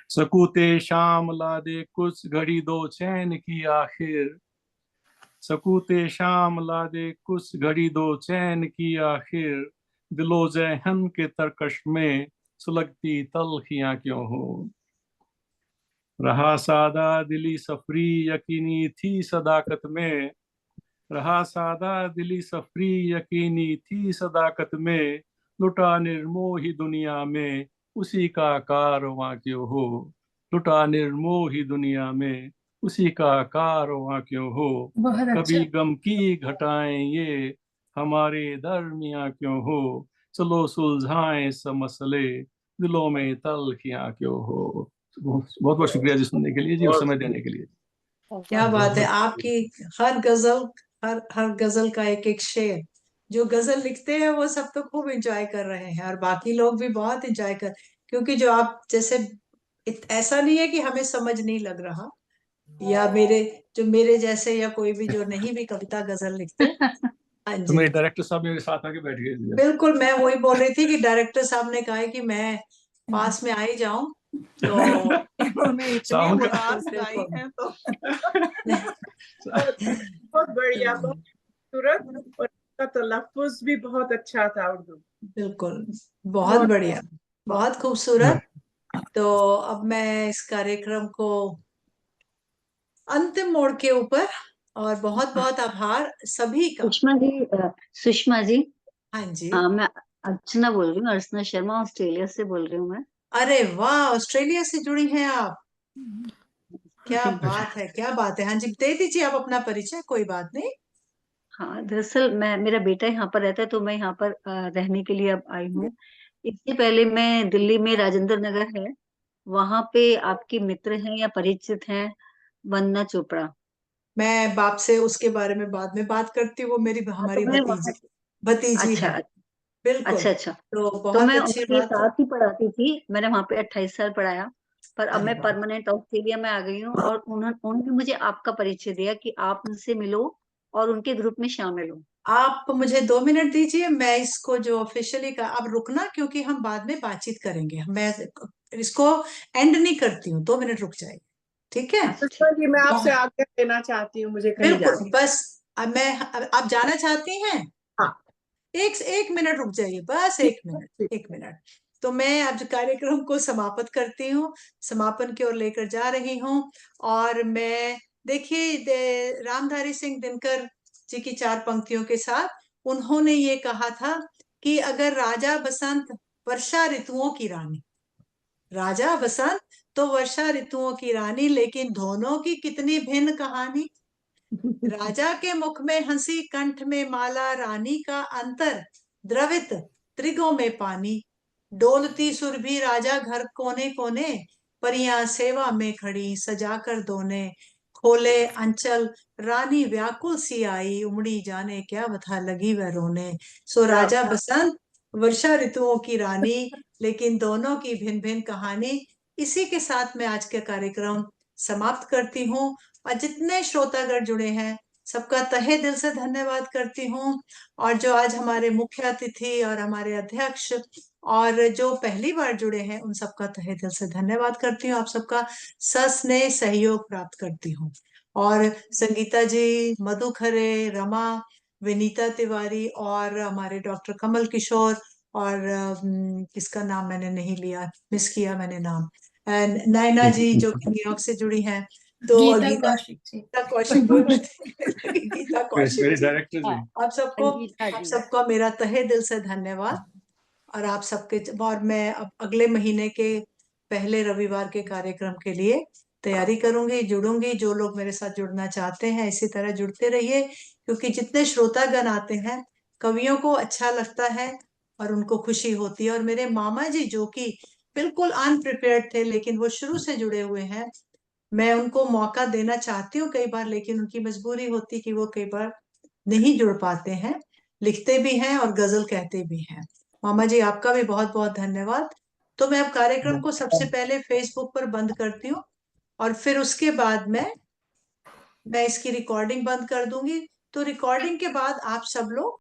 सकूते शाम ला दे कुछ घड़ी दो चैन की आखिर, सकूते शाम ला दे कुछ घड़ी दो चैन की आखिर, दिलो जहन के तरकश में सुलगती तलखियां क्यों हो। रहा सादा दिली सफरी यकीनी थी सदाकत में, रहा सादा दिली सफरी यकीनी थी सदाकत में, लुटा निर्मोही दुनिया में उसी का कारवां क्यों हो, लुटा निर्मोही दुनिया में उसी का कारवां क्यों हो। बहुत कभी अच्छा। गम की घटाएं ये हमारे दरमियां क्यों हो, चलो सुलझाएं सब मसले दिलों में तलखियां क्यों हो। बहुत बहुत शुक्रिया जी सुनने के लिए जी और समय देने के लिए। क्या बात है आपकी। हर गजल, हर गजल का एक एक शेर, जो गजल लिखते हैं वो सब तो खूब एंजॉय कर रहे हैं और बाकी लोग भी बहुत एंजॉय कर, क्योंकि जो आप जैसे ऐसा नहीं है कि हमें समझ नहीं लग रहा, या मेरे जैसे या कोई भी जो नहीं भी कविता गजल लिखते। हाँ तो जी मेरे डायरेक्टर साहब मेरे साथ आके बैठ गए जी। बिल्कुल, मैं वही बोल रही थी कि डायरेक्टर साहब ने कहा है कि मैं पास में आ ही जाऊं, तो उन्होंने इतनी साउंड का उदास गाई बिल्कुल। है तो बहुत बढ़िया, बहुत खूबसूरत, और उसका तलफ्फुज भी बहुत अच्छा था उर्दू। बिल्कुल, बहुत बहुत बढ़िया, बहुत खूबसूरत। तो अब मैं इस कार्यक्रम को अंतिम मोड़ के ऊपर, और बहुत बहुत आभार सभी का। सुषमा जी हाँ जी। मैं अर्चना बोल रही हूँ, अर्चना शर्मा, ऑस्ट्रेलिया से बोल रही हूँ मैं। अरे वाह, ऑस्ट्रेलिया से जुड़ी हैं आप, क्या बात है, क्या बात है। हाँ जी, दे दीजिए आप अपना परिचय, कोई बात नहीं। हाँ, दरअसल मेरा बेटा यहाँ पर रहता है तो मैं यहाँ पर रहने के लिए अब आई हूँ। इससे पहले मैं दिल्ली में राजेंद्र नगर है, वहां पे आपके मित्र हैं या परिचित हैं वंदना चोपड़ा। मैं बाप से उसके बारे में बाद में बात करती हूँ, वो मेरी हाँ, तो हमारी मैं वहाँ भतीजी अच्छा है। बिल्कुल। अच्छा तो तो बहुत मैं अच्छी उनके बात है। साथ ही पढ़ाती थी, मैंने वहां पे 28 साल पढ़ाया, पर अब अरे मैं वाह। परमानेंट ऑस्ट्रेलिया में आ गई हूँ और उन्होंने मुझे आपका परिचय दिया कि आप उनसे मिलो और उनके ग्रुप में शामिल हो। आप मुझे 2 मिनट दीजिए, मैं इसको जो ऑफिशियली का, अब रुकना क्योंकि हम बाद में बातचीत करेंगे, मैं इसको एंड नहीं करती हूँ, 2 मिनट रुक जाएगी, ठीक है। अच्छा सुषमा जी, मैं आपसे आज्ञा लेना चाहती हूँ, मुझे कहीं बिल्कुल, जाना। बस आप जाना चाहती हैं। हाँ। एक मिनट रुक जाइए, बस ठीक 1 मिनट, ठीक। 1 मिनट। तो मैं आज कार्यक्रम को समाप्त करती हूँ, समापन की ओर लेकर जा रही हूँ। और मैं देखिए रामधारी सिंह दिनकर जी की 4 पंक्तियों के साथ, उन्होंने ये कहा था कि अगर राजा बसंत वर्षा ऋतुओं की रानी, राजा बसंत तो वर्षा ऋतुओं की रानी, लेकिन दोनों की कितनी भिन्न कहानी। राजा के मुख में हंसी, कंठ में माला, रानी का अंतर द्रवित त्रिगों में पानी। डोलती सुरभि राजा घर कोने कोने, परियां सेवा में खड़ी सजा कर दोने, खोले अंचल रानी व्याकुल सी आई, उमड़ी जाने क्या बथा लगी वह रोने। सो राजा बसंत वर्षा ऋतुओं की रानी, लेकिन दोनों की भिन्न भिन्न कहानी। इसी के साथ मैं आज का कार्यक्रम समाप्त करती हूँ, और जितने श्रोतागण जुड़े हैं सबका तहे दिल से धन्यवाद करती हूँ। और जो आज हमारे मुख्य अतिथि और हमारे अध्यक्ष और जो पहली बार जुड़े हैं उन सबका तहे दिल से धन्यवाद करती हूँ। आप सबका सस्नेह सहयोग प्राप्त करती हूँ। और संगीता जी, मधु खरे, रमा, विनीता तिवारी और हमारे डॉक्टर कमल किशोर और किसका नाम मैंने नहीं लिया, मिस किया मैंने नाम, नैना जी जो कि न्यूयॉर्क से जुड़ी हैं, तो गीता कौशिक गीता कौशिक मेरे जी, डायरेक्टर जी। आप सबको मेरा तहे दिल से धन्यवाद। और आप सबके, और मैं अब अगले महीने के पहले रविवार के कार्यक्रम के लिए तैयारी करूंगी, जुड़ूंगी। जो लोग मेरे साथ जुड़ना चाहते हैं इसी तरह जुड़ते रहिए, क्योंकि जितने श्रोतागण आते हैं कवियों को अच्छा लगता है और उनको खुशी होती है। और मेरे मामा जी जो कि बिल्कुल अनप्रिपेयर्ड थे, लेकिन वो शुरू से जुड़े हुए हैं, मैं उनको मौका देना चाहती हूँ कई बार, लेकिन उनकी मजबूरी होती कि वो कई बार नहीं जुड़ पाते हैं, लिखते भी हैं और गजल कहते भी हैं। मामा जी आपका भी बहुत बहुत धन्यवाद। तो मैं अब कार्यक्रम को सबसे पहले फेसबुक पर बंद करती हूँ, और फिर उसके बाद मैं इसकी रिकॉर्डिंग बंद कर दूंगी। तो रिकॉर्डिंग के बाद आप सब लोग